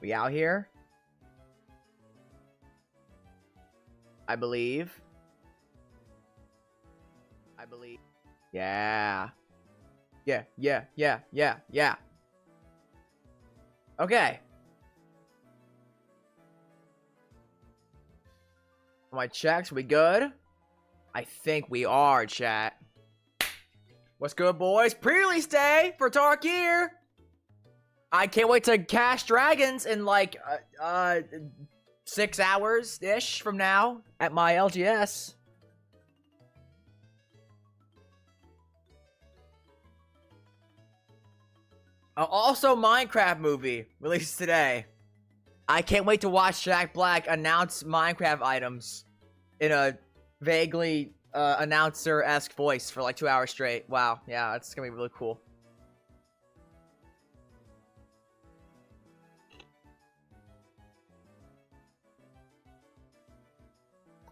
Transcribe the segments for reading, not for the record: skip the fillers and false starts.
We out here? I believe. Yeah. Yeah. Okay. My checks, we good? I think we are, chat. What's good, boys? Pre-release day for Tarkir! I can't wait to cash dragons in like 6 hours-ish from now at my LGS. Also, Minecraft movie released today. I can't wait to watch Jack Black announce Minecraft items in a vaguely announcer-esque voice for like 2 hours straight. Wow, yeah, that's gonna be really cool.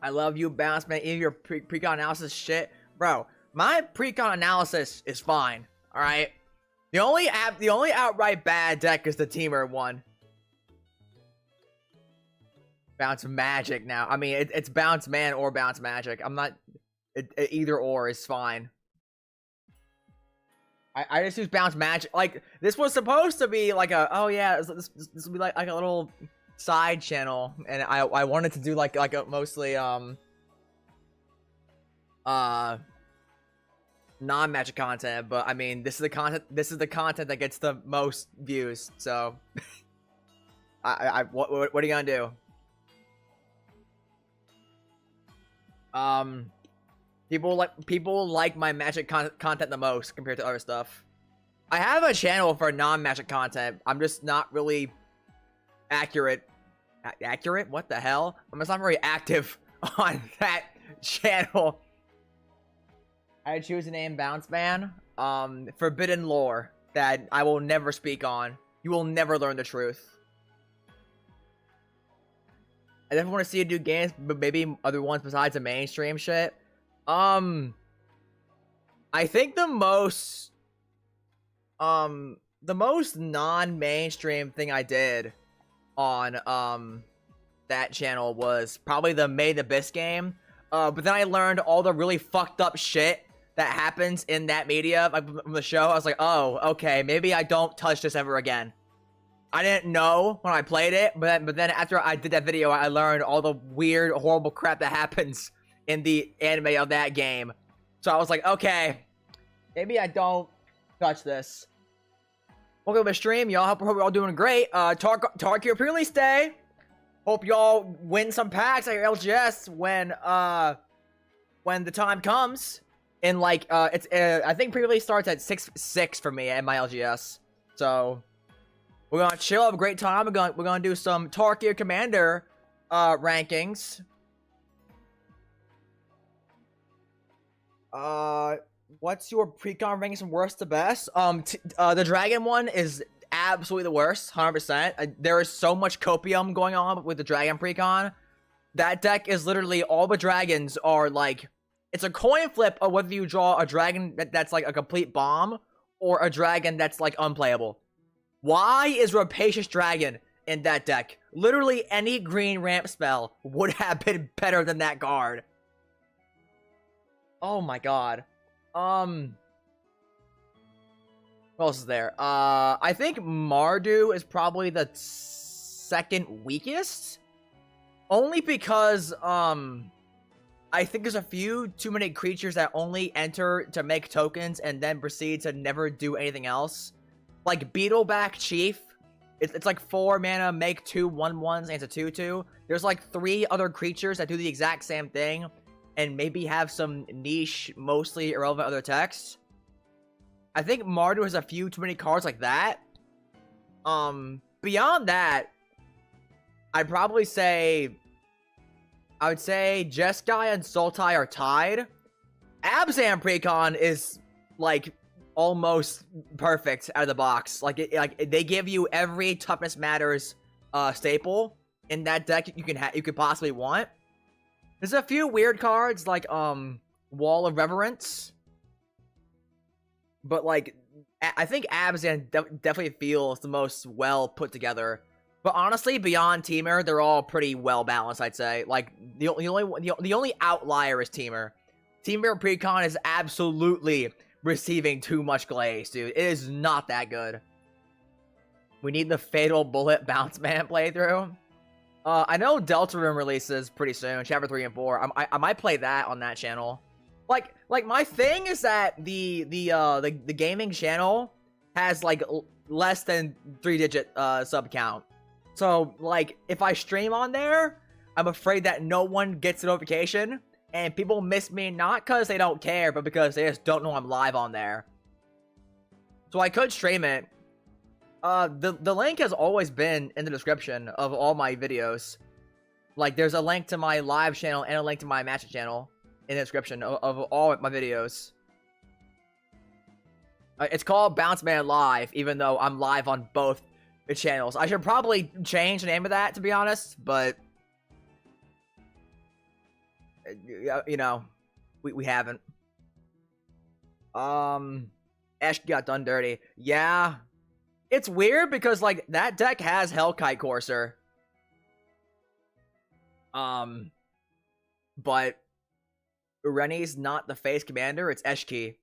I love you, Bounce Man. Even your pre-con analysis shit, bro. My pre-con analysis is fine. All right. The only outright bad deck is the Teamer one. Bounce Magic now. I mean, it's Bounce Man or Bounce Magic. I'm not. Either or is fine. I just use Bounce Magic. Like, this was supposed to be like a. Oh yeah, this would be like a little side channel, and I wanted to do like a mostly non-magic content, but I mean this is the content that gets the most views, so what are you gonna do? People like my magic content the most compared to other stuff. I have a channel for non-magic content. I'm just not really accurate. What the hell? I'm just not very active on that channel. I choose the name Bounce Man. Forbidden lore that I will never speak on. You will never learn the truth. I definitely want to see you do games, but maybe other ones besides the mainstream shit. I think the most non-mainstream thing I did on that channel was probably the Made Abyss game. But then I learned all the really fucked up shit that happens in that media, like from the show. I was like, oh, okay, maybe I don't touch this ever again. I didn't know when I played it, but then after I did that video, I learned all the weird, horrible crap that happens in the anime of that game. So I was like, okay, maybe I don't touch this. Welcome to the stream, y'all. Hope you're all doing great. Tarkir pre-release day. Hope y'all win some packs at your LGS when the time comes. In like I think pre-release starts at 6 for me at my LGS. So we're gonna chill, have a great time. We're gonna do some Tarkir Commander rankings. What's your pre-con rankings from worst to best? The dragon one is absolutely the worst, 100%. There is so much copium going on with the dragon pre-con. That deck is literally all the dragons are like, it's a coin flip of whether you draw a dragon that's like a complete bomb or a dragon that's like unplayable. Why is Rapacious Dragon in that deck? Literally any green ramp spell would have been better than that card. Oh my god. What else is there? I think Mardu is probably the second weakest. Only because, I think there's a few too many creatures that only enter to make tokens and then proceed to never do anything else. Like Beetleback Chief. It's like 4 mana, make 2 1/1s, and it's a 2/2. There's like 3 other creatures that do the exact same thing and maybe have some niche, mostly irrelevant other text. I think Mardu has a few too many cards like that. Beyond that, I'd probably say, I would say Jeskai and Sultai are tied. Abzan Precon is like almost perfect out of the box. Like they give you every toughness matters staple in that deck you could possibly want. There's a few weird cards like Wall of Reverence, but like I think Abzan definitely feels the most well put together. But honestly, beyond Teamer, they're all pretty well balanced, I'd say. Like, the only outlier is Teamer. Teamer Precon is absolutely receiving too much glaze, dude. It is not that good. We need the Fatal Bullet Bounce Man playthrough. I know Delta Room releases pretty soon, Chapter 3 and 4. I might play that on that channel. Like my thing is that the gaming channel has like less than 3-digit sub count. So like if I stream on there, I'm afraid that no one gets a notification and people miss me not because they don't care, but because they just don't know I'm live on there. So I could stream it. The link has always been in the description of all my videos. Like there's a link to my live channel and a link to my match channel in the description of all my videos. It's called Bounce Man Live, even though I'm live on both the channels. I should probably change the name of that, to be honest, but you know, we haven't. Ash got done dirty. Yeah, it's weird because like that deck has Hellkite Courser. But Rennie's not the face commander, it's Eshki.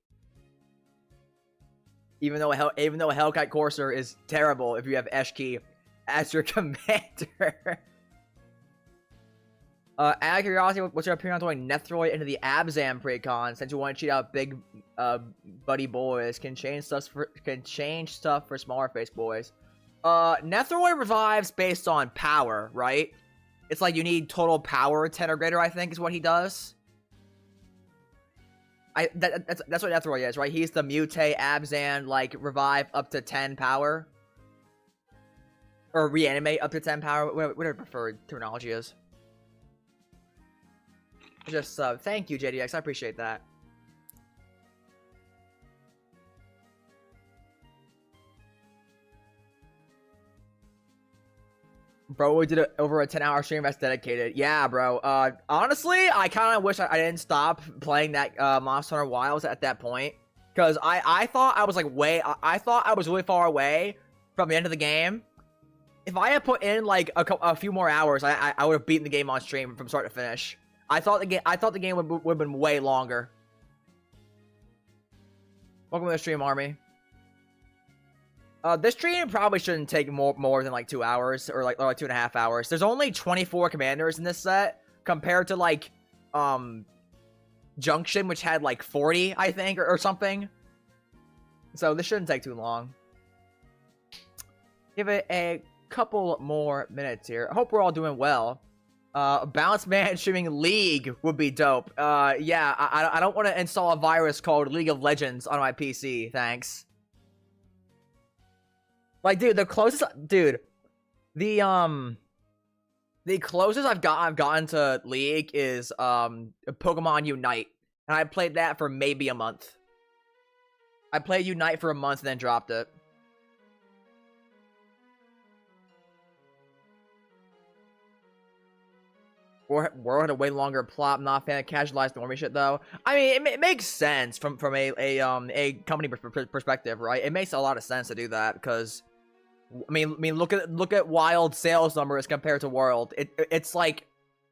Even though Hellkite Courser is terrible if you have Eshki as your commander. Out of curiosity, what's your opinion on throwing Nethroi into the Abzan precon? Since you want to cheat out big buddy boys, can change stuff for smaller face boys. Nethroi revives based on power, right? It's like you need total power 10 or greater, I think, is what he does. That's what Nethroi is, right? He's the Mutate Abzan, like, revive up to 10 power. Or reanimate up to 10 power, whatever preferred terminology is. Just, thank you, JDX, I appreciate that. Bro, we did it over a 10-hour stream. That's dedicated. Yeah, bro. Honestly, I kind of wish I didn't stop playing that Monster Hunter Wilds at that point, because I thought I was like I thought I was really far away from the end of the game. If I had put in like a few more hours, I would have beaten the game on stream from start to finish. I thought the game would have been way longer. Welcome to the stream, Army. This stream probably shouldn't take more than like 2 hours or like 2.5 hours. There's only 24 commanders in this set compared to like Junction, which had like 40, I think, or something. So this shouldn't take too long. Give it a couple more minutes here. I hope we're all doing well. Bounce Man streaming League would be dope. Yeah, I don't want to install a virus called League of Legends on my PC. Thanks. Like, dude, the closest I've gotten to League is Pokemon Unite, and I played that for maybe a month. I played Unite for a month and then dropped it. World had a way longer plot. I'm not a fan of casualized normie shit though. I mean, it makes sense from a company perspective, right? It makes a lot of sense to do that because, I mean, look at Wild sales numbers compared to World. It's like,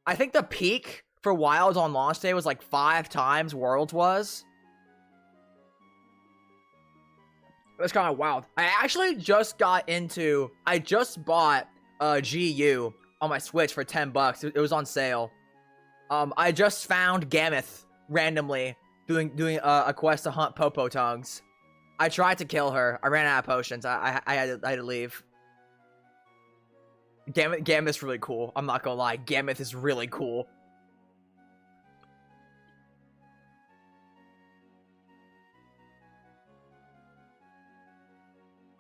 I think the peak for Wild on launch day was like 5 times World's was. It was kind of wild. I actually just bought GU on my Switch for $10. It was on sale. I just found Gammoth randomly doing a quest to hunt Popo Tongues. I tried to kill her. I ran out of potions. I had to leave. Gammoth's really cool. I'm not gonna lie. Gammoth is really cool.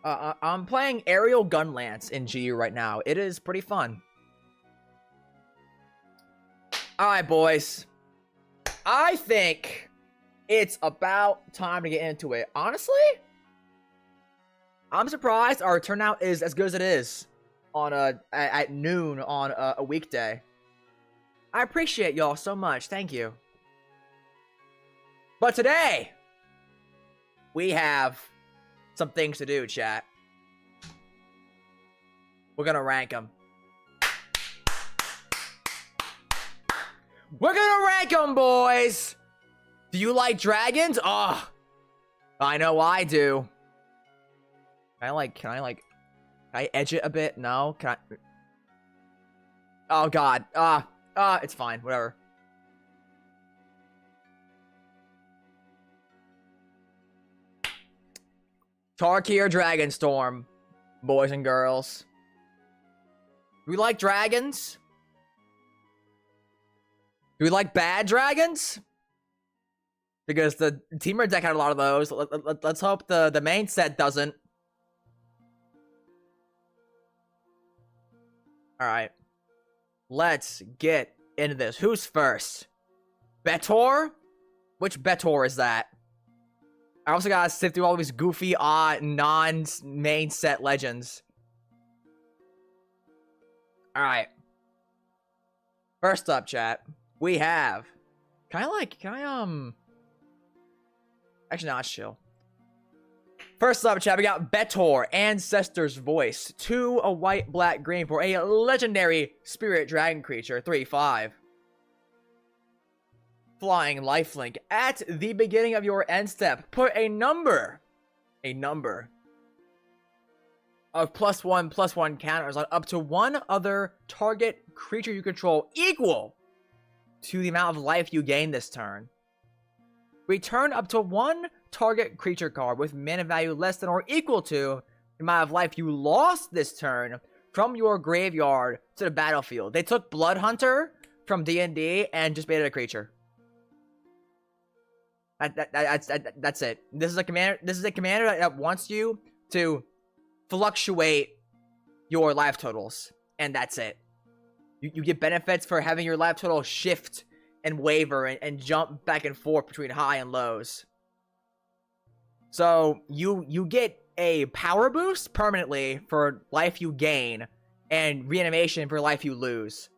I'm playing Aerial Gun Lance in GU right now. It is pretty fun. Alright, boys. I think it's about time to get into it. Honestly, I'm surprised our turnout is as good as it is on at noon on a weekday. I appreciate y'all so much. Thank you. But today, we have some things to do, chat. We're gonna rank them. We're gonna rank them, boys! Do you like dragons? Oh, I know I do. Can I edge it a bit? No? Can I? Oh, God. It's fine. Whatever. Tarkir Dragonstorm, boys and girls. Do we like dragons? Do we like bad dragons? Because the teamer deck had a lot of those. Let's hope the main set doesn't. Alright. Let's get into this. Who's first? Betor? Which Betor is that? I also gotta sift through all these goofy, non-main set legends. Alright. First up, chat. We have... Actually, no, it's chill. First up, chat, we got Betor, Ancestor's Voice. 2, a white, black, green for a legendary spirit dragon creature. 3/5. Flying lifelink. At the beginning of your end step, put a number of +1/+1 counters on up to one other target creature you control equal to the amount of life you gain this turn. Return up to one target creature card with mana value less than or equal to the amount of life you lost this turn from your graveyard to the battlefield. They took Blood Hunter from D&D and just made it a creature. That's it. This is a commander that wants you to fluctuate your life totals, and that's it. You get benefits for having your life total shift and waver and jump back and forth between high and lows. So you get a power boost permanently for life you gain and reanimation for life you lose.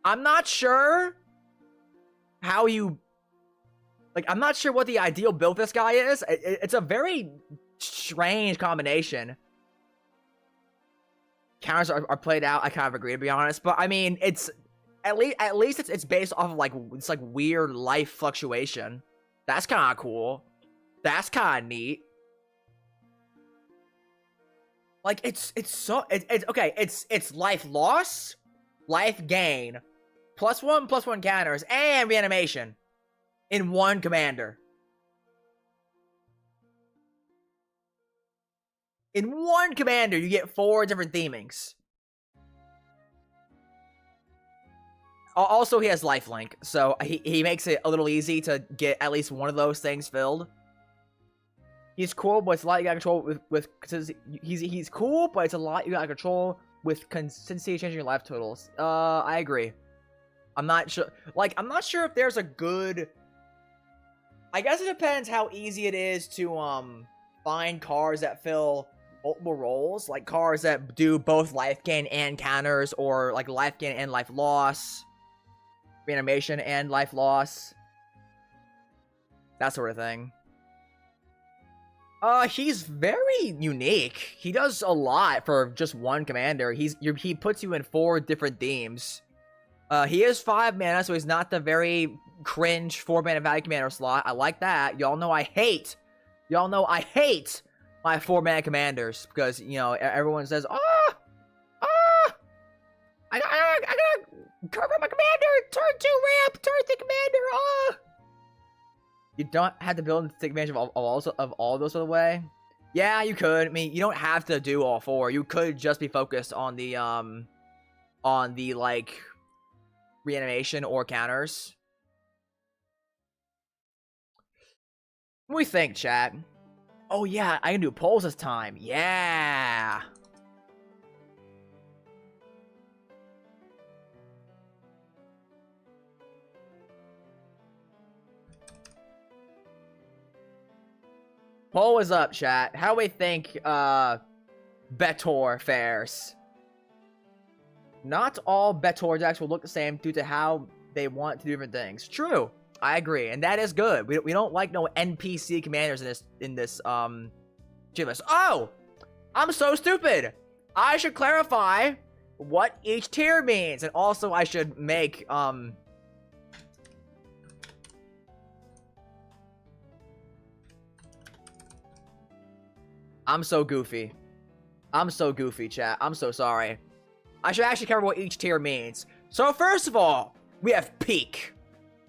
I'm not sure how you... I'm not sure what the ideal build this guy is. It's a very strange combination. Counters are played out, I kind of agree, to be honest. But, I mean, it's... At least it's based off of, it's weird life fluctuation. That's kind of cool. That's kind of neat. It's life loss, life gain, +1/+1 counters, and reanimation in one commander. In one commander, you get 4 different themings. Also, he has lifelink, so he makes it a little easy to get at least one of those things filled. He's cool, but it's a lot you gotta control with he's cool, but it's a lot you gotta control with consistency changing your life totals. I agree. I'm not sure. I'm not sure if there's a good... I guess it depends how easy it is to find cards that fill multiple roles, like cards that do both life gain and counters, or life gain and life loss. Reanimation and life loss. That sort of thing. He's very unique. He does a lot for just one commander. He puts you in 4 different themes. He is 5 mana, so he's not the very cringe 4 mana value commander slot. I like that. Y'all know I hate my 4 mana commanders because, everyone says, I gotta cover my commander, turn 2 ramp, turn 3 commander, You don't have to build and take advantage of all those, by the way. Yeah, you could. I mean, you don't have to do all 4. You could just be focused on the reanimation or counters. What do we think, chat? Oh yeah, I can do polls this time. Yeah. Poll is up, chat. How do we think Betor fares? Not all Betor decks will look the same due to how they want to do different things. True. I agree, and that is good. We don't like no NPC commanders in this tier list. Oh! I'm so stupid! I should clarify what each tier means, and also I should make I'm so goofy. I'm so goofy, chat. I'm so sorry. I should actually cover what each tier means. So first of all, we have Peak.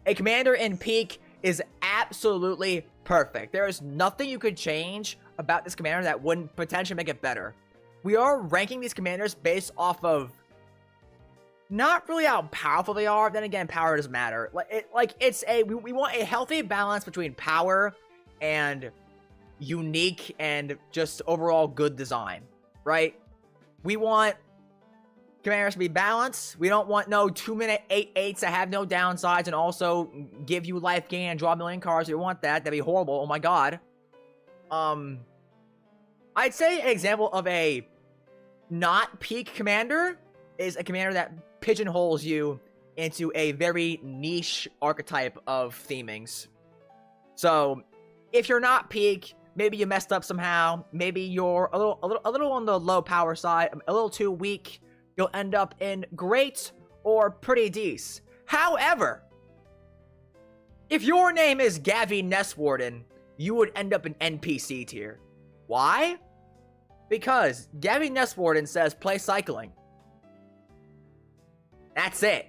A commander in Peak is absolutely perfect. There is nothing you could change about this commander that wouldn't potentially make it better. We are ranking these commanders based off of not really how powerful they are. Then again, power doesn't matter. We want a healthy balance between power and unique and just overall good design, right? We want commanders to be balanced. We don't want no 2-minute 8/8s that have no downsides and also give you life gain and draw a million cards. We want that. That'd be horrible. Oh my god. I'd say an example of a not peak commander is a commander that pigeonholes you into a very niche archetype of themings. So, if you're not peak, maybe you messed up somehow. Maybe you're a little on the low power side, a little too weak. You'll end up in great or pretty decent. However, if your name is Gavi Nestwarden, you would end up in NPC tier. Why? Because Gavi Nestwarden says play cycling. That's it.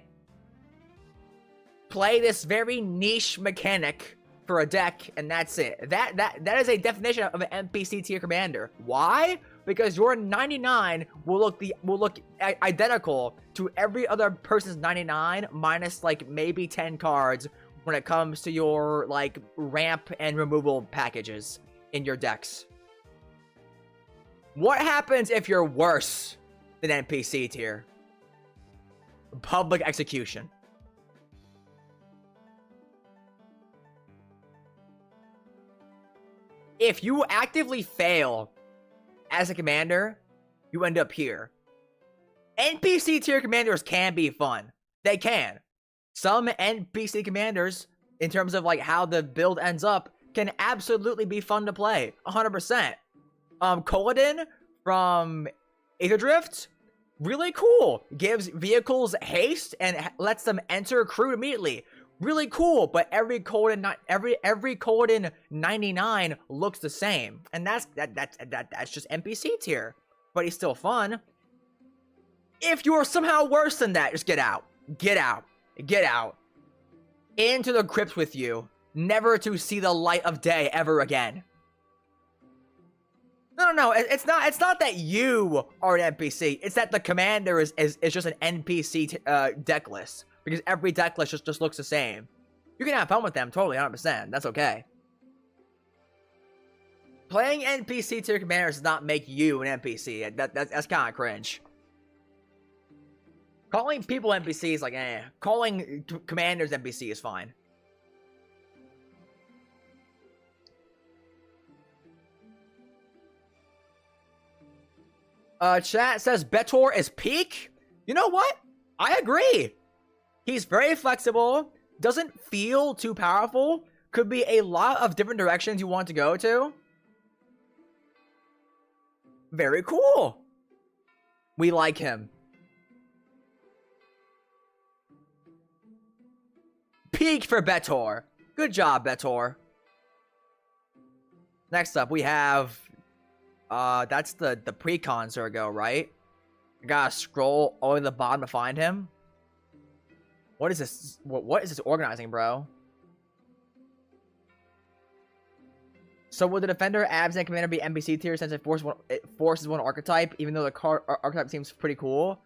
Play this very niche mechanic for a deck, and that's it. That is a definition of an NPC tier commander. Why? Because your 99 will look identical to every other person's 99 minus like maybe 10 cards when it comes to your like ramp and removal packages in your decks. What happens if you're worse than NPC tier? Public execution. If you actively fail as a commander, you end up here. NPC tier commanders can be fun. They can. Some NPC commanders, in terms of like how the build ends up, can absolutely be fun to play. 100%. Koladin from Aetherdrift, really cool. Gives vehicles haste and lets them enter crew immediately. Really cool, but every Koladin 99 looks the same, and that's just NPC tier. But he's still fun. If you're somehow worse than that, just get out, get out, get out, into the crypt with you, never to see the light of day ever again. No, it's not that you are an NPC. It's that the commander is just an NPC deck list. Because every deck list just looks the same. You can have fun with them, totally, 100%. That's okay. Playing NPC tier commanders does not make you an NPC. That's kind of cringe. Calling people NPC is like, eh. Calling commanders NPC is fine. Chat says Betor is peak. You know what? I agree. He's very flexible, doesn't feel too powerful, could be a lot of different directions you want to go to. Very cool. We like him. Peak for Betor. Good job, Betor. Next up, we have... that's the pre-con Zergo, right? I gotta scroll all the way to the bottom to find him. What is this? What is this organizing, bro? So would the defender, abs, and commander be NPC tier since it forces one archetype, even though the card archetype seems pretty cool?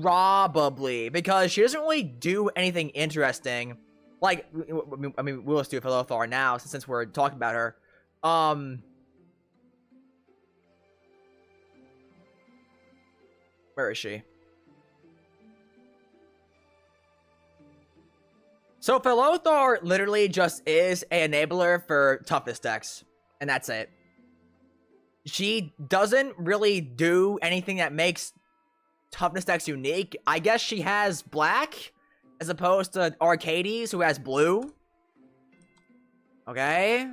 Probably, because she doesn't really do anything interesting. Like, I mean, we'll just do it for Lothar now, since we're talking about her. Where is she? So Philothar literally just is an enabler for toughness decks, and that's it. She doesn't really do anything that makes toughness decks unique. I guess she has black, as opposed to Arcades, who has blue. Okay.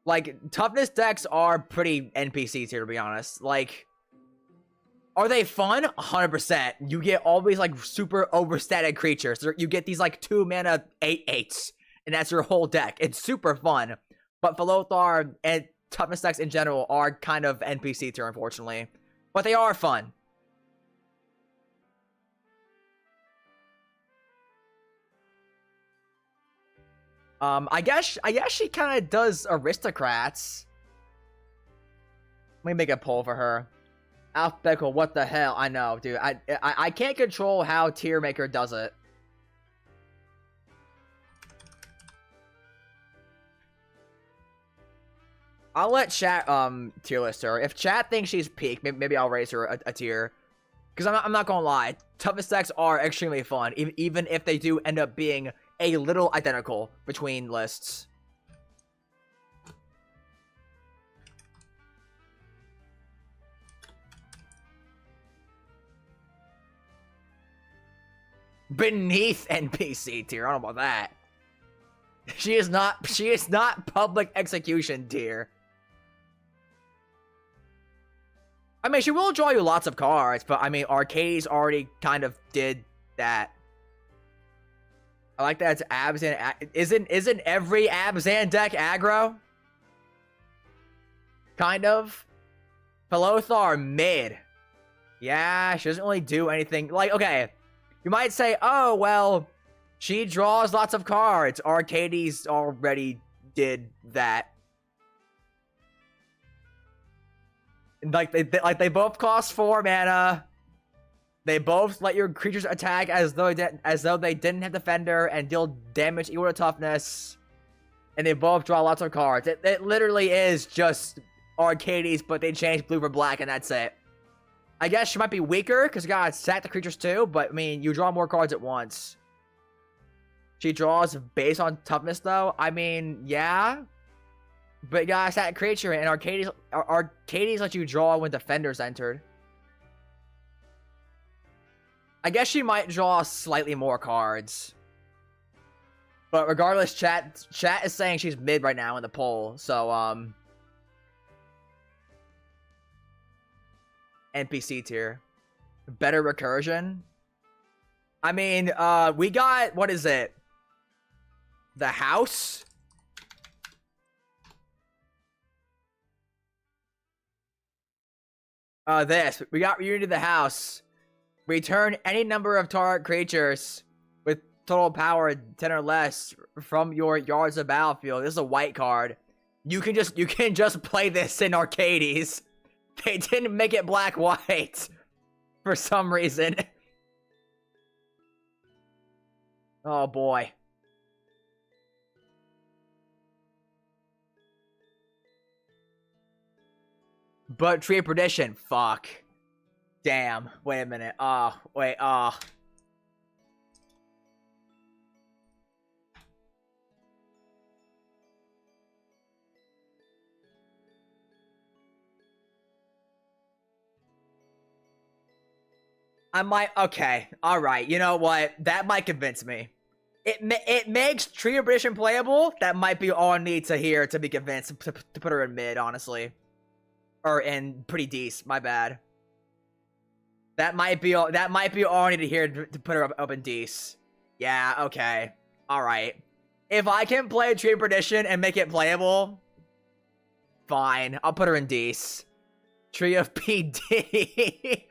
Like, toughness decks are pretty NPCs here, to be honest. Like, are they fun? 100%. You get all these, like, super overstated creatures. You get these, like, 2-mana 8/8s, and that's your whole deck. It's super fun. But Velothar and toughness decks in general are kind of NPC tier, unfortunately. But they are fun. I guess she kind of does aristocrats. Let me make a poll for her. Alphabetical, what the hell? I know, dude. I can't control how Tier Maker does it. I'll let chat tier list her. If chat thinks she's peak, maybe I'll raise her a tier. Because I'm not gonna lie, toughness decks are extremely fun, even if they do end up being a little identical between lists. Beneath NPC tier, I don't know about that. She is not public execution tier. I mean, she will draw you lots of cards, but I mean, Arcades already kind of did that. I like that it's Abzan. Isn't every Abzan deck aggro? Kind of. Velothar mid. Yeah, she doesn't really do anything. Like, okay, you might say, oh, well, she draws lots of cards. Arcades already did that. Like they both cost 4 mana. They both let your creatures attack as though they didn't have Defender and deal damage equal to toughness. And they both draw lots of cards. It literally is just Arcades, but they changed blue for black, and that's it. I guess she might be weaker because you gotta sack the creatures too, but I mean, you draw more cards at once. She draws based on toughness though. I mean, yeah. But you gotta sack a creature, and Arcades let you draw when Defender's entered. I guess she might draw slightly more cards. But regardless, chat is saying she's mid right now in the poll. So, NPC tier. Better recursion? I mean, we got, what is it? The house? We got Reunion to the House. Return any number of target creatures with total power 10 or less from your yards of battlefield. This is a white card. You can just play this in Arcades. They didn't make it black-white for some reason. Oh boy. But Tree of Perdition, fuck. Damn. Wait a minute. Wait, I might, okay. Alright, you know what? That might convince me. It makes Tree of Perdition playable. That might be all I need to hear to be convinced to put her in mid, honestly. Or in pretty decent, my bad. That might be all I need to hear to put her up in Dece. Yeah, okay. Alright. If I can play Tree of Perdition and make it playable, fine. I'll put her in Dece. Tree of PD.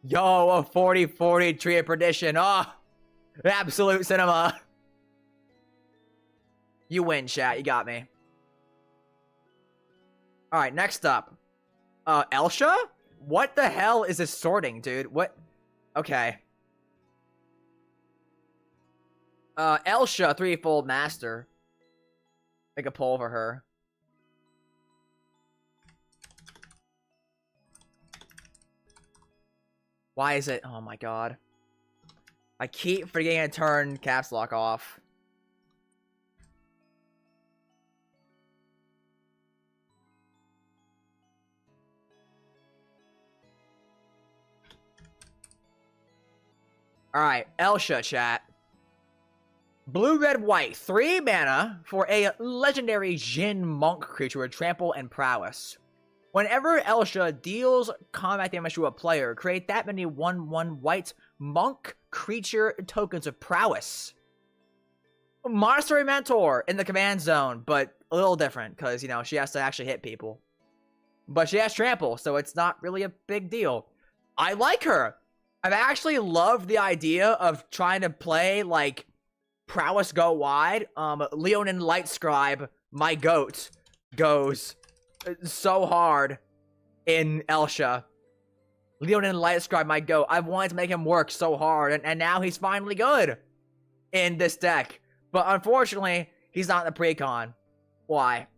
Yo, a 40/40 Tree of Perdition. Oh, absolute cinema. You win, chat. You got me. Alright, next up. Elsha? What the hell is this sorting, dude? What? Okay. Elsha, threefold master. Make a poll for her. Why is it? Oh my god. I keep forgetting to turn caps lock off. Alright, Elsha, chat. Blue, red, white. 3 mana for a legendary Jin monk creature with trample and prowess. Whenever Elsha deals combat damage to a player, create that many 1/1 white monk creature tokens of prowess. Monastery Mentor in the command zone, but a little different because, you know, she has to actually hit people. But she has trample, so it's not really a big deal. I like her. I've actually loved the idea of trying to play, like, prowess go wide. Leonin Light Scribe, my goat, goes so hard in Elsha. Leonin Light Scribe, my goat. I've wanted to make him work so hard, and now he's finally good in this deck. But unfortunately, he's not in the precon. Why?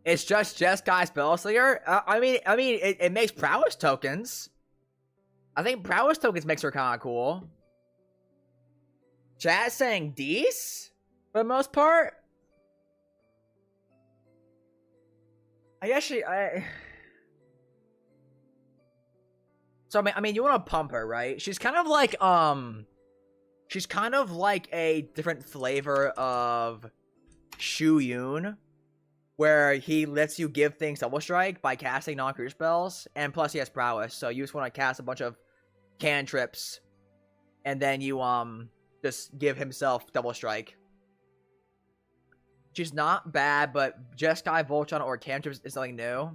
It's just Jeskai Spellslinger? I mean, it makes prowess tokens. I think prowess tokens makes her kind of cool. Chat saying Dees for the most part. I actually, So I mean, you want to pump her, right? She's kind of like a different flavor of Shu Yun, where he lets you give things double strike by casting non-creature spells, and plus he has prowess, so you just want to cast a bunch of cantrips, and then you just give himself double strike. She's not bad, but Jeskai Voltron or cantrips is something new.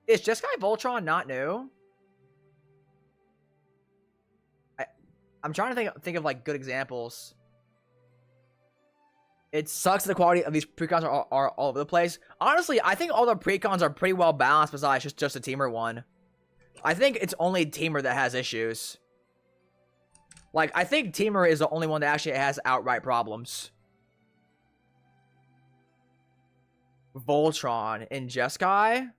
Is Jeskai Voltron not new? I'm trying to think of like good examples. It sucks that the quality of these precons are all over the place. Honestly, I think all the precons are pretty well balanced besides just a Teamer one. I think it's only Teamer that has issues. Like, I think Teamer is the only one that actually has outright problems. Voltron in Jeskai?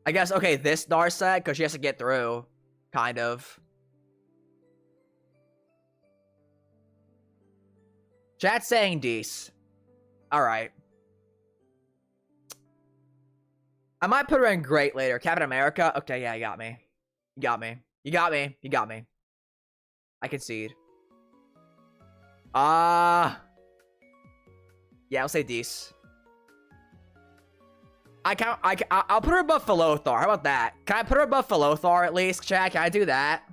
I guess, okay, this Narset, because she has to get through, kind of. Chat's saying Dees. Alright. I might put her in great later. Captain America? Okay, yeah, you got me. You got me. You got me. You got me. I concede. Yeah, I'll say Dees. I'll put her above Philothar. How about that? Can I put her above Philothar at least, chat? Can I do that?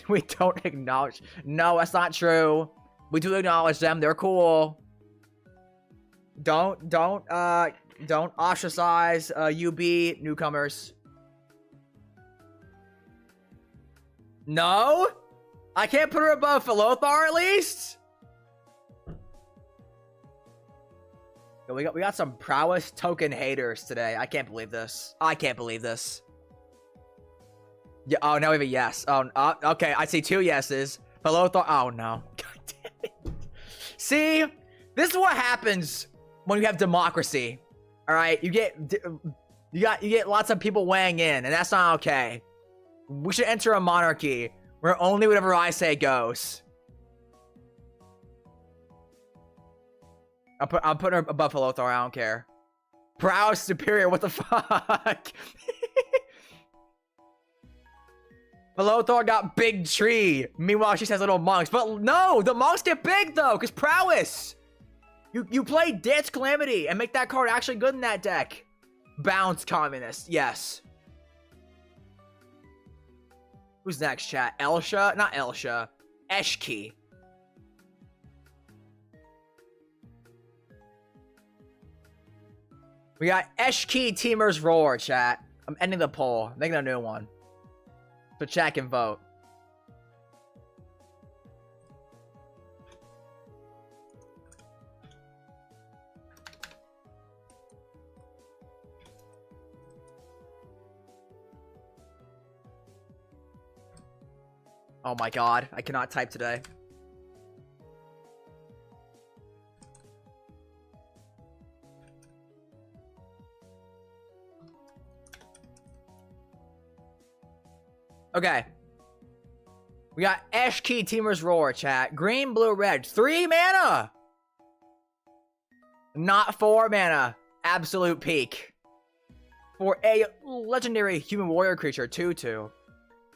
We don't acknowledge. No, that's not true. We do acknowledge them. They're cool. Don't ostracize UB newcomers. No? I can't put her above Philothar at least? We got some prowess token haters today. I can't believe this. I can't believe this. Yeah. Oh, now we have a yes. Oh, okay. I see 2 yeses. Philothar. Oh no. God damn it. See, this is what happens when you have democracy. All right, you get lots of people weighing in, and that's not okay. We should enter a monarchy where only whatever I say goes. I'll put her above Philothar. I don't care. Prowess superior. What the fuck? Philothar got big tree. Meanwhile, she has little monks. But no, the monks get big though, because prowess. You play Dance Calamity and make that card actually good in that deck. Bounce Communist. Yes. Who's next, chat? Elsha? Not Elsha. Eshki. We got Eshki Teamer's Roar, chat. I'm ending the poll. Making a new one. So chat can vote. Oh my god, I cannot type today. Okay. We got Eshki Teamer's Roar, chat. Green, blue, red. 3 mana! Not 4 mana. Absolute peak. For a legendary human warrior creature, 2/2.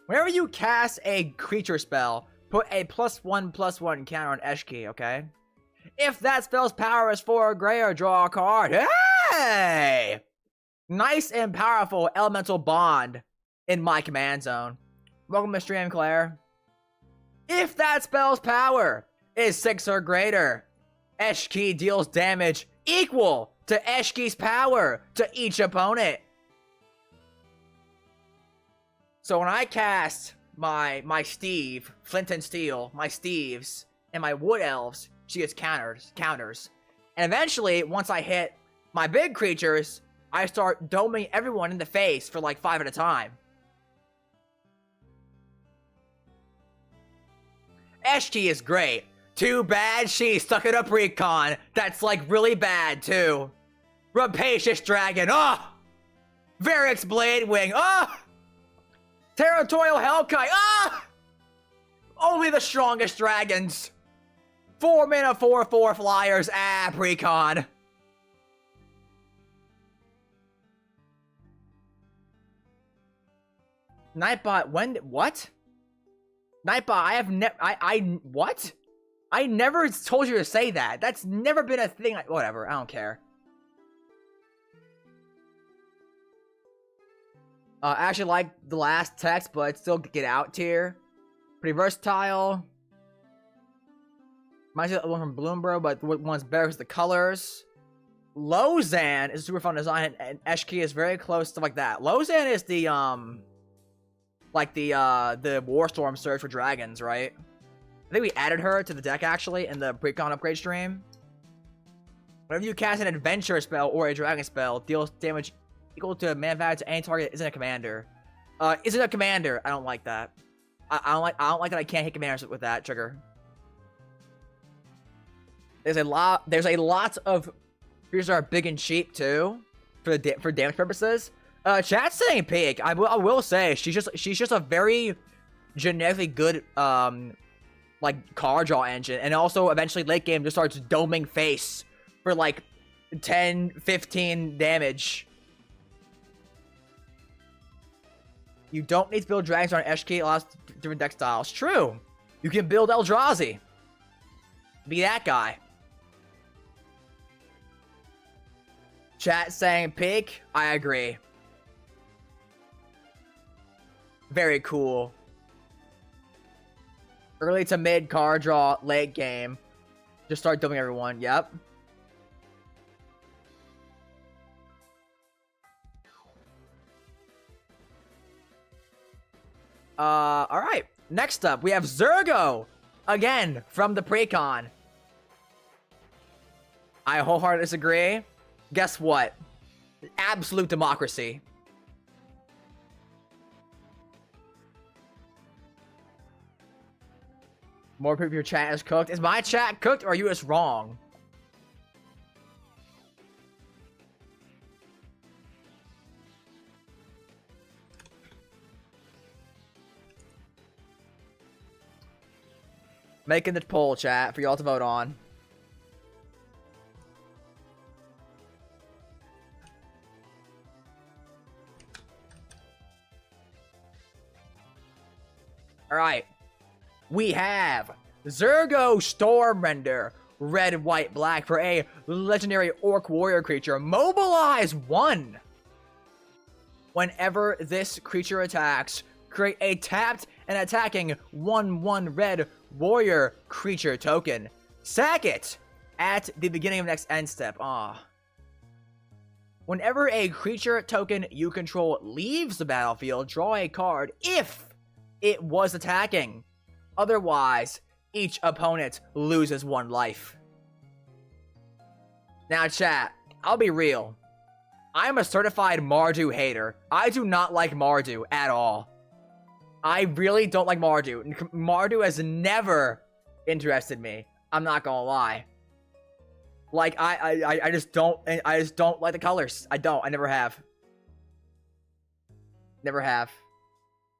Whenever you cast a creature spell, put a +1/+1 counter on Eshki, okay? If that spell's power is 4 or greater, draw a card. Hey! Nice and powerful elemental bond in my command zone. Welcome to stream, Claire. If that spell's power is 6 or greater, Eshki deals damage equal to Eshki's power to each opponent. So when I cast my Steve, Flint and Steel, my Steves, and my Wood Elves, she gets counters. And eventually, once I hit my big creatures, I start doming everyone in the face for like 5 at a time. Eshki is great. Too bad she stuck it up recon. That's like really bad too. Rapacious Dragon. Oh! Varix Bladewing. Oh! Territorial Hellkite. Ah! Only the strongest dragons. 4 mana, 4/4 flyers. Ah, precon. Nightbot, when? What? Nightbot, what? I never told you to say that. That's never been a thing. Whatever, I don't care. I actually like the last text, but still get out tier. Pretty versatile. Reminds me of the one from Bloombro, but one's better because the colors. Lozan is a super fun design, and Eshki is very close, stuff like that. Lozan is the like the Warstorm Surge for dragons, right? I think we added her to the deck actually in the precon upgrade stream. Whenever you cast an adventure spell or a dragon spell, deals damage equal to mana value to any target isn't a commander. Isn't a commander. I don't like that. I don't like that I can't hit commanders with that trigger. There's a lot of creatures that are big and cheap too, for damage purposes. Chat's saying peak. I will say she's just a very genetically good like card draw engine, and also eventually late game just starts doming face for like 10-15 damage. You don't need to build dragons on Eshki, lots of different deck styles. True. You can build Eldrazi. Be that guy. Chat saying peak. I agree. Very cool. Early to mid card draw, late game. Just start dumping everyone. Yep. Alright. Next up, we have Zergo. Again, from the precon. I wholeheartedly disagree. Guess what? Absolute democracy. More people, your chat is cooked. Is my chat cooked, or are you just wrong? Making the poll, chat, for y'all to vote on. Alright. We have Zergo Stormrender, red, white, black, for a legendary orc warrior creature. Mobilize 1. Whenever this creature attacks, create a tapped and attacking 1/1 red warrior creature token. Sack it at the beginning of next end step. Whenever a creature token you control leaves the battlefield, draw a card if it was attacking. Otherwise, each opponent loses 1 life. Now, chat, I'll be real. I'm a certified Mardu hater. I do not like Mardu at all. I really don't like Mardu. Mardu has never interested me. I'm not gonna lie. Like, I just don't like the colors. I never have. Never have.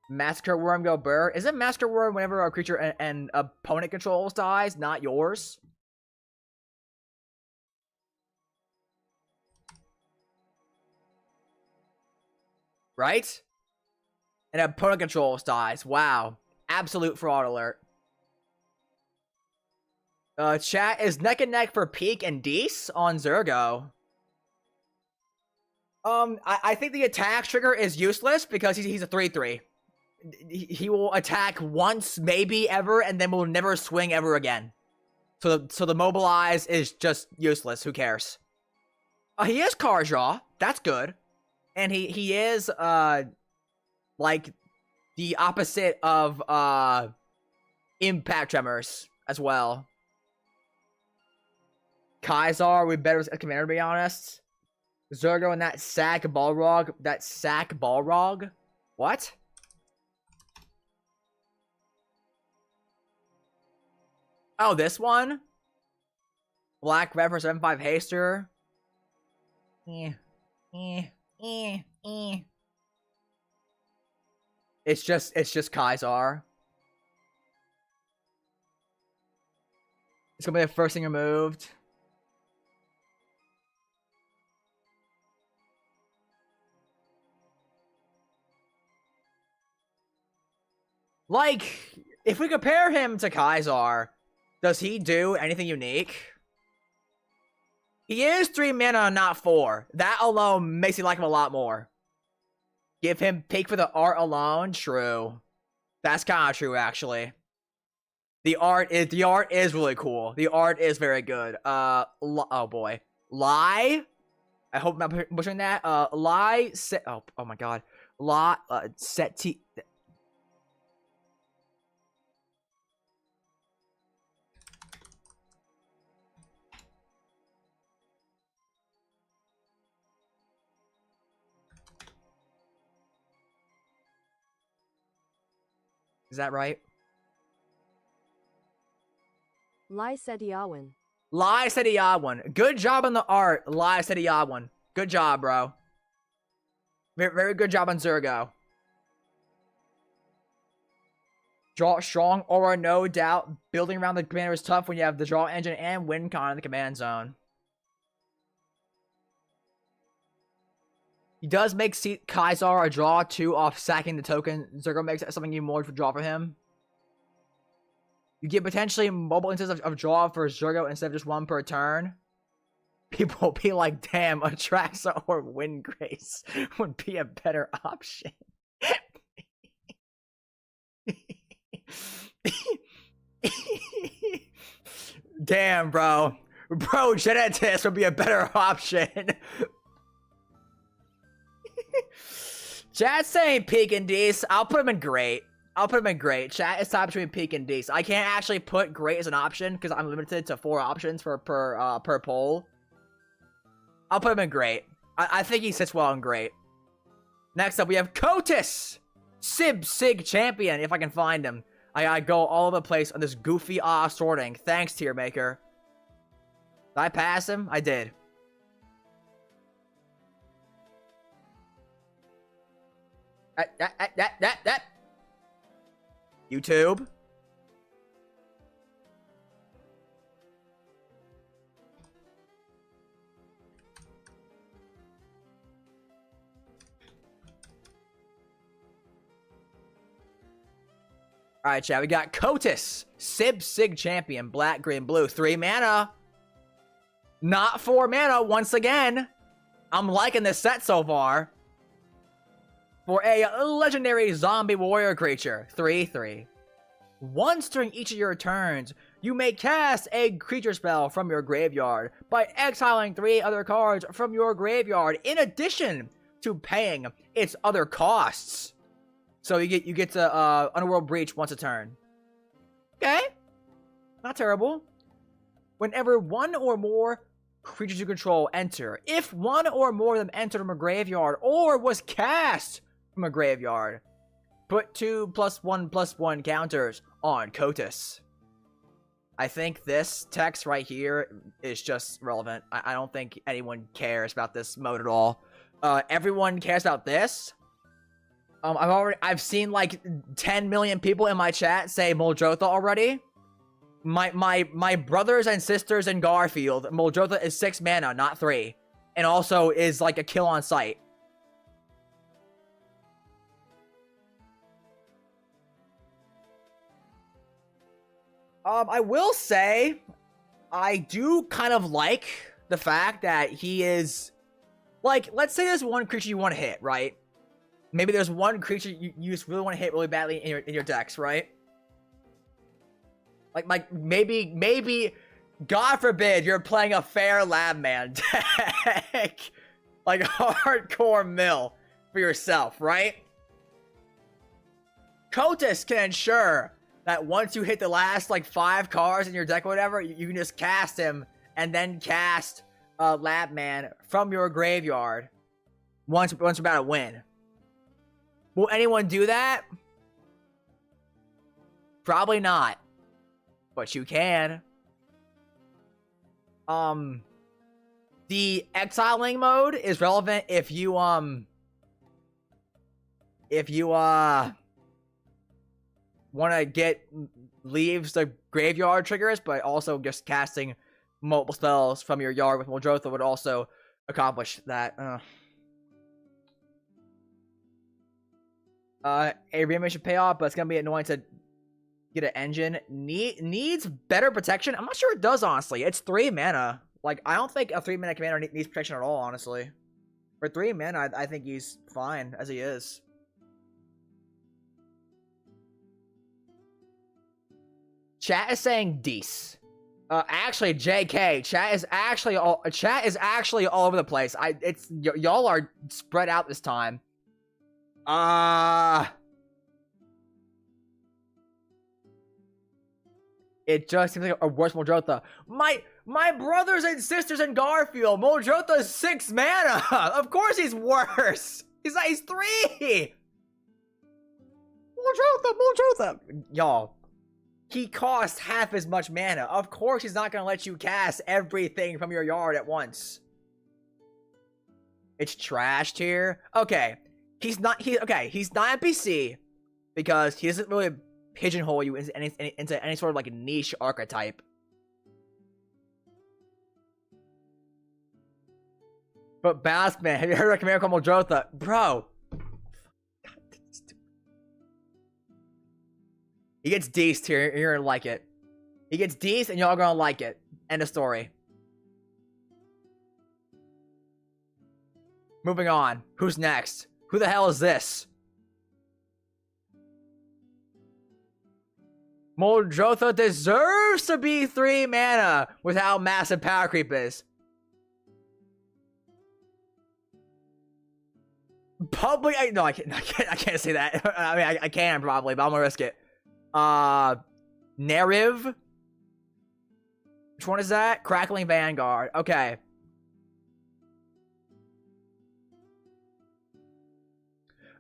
Massacre Worm go burr. Isn't Massacre Worm whenever a creature and opponent controls dies, not yours? right? And opponent controls dies. Wow. Absolute fraud alert. Chat is neck and neck for Peak and Deece on Zergo. I think the attack trigger is useless because he's a 3/3. He will attack once, maybe ever, and then will never swing ever again. So the mobilize is just useless. Who cares? He is card draw. That's good. And he is like the opposite of Impact Tremors as well. Kaisar, we better as commander, to be honest. Zergo and that sack Balrog. That sack Balrog? What? Oh, this one? Black Red for 7/5 Haster. It's just Kaisar. It's gonna be the first thing removed. Like, if we compare him to Kaisar, does he do anything unique? He is 3 mana, not 4. That alone makes me like him a lot more. Give him Peak for the art alone? True. That's kind of true, actually. The art is really cool. The art is very good. Oh boy. Lie? I hope I'm not butchering that. Lie, set, oh my god. Lie, set T. Is that right? Lai Sediawan. Lai Sediawan. Good job on the art, Lai Sediawan. Good job, bro. Very, very good job on Zergo. Draw strong aura, no doubt. Building around the commander is tough when you have the draw engine and win con in the command zone. He does make Kaisar a draw 2 off sacking the token. Zergo makes something even more to draw for him. You get potentially mobile instances of draw for Zergo instead of just 1 per turn. People will be like, damn, Atraxa or Windgrace would be a better option. Damn, bro. Bro, Genetis would be a better option. Chat's saying Peak and Deece. I'll put him in great. I'll put him in great. Chat is top between Peak and Deece. I can't actually put great as an option because I'm limited to 4 options per poll. I'll put him in great. I think he sits well in great. Next up, we have Kotis! Sig champion, if I can find him. I go all over the place on this goofy sorting. Thanks, tier maker. Did I pass him? I did. YouTube. Alright, chat. We got Kotis. Sig champion. Black, green, blue. 3 mana. Not 4 mana once again. I'm liking this set so far. For a legendary zombie warrior creature. 3/3. Once during each of your turns, you may cast a creature spell from your graveyard by exiling 3 other cards from your graveyard in addition to paying its other costs. So you get to Underworld Breach once a turn. Okay. Not terrible. Whenever 1 or more creatures you control enter, if 1 or more of them entered from a graveyard or was cast from a graveyard, put 2+1/+1 counters on Kotis. I think this text right here is just relevant. I don't think anyone cares about this mode at all. Everyone cares about this. I've seen like 10 million people in my chat say Muldrotha already. My brothers and sisters in Garfield, Muldrotha is 6 mana, not 3. And also is like a kill on sight. I will say, I do kind of like the fact that he is, like, let's say there's one creature you want to hit, right? Maybe there's one creature you just really want to hit really badly in your decks, right? Like maybe, God forbid, you're playing a fair lab man deck, like hardcore mill for yourself, right? Kotis can ensure that once you hit the last like 5 cards in your deck or whatever, you can just cast him and then cast Lab Man from your graveyard once you're about to win. Will anyone do that? Probably not. But you can. The exiling mode is relevant if you want to get leaves the graveyard triggers, but also just casting multiple spells from your yard with Muldrotha would also accomplish that. A reanimation should pay off, but it's gonna be annoying to get an engine. Needs better protection. I'm not sure it does, honestly. It's 3 mana. Like, I don't think a 3-mana commander needs protection at all, honestly. For 3 mana, I think he's fine as he is. Chat is saying Dees. Actually, JK. Chat is actually all over the place. Y'all are spread out this time. It just seems like a worse Muldrotha. My brothers and sisters in Garfield, Muldrotha's 6 mana. Of course he's worse. He's 3. Muldrotha. Y'all, he costs half as much mana. Of course he's not gonna let you cast everything from your yard at once. It's trashed here. Okay. He's not NPC because he doesn't really pigeonhole you into any sort of like niche archetype. But Baskman, have you heard of Commander called Muldrotha? Bro. He gets Deest here, you're gonna like it. He gets Deest and y'all gonna like it. End of story. Moving on. Who's next? Who the hell is this? Muldrotha deserves to be 3 mana with how massive power creep is. No, I can't say that. I mean, I can probably, but I'm gonna risk it. Neriv. Which one is that? Crackling Vanguard. Okay.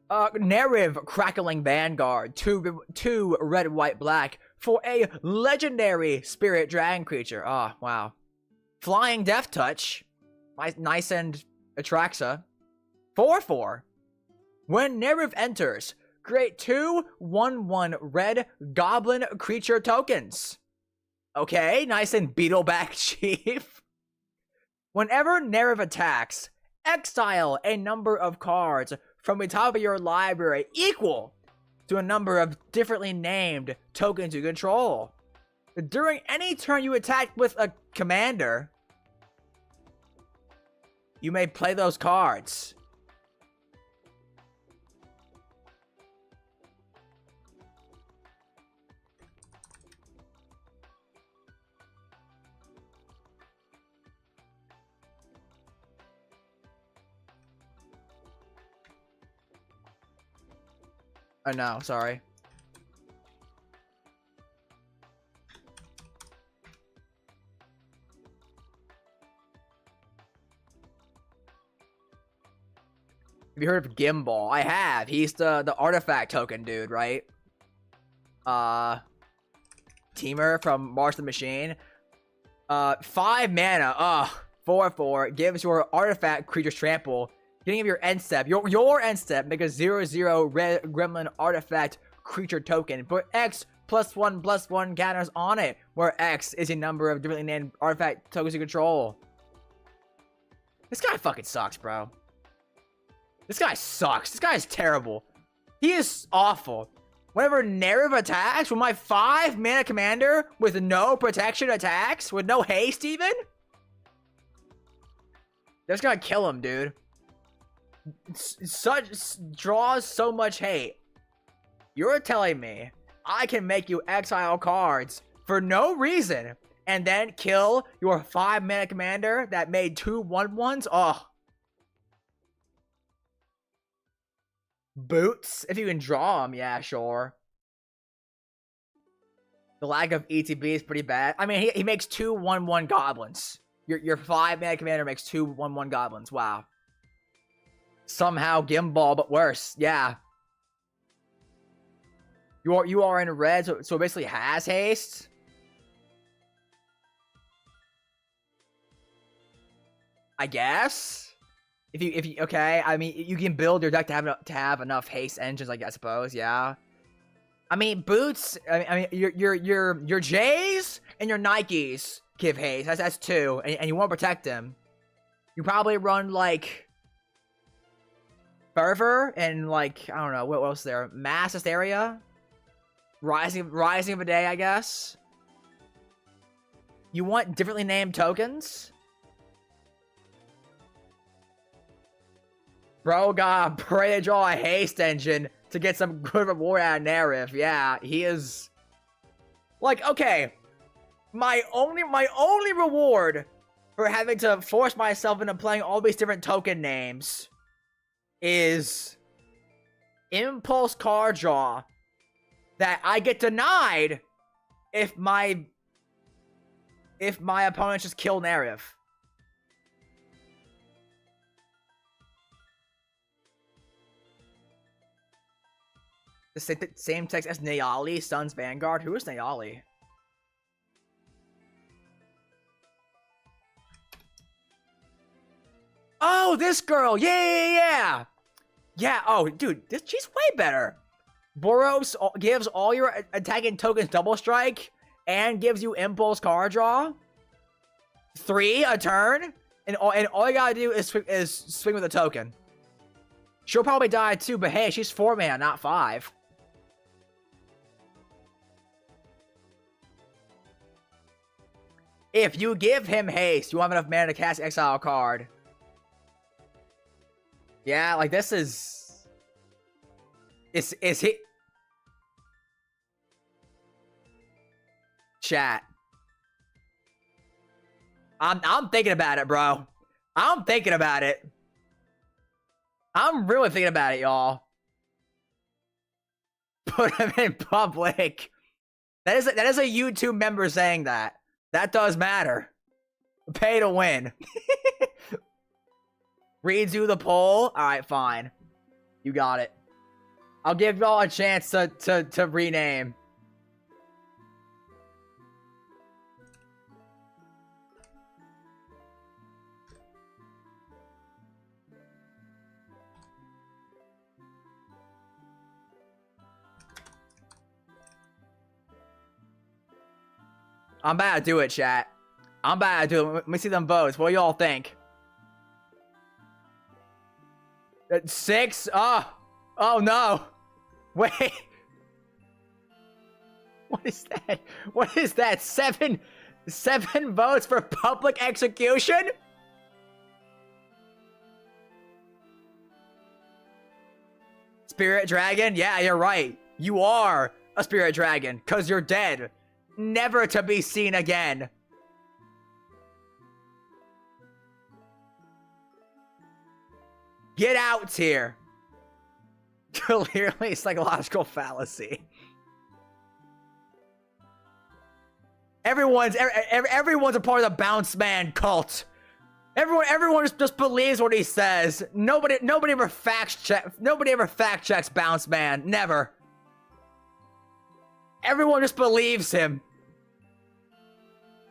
Neriv Crackling Vanguard. 2 red, white, black for a legendary spirit dragon creature. Oh, wow. Flying Death Touch. Nice and Atraxa. 4/4. When Neriv enters, create 2 1/1 red goblin creature tokens. Okay, nice and Beetleback Chief. Whenever Neriv attacks, exile a number of cards from the top of your library equal to a number of differently named tokens you control. During any turn you attack with a commander, you may play those cards. Oh no, sorry. Have you heard of Gimbal? I have. He's the artifact token dude, right? Teamer from Mars the Machine. 5 mana. 4/4 gives your artifact creatures trample. Beginning of your end step, your end step, make a 0/0 red gremlin artifact creature token. Put X +1/+1 counters on it, where X is a number of differently named artifact tokens you control. This guy fucking sucks, bro. This guy sucks. This guy is terrible. He is awful. Whenever Nerve attacks with my 5 mana commander with no protection attacks, with no haste even? They're just gonna kill him, dude. Draws so much hate. You're telling me I can make you exile cards for no reason and then kill your 5 mana commander that made 2 1/1s? Oh. Boots? If you can draw them, yeah, sure. The lack of ETB is pretty bad. I mean, he makes 2 1/1 goblins. Your 5 mana commander makes 2 1/1 goblins. Wow. Somehow Gimbal, but worse. Yeah. You are in red, so it basically has haste. I guess. If you okay, I mean you can build your deck to have enough haste engines, like I suppose, yeah. I mean boots. I mean your J's and your Nikes give haste. That's 2, and you want to protect them. You probably run like Fervor and like I don't know what else there. Mass Hysteria, Rising of a Day, I guess. You want differently named tokens. Bro got pray to draw a haste engine to get some good reward out of Nerif. Yeah, he is like, okay. My only reward for having to force myself into playing all these different token names is impulse card draw that I get denied if my opponents just kill Nerif. The same text as Nayali, Sun's Vanguard. Who is Nayali? Oh, this girl. Yeah. Yeah, oh, dude, she's way better. Boros gives all your attacking tokens double strike and gives you impulse card draw. 3 a turn. And all you gotta do is swing with a token. She'll probably die too, but hey, she's 4 mana, not 5. If you give him haste, you have enough mana to cast exile card. Yeah, like this is he chat. I'm thinking about it, bro. I'm thinking about it. I'm really thinking about it, y'all. Put him in public. That is a YouTube member saying that. That does matter. Pay to win. Redo the poll. All right, fine. You got it. I'll give y'all a chance to rename. I'm about to do it, chat. I'm about to do it. Let me see them votes. What do y'all think? 6? Oh no. Wait. What is that? What is that? 7 votes for public execution? Spirit Dragon? Yeah, you're right. You are a Spirit Dragon, because you're dead. Never to be seen again. Get out here. Clearly psychological fallacy. Everyone's a part of the Bounce Man cult. Everyone just believes what he says. Nobody ever fact checks Bounce Man. Never. Everyone just believes him.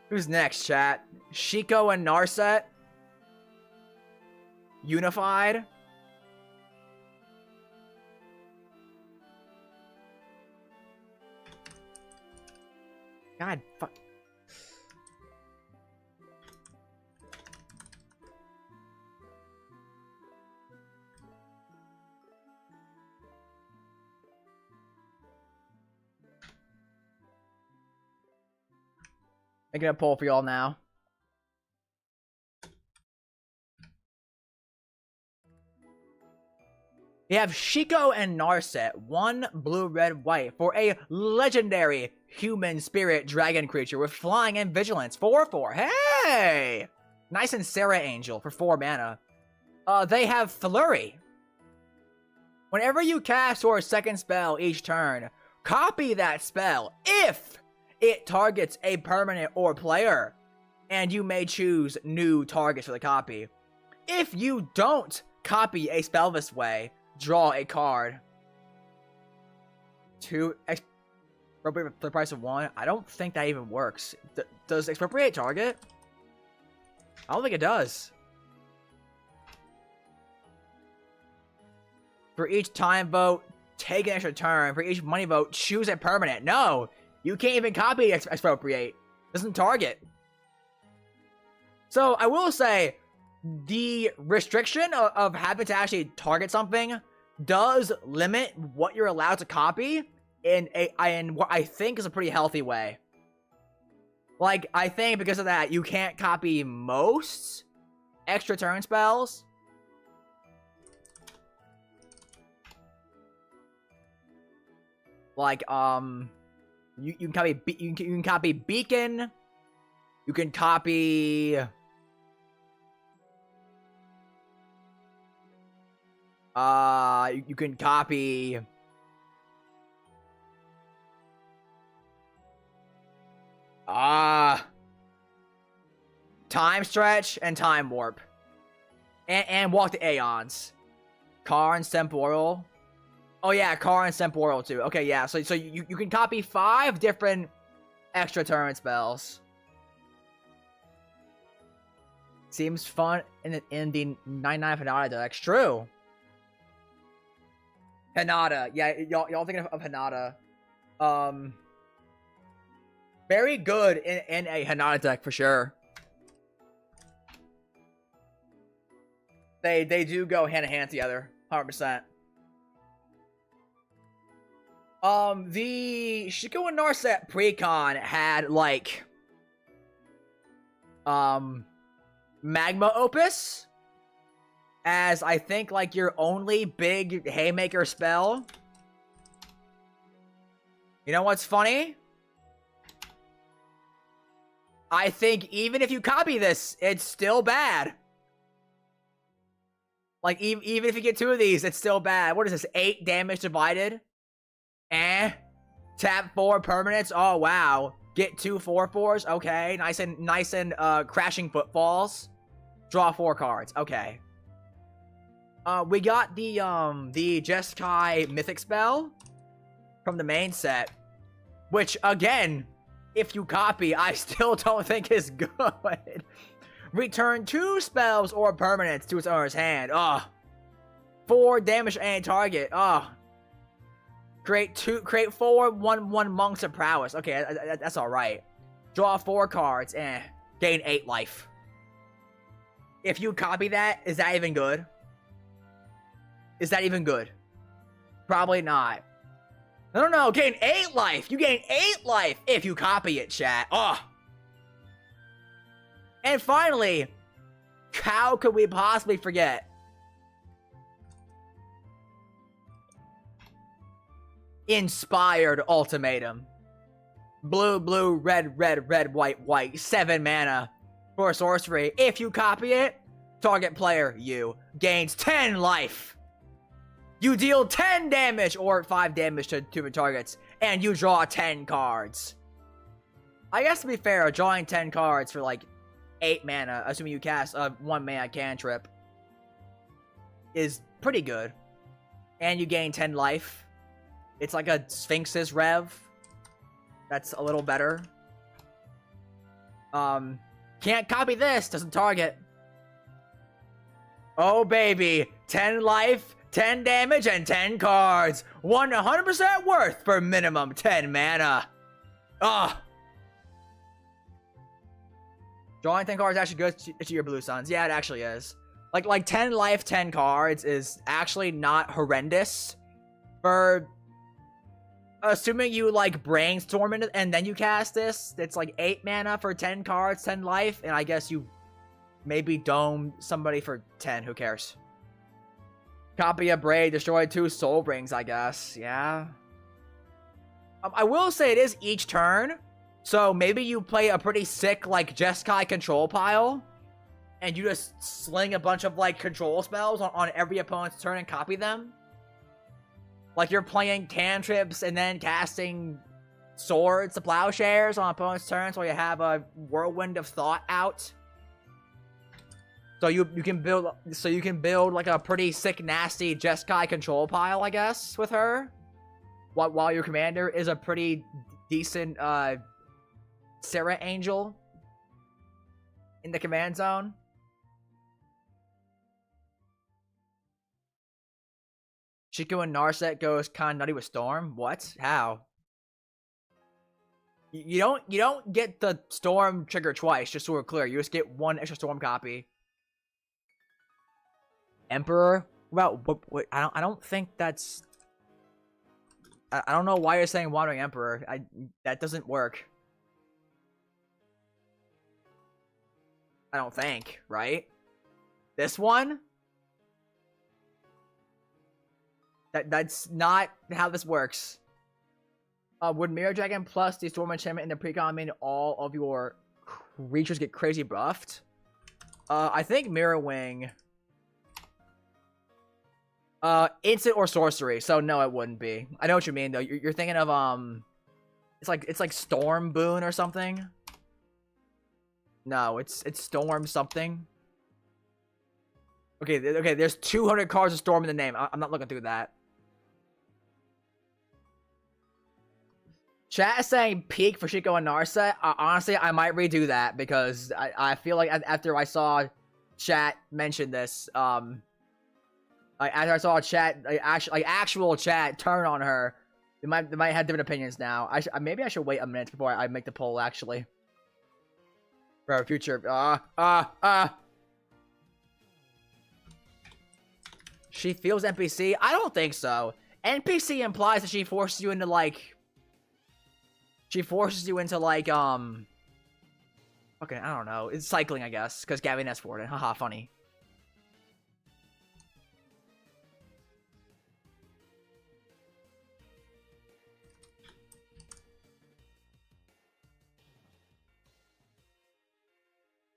Who's next, chat? Shiko and Narset? Unified? God fuck. Making a poll for y'all now. We have Shiko and Narset, 1 blue, red, white, for a legendary human spirit dragon creature with flying and vigilance. 4/4. Hey! Nice and Sarah Angel for 4 mana. They have Flurry. Whenever you cast your second spell each turn, copy that spell if it targets a permanent or player, and you may choose new targets for the copy. If you don't copy a spell this way, draw a card. 2 expropriate for the price of 1. I don't think that even works. Does expropriate target? I don't think it does. For each time vote, take an extra turn. For each money vote, choose a permanent. No, you can't even copy expropriate. Doesn't target. So I will say, the restriction of having to actually target something does limit what you're allowed to copy in what I think is a pretty healthy way. Like, I think because of that, you can't copy most extra turn spells. Like, you can copy you can copy Beacon. You can copy you can copy Time Stretch and Time Warp. And Walk the Aeons. Karn Temporal. Oh yeah, Karn Temporal too. Okay, yeah, so you can copy 5 different extra turn spells. Seems fun in the 9/9 Hinata deck. True. Hinata. Yeah, y'all thinking of Hinata. Very good in a Hinata deck for sure. They do go hand in hand together, 100%. The Shiko and Narset Precon had like Magma Opus as I think like your only big haymaker spell. You know what's funny? I think even if you copy this, it's still bad. Like, even if you get 2 of these, it's still bad. What is this? 8 damage divided? Tap 4 permanents? Oh, wow. Get 2 4/4s? Okay. Nice and crashing footfalls. Draw 4 cards. Okay. We got the Jeskai Mythic spell from the main set. Which, again, if you copy, I still don't think is good. Return 2 spells or permanents to its owner's hand. 4 damage to any target. Create 4 1/1 monks of prowess. Okay, that's alright. Draw 4 cards and gain 8 life. If you copy that, is that even good? Is that even good? Probably not. No, gain 8 life. You gain 8 life if you copy it, chat. And finally, how could we possibly forget? Inspired Ultimatum. Blue, red, white. 7 mana for sorcery. If you copy it, target player, you, gains 10 life. You deal 10 damage or 5 damage to the targets, and you draw 10 cards. I guess to be fair, drawing 10 cards for like 8 mana, assuming you cast a 1 mana cantrip, is pretty good. And you gain 10 life. It's like a Sphinx's Rev. That's a little better. Can't copy this, doesn't target. Oh baby, 10 life, 10 damage, and 10 cards. 100% worth for minimum 10 mana. Drawing 10 cards actually goes to your Blue Suns. Yeah, it actually is. Like 10 life, 10 cards is actually not horrendous for assuming you like brainstorm it and then you cast this, it's like 8 mana for 10 cards, 10 life, and I guess you maybe dome somebody for 10. Who cares? Copy a Braid, destroy 2 Soul Rings, I guess. Yeah. I will say it is each turn, so maybe you play a pretty sick like Jeskai control pile, and you just sling a bunch of like control spells on every opponent's turn and copy them. Like you're playing cantrips and then casting swords to plowshares on opponent's turns while you have a Whirlwind of Thought out. So you can build like a pretty sick nasty Jeskai control pile, I guess, with her. While your commander is a pretty decent Sarah Angel in the command zone. Chico and Narset goes kind of nutty with Storm. What? How? You don't get the Storm trigger twice, just so we're clear. You just get 1 extra Storm copy. Emperor? Well, what, I don't think that's... I don't know why you're saying Wandering Emperor. That doesn't work. I don't think, right? This one? That's not how this works. Would Mirror Dragon plus the Storm Enchantment in the precon mean all of your creatures get crazy buffed? I think Mirror Wing... instant or sorcery, so no, it wouldn't be. I know what you mean, though. You're thinking of, it's like Storm Boon or something. No, it's Storm something. Okay, there's 200 cards of Storm in the name. I'm not looking through that. Chat is saying peak for Chico and Narset. Honestly, I might redo that because I feel like after I saw chat mention this, after I saw chat, actual chat turn on her, they might have different opinions now. Maybe I should wait a minute before I make the poll, actually. For our future. She feels NPC? I don't think so. NPC implies that she forces you into, like... fucking, I don't know. It's cycling, I guess. Because Gavin S. Ford. Haha, funny.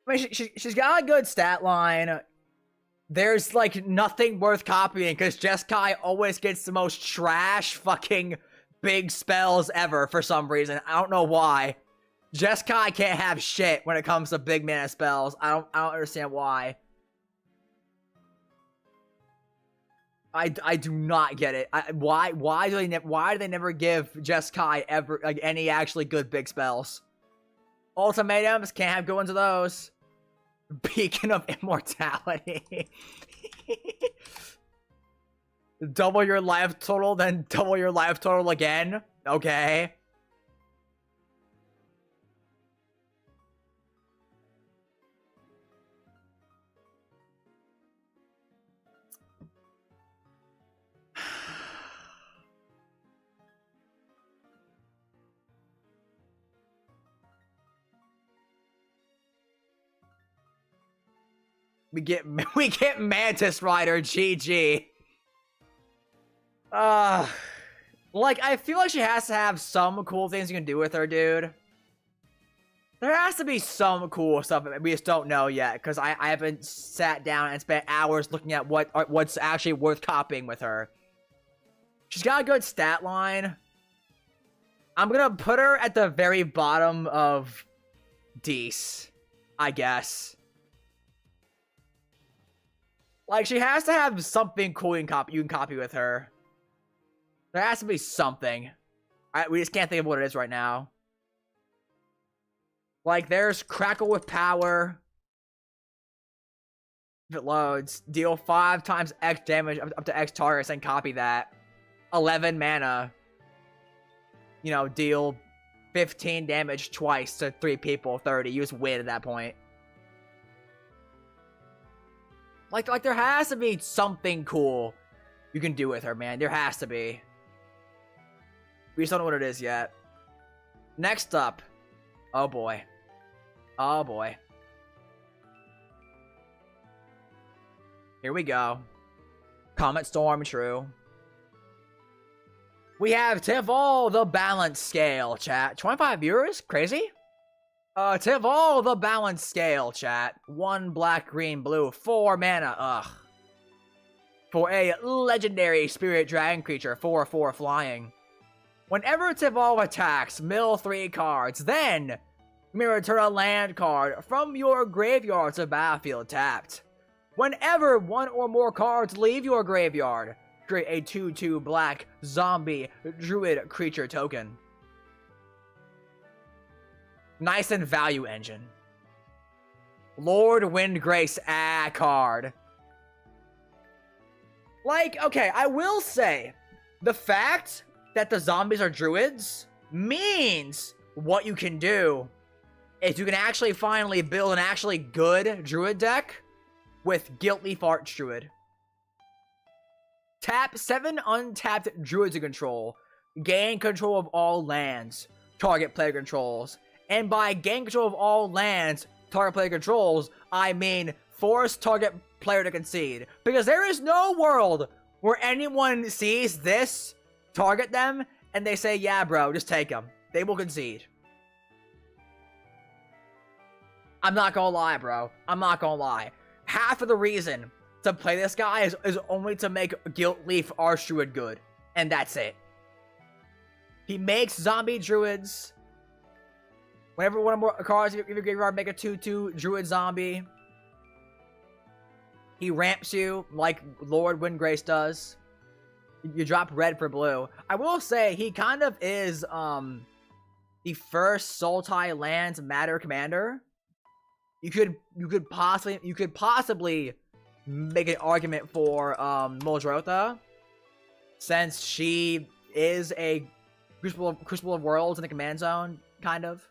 I mean, she's got a good stat line. There's, like, nothing worth copying, because Jeskai always gets the most trash fucking big spells ever for some reason. I don't know why. Jeskai can't have shit when it comes to big mana spells. I don't understand why. I do not get it. Why do they never give Jeskai ever, like, any actually good big spells? Ultimatums, can't have good ones of those. Beacon of Immortality. Double your life total, then double your life total again? Okay. We get Mantis Rider, GG. Like, I feel like she has to have some cool things you can do with her, dude. There has to be some cool stuff we just don't know yet, because I haven't sat down and spent hours looking at what's actually worth copying with her. She's got a good stat line. I'm gonna put her at the very bottom of Deece, I guess. Like, she has to have something cool you can copy with her. There has to be something. We just can't think of what it is right now. Like, there's Crackle with Power. If it loads. Deal 5 times X damage up to X targets and copy that. 11 mana. You know, deal 15 damage twice to 3 people, 30. You just win at that point. Like there has to be something cool you can do with her, man. There has to be. We just don't know what it is yet. Next up. Oh boy. Oh boy. Here we go. Comet Storm, true. We have Tival the Balance Scale, chat. 25 viewers? Crazy? Tival the Balance Scale, chat. 1 black, green, blue, 4 mana, ugh. For a legendary spirit dragon creature, 4/4 flying. Whenever Tival attacks, mill 3 cards, then you may return a land card from your graveyard to battlefield tapped. Whenever 1 or more cards leave your graveyard, create a 2/2 black zombie druid creature token. Nice and value engine. Lord Windgrace card. Like, okay, I will say, the fact that the zombies are druids means what you can do is you can actually finally build an actually good druid deck with Guiltleaf Archdruid. Tap 7 untapped druids to control. Gain control of all lands target player controls. And by gain control of all lands target player controls, I mean force target player to concede. Because there is no world where anyone sees this, target them, and they say, yeah, bro, just take them. They will concede. I'm not gonna lie, bro. I'm not gonna lie. Half of the reason to play this guy is only to make Guiltleaf Archdruid good. And that's it. He makes zombie druids. Whenever one or more cards in your graveyard make a 2/2 druid zombie, he ramps you like Lord Windgrace does. You drop red for blue. I will say he kind of is the first Sultai lands matter commander. You could possibly make an argument for Muldrotha, since she is a Crucible of Worlds in the command zone, kind of.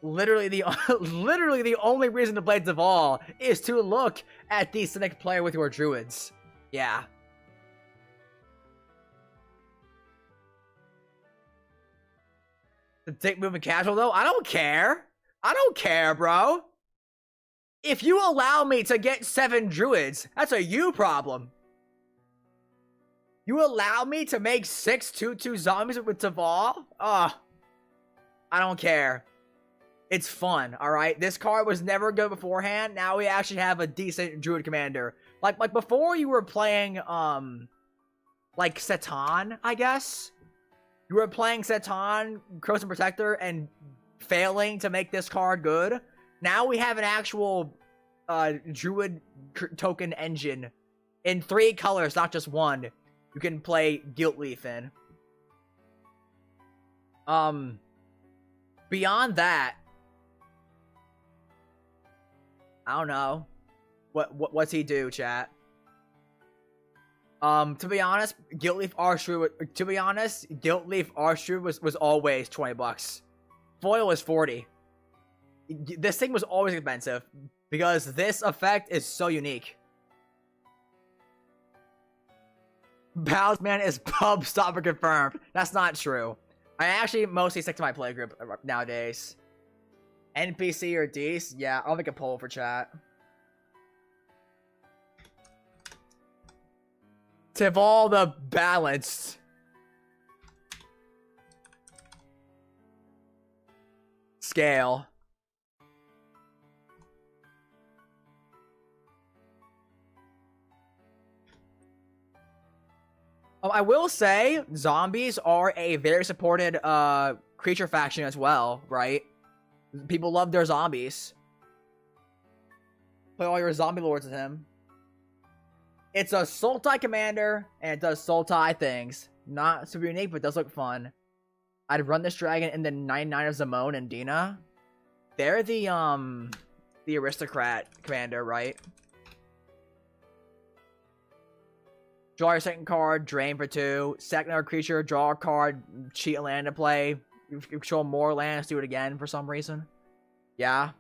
Literally the only reason to play Tival is to look at the Cynic player with your druids. Yeah. The dick moving casual though? I don't care. I don't care, bro. If you allow me to get 7 druids, that's a you problem. You allow me to make 6 2/2 zombies with Tival? Ugh. I don't care. It's fun, alright? This card was never good beforehand. Now we actually have a decent druid commander. Like before you were playing, like Setan, I guess? You were playing Setan, Croson Protector, and failing to make this card good. Now we have an actual, druid token engine in 3 colors, not just 1. You can play Guiltleaf in. Beyond that, I don't know. What's he do, chat? To be honest, Guiltleaf Archdruid was always $20. Foil is $40. This thing was always expensive because this effect is so unique. Bowsman is pub stopper confirmed. That's not true. I actually mostly stick to my playgroup nowadays. NPC or Dece? Yeah, I'll make a poll for chat. Tival the Balanced. Scale. I will say, zombies are a very supported creature faction as well, right? People love their zombies. Play all your zombie lords with him. It's a Sultai commander, and it does Sultai things. Not super unique, but does look fun. I'd run this dragon in the 99 of Zamone and Dina. They're the aristocrat commander, right? Draw your second card, drain for 2. Second another creature, draw a card, cheat a land to play. You control more lands, do it again for some reason. Yeah.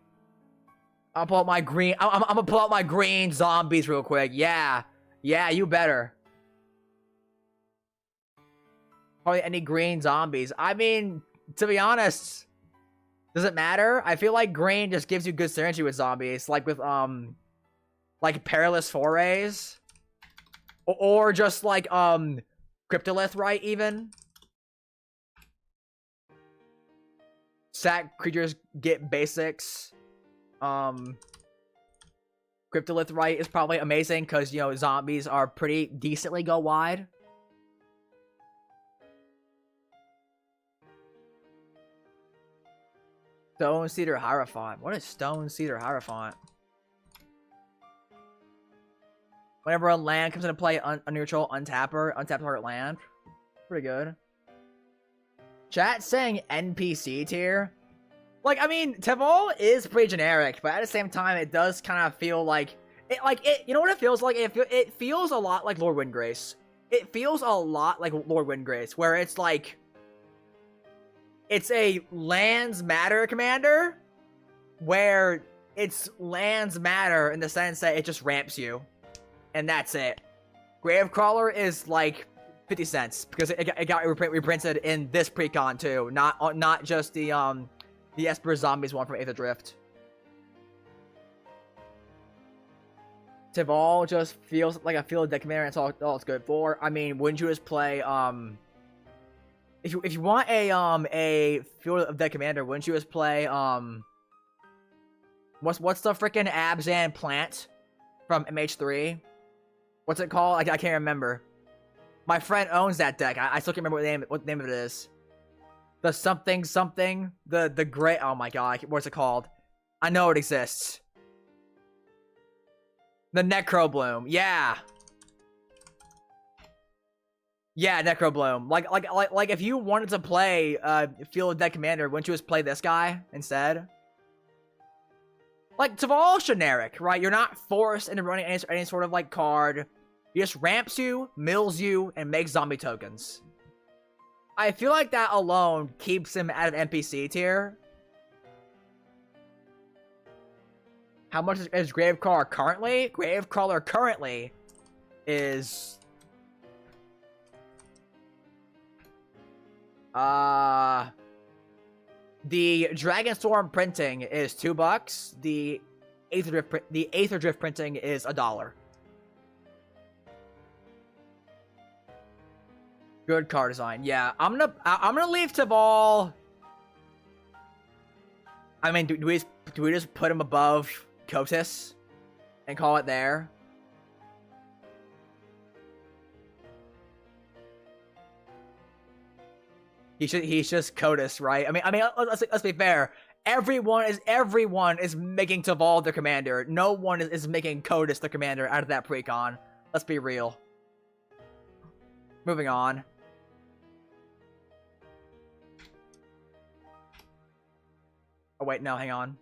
I'll pull out my green. I'm gonna pull out my green zombies real quick. Yeah. Yeah, you better. Probably any green zombies. I mean, to be honest, does it matter? I feel like green just gives you good synergy with zombies, like with like perilous forays, or just like cryptolith, right? Even sack creatures get basics. Cryptolith right is probably amazing because, you know, zombies are pretty decently go wide. Stone Cedar Hierophant. What is Stone Cedar Hierophant? Whenever a land comes into play, neutral, untap target land. Pretty good. Chat saying NPC tier. Like, I mean, Teval is pretty generic, but at the same time, it does kind of feel like it. You know what it feels like? It feels a lot like Lord Windgrace. It feels a lot like Lord Windgrace, where it's like it's a lands matter commander, where it's lands matter in the sense that it just ramps you, and that's it. Gravecrawler is like 50 cents because it got reprinted in this precon too, not just the Esper Zombies one from Aether Drift. Teval just feels like a field deck commander, and that's all it's good for. I mean, wouldn't you just play if you want a field of deck commander, wouldn't you just play what's the freaking Abzan plant from MH3? What's it called? I can't remember. My friend owns that deck. I still can't remember what the name of it is. The something, the great, oh my god, what's it called? I know it exists. The Necrobloom, yeah. Yeah, Necrobloom. Like if you wanted to play Field Deck Commander, wouldn't you just play this guy instead? Like, Teval's generic, right? You're not forced into running any sort of, like, card. He just ramps you, mills you, and makes zombie tokens. I feel like that alone keeps him out of NPC tier. How much is Gravecrawler currently? Gravecrawler currently is... the Dragonstorm printing is $2. The Aether Drift printing is $1. Good card design. Yeah, I'm gonna leave Teval. I mean, do we just put him above Kotis and call it there? He's just Kotis, right? I mean, let's be fair. Everyone is making Teval the commander. No one is making Kotis the commander out of that precon. Let's be real. Moving on. Oh wait, no, hang on.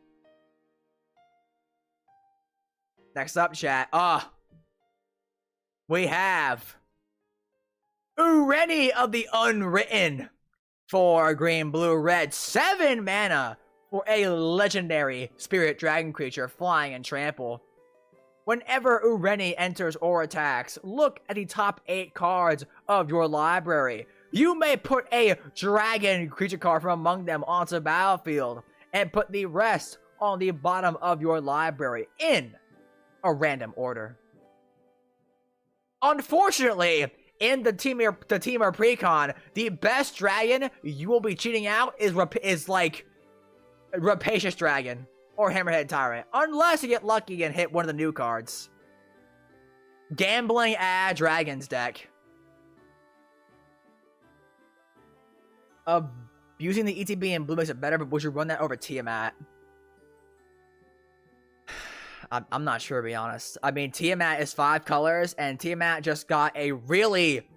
Next up, chat. We have Ureni of the Unwritten for green, blue, red. 7 mana for a legendary spirit dragon creature, flying and trample. Whenever Ureni enters or attacks, look at the top 8 cards of your library. You may put a dragon creature card from among them onto the battlefield, and put the rest on the bottom of your library in a random order. Unfortunately, in the Teamer Precon, the best dragon you will be cheating out is like Rapacious Dragon or Hammerhead Tyrant, unless you get lucky and hit one of the new cards. Gambling Dragons deck. Using the ETB in blue makes it better, but would you run that over Tiamat? I'm not sure, to be honest. I mean, Tiamat is 5 colors, and Tiamat just got a really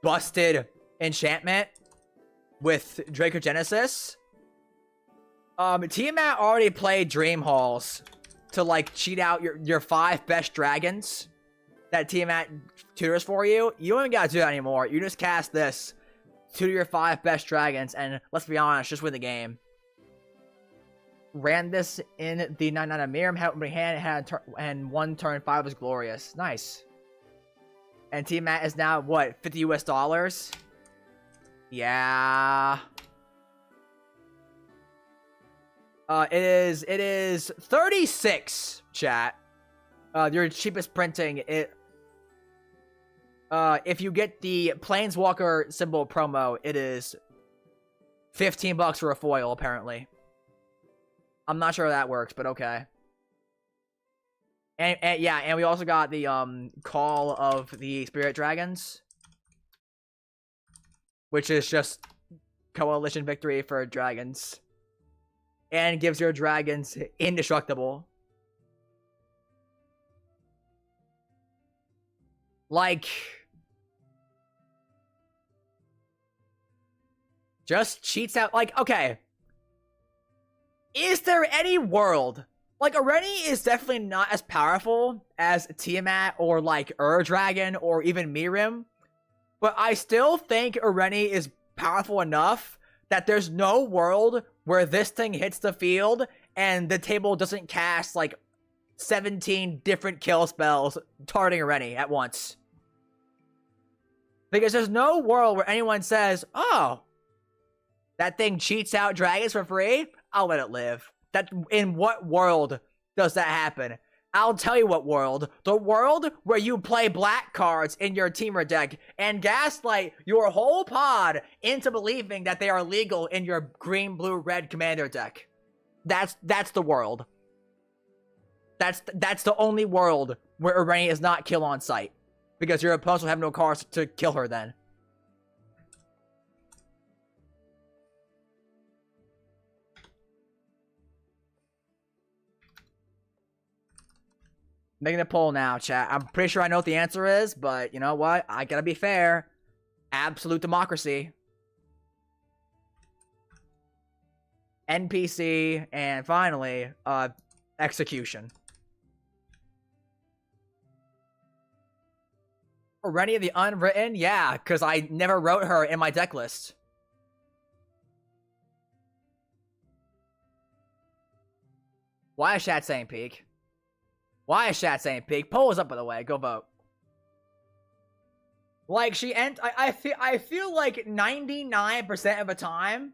busted enchantment with Dracogenesis. Tiamat already played Dream Halls to, like, cheat out your 5 best dragons that Tiamat tutors for you. You don't even gotta do that anymore. You just cast this, tutor your 5 best dragons, and let's be honest, just win the game. Ran this in the 9/9 Miriam, had opening hand, and 1 turn 5 was glorious. Nice. And Tiamat is now, what, $50 US? Yeah. It is 36, chat. Your cheapest printing. If you get the Planeswalker symbol promo, it is $15 for a foil, apparently. I'm not sure how that works, but okay. And yeah, and we also got the Call of the Spirit Dragons, which is just coalition victory for dragons. And gives your dragons indestructible. Like, just cheats out. Like, okay. Is there any world? Like, Areni is definitely not as powerful as Tiamat or, like, Dragon or even Mirim. But I still think Areni is powerful enough that there's no world where this thing hits the field and the table doesn't cast, like, 17 different kill spells targeting Areni at once. Because there's no world where anyone says, oh, that thing cheats out dragons for free? I'll let it live. In what world does that happen? I'll tell you what world. The world where you play black cards in your teamer deck and gaslight your whole pod into believing that they are legal in your green, blue, red commander deck. That's the world. That's the only world where Areni is not kill on sight. Because your opponents will have no cards to kill her then. Making a poll now, chat. I'm pretty sure I know what the answer is, but you know what? I gotta be fair. Absolute democracy. NPC, and finally, execution. Areni of the Unwritten? Yeah, because I never wrote her in my deck list. Why is chat saying peak? Why is chat saying peak? Poll is up, by the way. Go vote. Like, I feel like 99% of the time,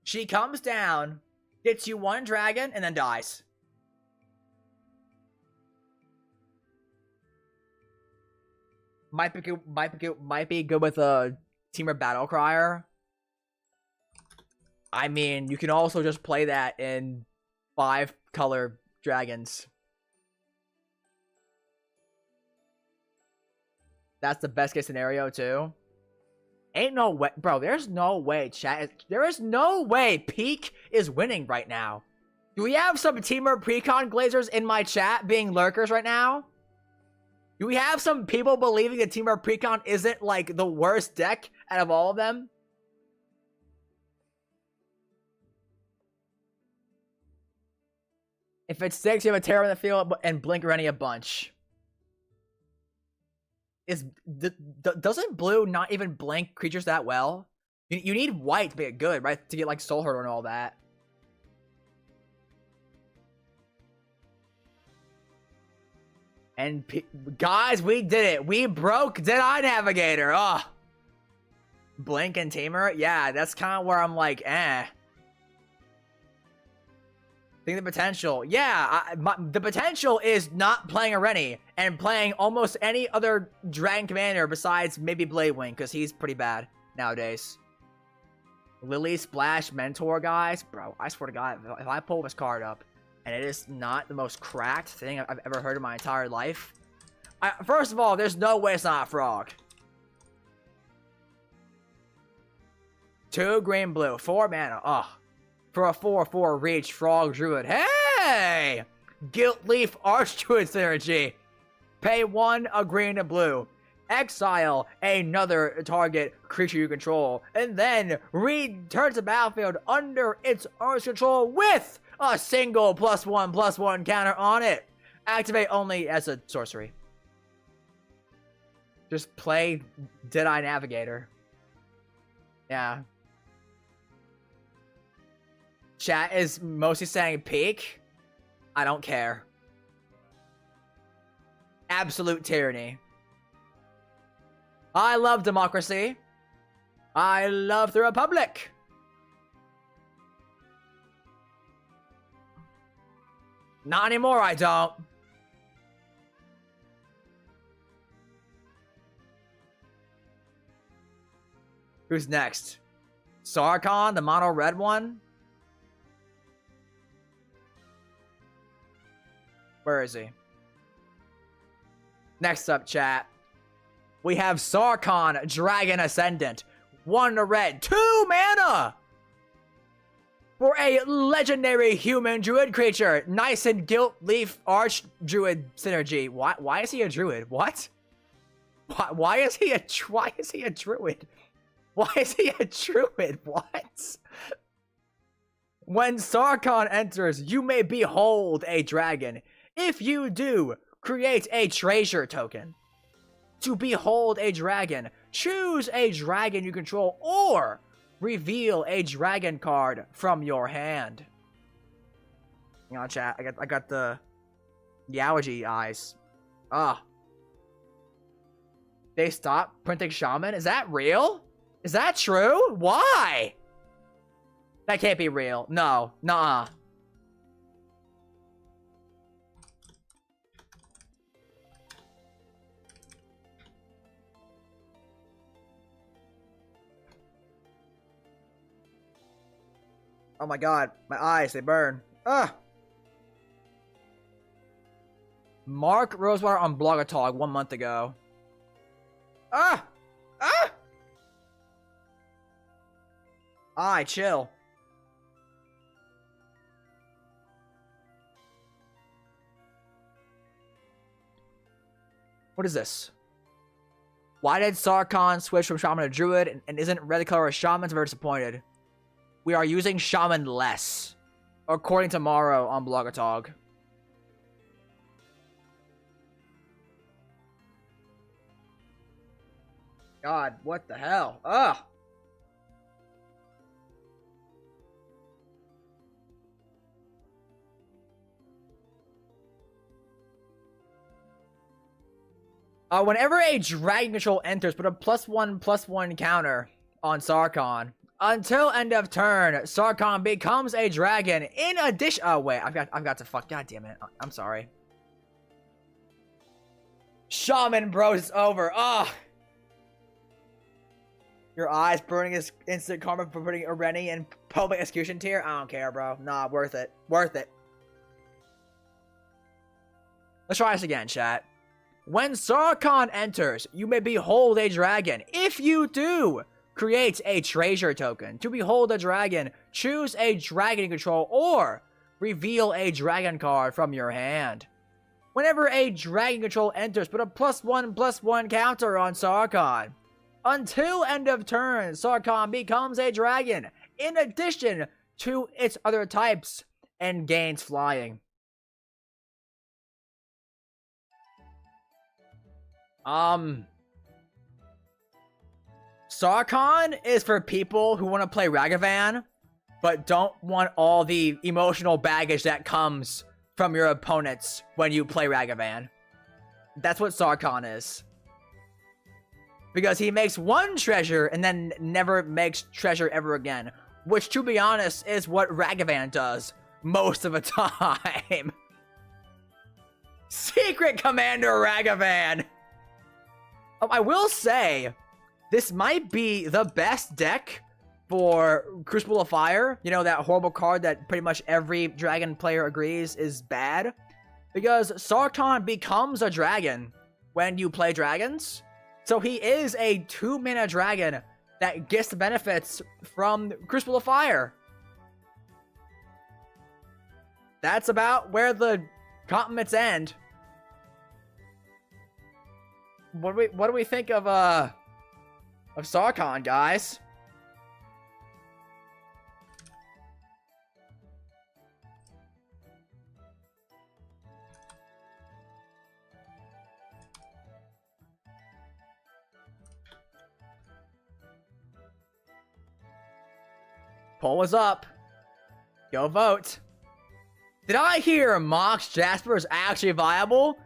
she comes down, gets you one dragon, and then dies. Might be good with a Teamer Battle Crier. I mean, you can also just play that in 5-color dragons. That's the best case scenario, too. Ain't no way. Bro, there's no way, chat. There is no way Peak is winning right now. Do we have some Teamer Precon Glazers in my chat being lurkers right now? Do we have some people believing that Teamer Precon isn't, like, the worst deck out of all of them? If it's 6, you have a Terror in the field and Blink Areni a bunch. Doesn't blue not even blink creatures that well? You need white to be good, right? To get like Soul Herder and all that. And guys, we did it. We broke Deadeye Navigator. Oh, Blink and Tamer. Yeah, that's kind of where I'm like, eh. Think the potential. Yeah, the potential is not playing Areni and playing almost any other Dragon Commander besides maybe Bladewing, because he's pretty bad nowadays. Lily Splash Mentor, guys. Bro, I swear to God, if I pull this card up and it is not the most cracked thing I've ever heard in my entire life. First of all, there's no way it's not a frog. 2 green blue, 4 mana. Ugh. For a 4/4 reach Frog Druid. Hey! Guilt Leaf Archdruid synergy. Pay 1 a green and blue. Exile another target creature you control. And then return to battlefield under its owner's control with a single +1/+1 counter on it. Activate only as a sorcery. Just play Deadeye Navigator. Yeah. Chat is mostly saying peak. I don't care. Absolute tyranny. I love democracy. I love the Republic. Not anymore, I don't. Who's next? Sarkhan, the mono red one? Where is he? Next up, chat. We have Sarkhan, Dragon Ascendant. 1 red, 2 mana! For a legendary human druid creature. Nice and Gilt Leaf Arch Druid synergy. Why is he a druid? What? Why is he a druid? Why is he a druid? What? When Sarkhan enters, you may behold a dragon. If you do, create a treasure token. To behold a dragon, choose a dragon you control or reveal a dragon card from your hand. Hang on, chat. I got the Yaoji eyes. They stopped printing Shaman? Is that real? Is that true? Why? That can't be real. No. Nuh-uh. Oh my god, my eyes, they burn. Ugh. Mark Rosewater on Blogatog 1 month ago. Alright, chill. What is this? Why did Sarkhan switch from Shaman to Druid and isn't red color as Shaman's? Very disappointed. We are using Shaman less, according to Morrow on Blogatog. God, what the hell? Ugh! Whenever a Dragon Control enters, put a +1/+1 counter on Sarkhan. Until end of turn, Sarkhan becomes a dragon. In addition, oh wait, I've got to fuck. God damn it! I'm sorry. Shaman Bros, it's over. Ugh. Your eyes burning is instant karma for putting Irene in public execution tier. I don't care, bro. Nah, worth it. Worth it. Let's try this again, chat. When Sarkhan enters, you may behold a dragon. If you do, create a treasure token. To behold a dragon, choose a dragon you control or reveal a dragon card from your hand. Whenever a dragon control enters, put a +1/+1 counter on Sarkhan. Until end of turn, Sarkhan becomes a dragon, in addition to its other types, and gains flying. Sarkhan is for people who want to play Ragavan, but don't want all the emotional baggage that comes from your opponents when you play Ragavan. That's what Sarkhan is. Because he makes 1 treasure and then never makes treasure ever again. Which, to be honest, is what Ragavan does most of the time. Secret Commander Ragavan! I will say, this might be the best deck for Crucible of Fire. You know, that horrible card that pretty much every dragon player agrees is bad. Because Sarkhan becomes a dragon when you play dragons. So he is a 2-mana dragon that gets the benefits from Crucible of Fire. That's about where the compliments end. What do we think of Sarkhan, guys? Poll is up. Go vote. Did I hear Mox Jasper is actually viable?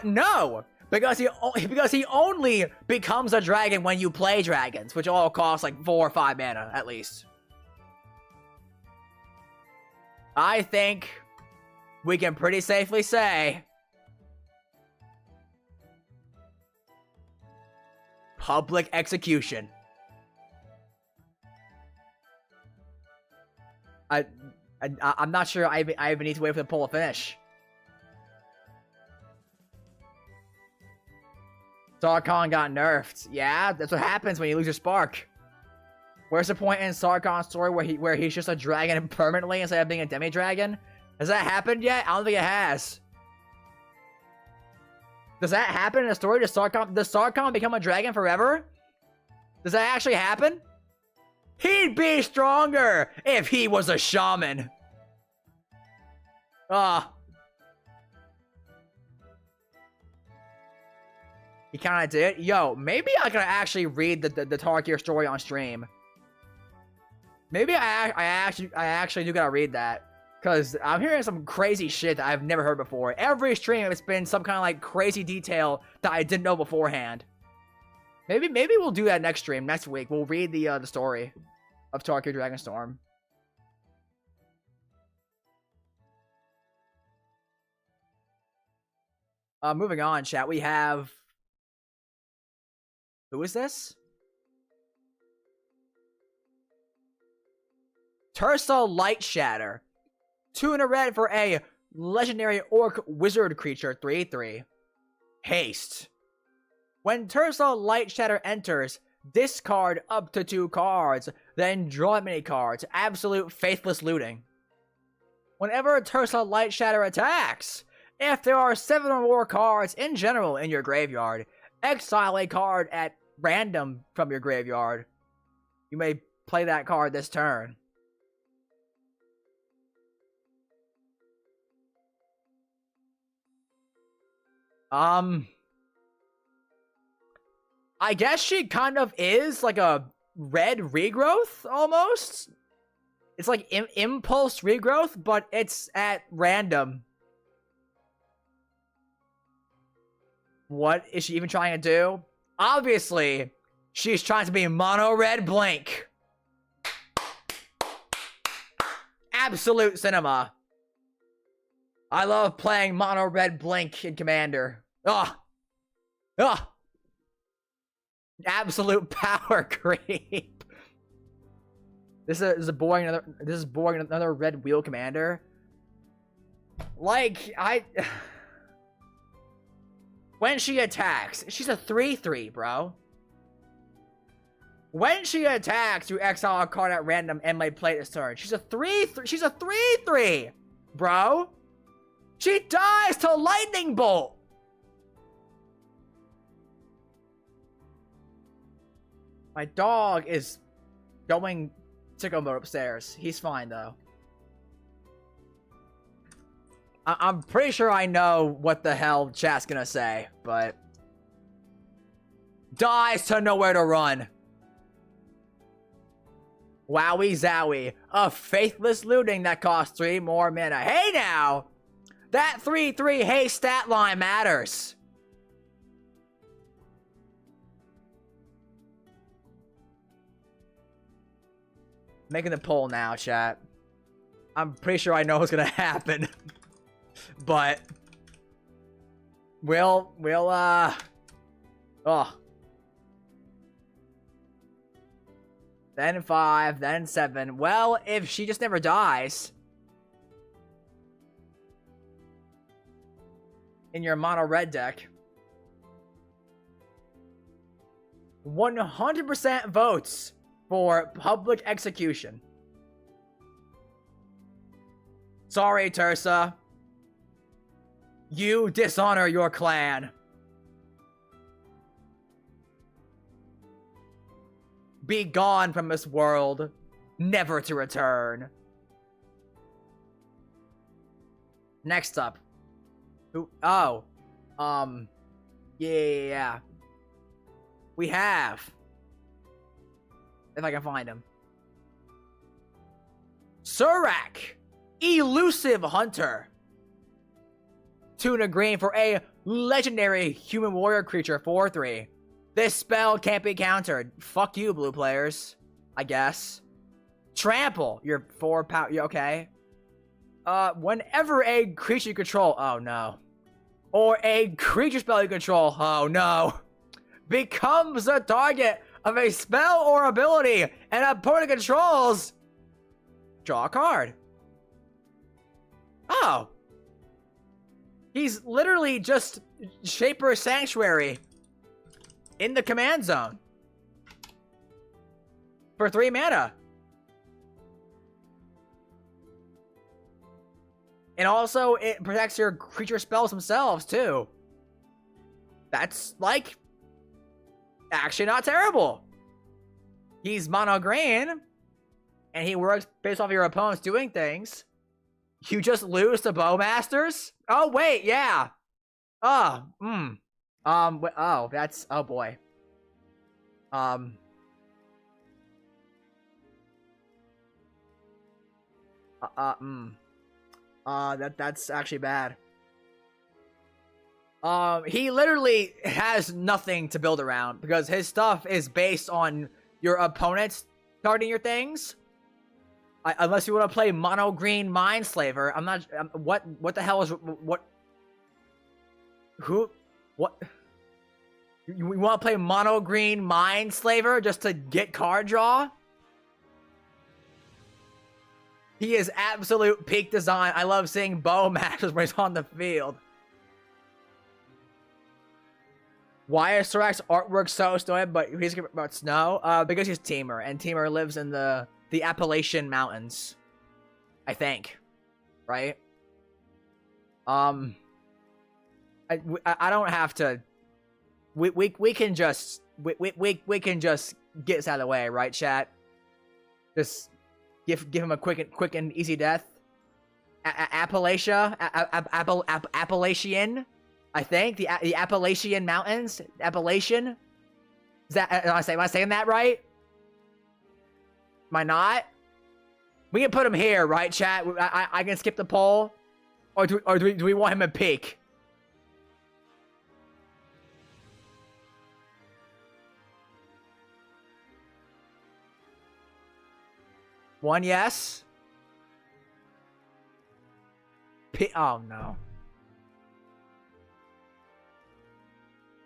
No. Because he only becomes a dragon when you play dragons, which all cost like 4 or 5 mana at least. I think we can pretty safely say public execution. I'm not sure I even need to wait for the poll to finish. Sarkhan got nerfed. Yeah, that's what happens when you lose your spark. Where's the point in Sarkhan's story where he's just a dragon permanently instead of being a demi-dragon? Has that happened yet? I don't think it has. Does that happen in the story? Does Sarkhan become a dragon forever? Does that actually happen? He'd be stronger if he was a shaman. He kind of did. Yo, maybe I can actually read the Tarkir story on stream. Maybe I actually do gotta read that. Because I'm hearing some crazy shit that I've never heard before. Every stream, it's been some kind of like crazy detail that I didn't know beforehand. Maybe we'll do that next stream, next week. We'll read the story of Tarkir Dragonstorm. Moving on, chat. We have... Who is this? Tursa Light Shatter. 2 in a red for a legendary orc wizard creature, 3/3. Haste. When Tursa Light Shatter enters, discard up to 2 cards, then draw many cards. Absolute faithless looting. Whenever Tursa Light Shatter attacks, if there are 7 or more cards in general in your graveyard, exile a card at random from your graveyard. You may play that card this turn. I guess she kind of is like a red regrowth, almost. It's like impulse regrowth, but it's at random. What is she even trying to do? Obviously, she's trying to be mono red blink. Absolute cinema. I love playing mono red blink in Commander. Ugh. Ugh. Absolute power creep. This is boring another red wheel Commander. Like when she attacks, she's a 3/3, bro. When she attacks, you exile a card at random and may play this turn. She's a 3/3. She's a 3/3, bro. She dies to lightning bolt. My dog is going sicko mode upstairs. He's fine though. I'm pretty sure I know what the hell chat's gonna say, but dies to nowhere to run. Wowie zowie. A faithless looting that costs 3 more mana. Hey now! That 3/3 haste stat line matters. Making the poll now, chat. I'm pretty sure I know what's gonna happen. But we'll then 5, then 7. Well, if she just never dies in your mono red deck, 100% votes for public execution. Sorry, Tursa. You dishonor your clan. Be gone from this world, never to return. Next up. Who? Oh. Yeah. We have. If I can find him. Surak. Elusive Hunter. 2 green for a legendary human warrior creature 4/3. This spell can't be countered. Fuck you, blue players. I guess. Trample. You're 4 power. Okay. Whenever a creature you control. Oh no. Or a creature spell you control. Oh no. Becomes the target of a spell or ability and opponent controls. Draw a card. Oh. He's literally just Shaper Sanctuary in the command zone for 3 mana. And also, it protects your creature spells themselves, too. That's, like, actually not terrible. He's mono green, and he works based off of your opponent's doing things. You just lose to Bowmasters? Oh, wait, yeah. Oh, oh, that's, oh boy. That's actually bad. He literally has nothing to build around because his stuff is based on your opponents targeting your things. Unless you want to play mono green Mindslaver, I'm not. What the hell is what? Who? What? You want to play mono green Mindslaver just to get card draw? He is absolute peak design. I love seeing Bowmasters when he's on the field. Why is Sorak's artwork so snowy, but he's about snow? Because he's Teamer, and Teamer lives in the Appalachian Mountains, I think, right? I don't have to. We can just we can just get this out of the way, right, chat? Just give him a quick and easy death. Appalachia, Appalachian, I think the Appalachian Mountains, Appalachian. Is that am I saying that right? Am I not? We can put him here, right, chat? I can skip the poll, or do we want him at peak? One yes. Oh no.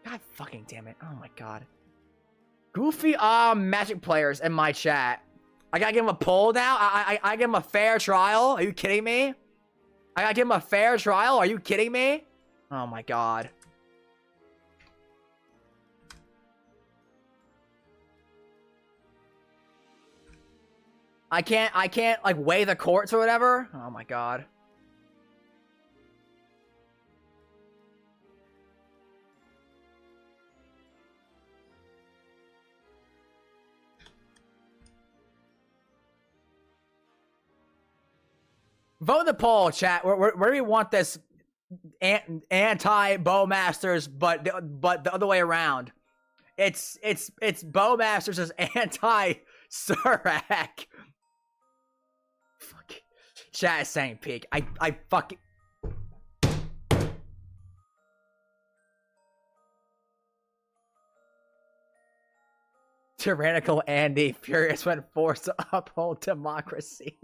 God fucking damn it. Oh my god. Goofy Magic players in my chat. I gotta give him a poll now? I give him a fair trial? Are you kidding me? I gotta give him a fair trial? Are you kidding me? Oh my god. I can't like weigh the courts or whatever? Oh my god. Vote in the poll, chat. Where do we want this anti-Bowmasters, but the other way around? It's Bowmasters as anti-Surak. Fuck. Chat is saying peak. I fucking. Tyrannical Andy, furious when forced to uphold democracy.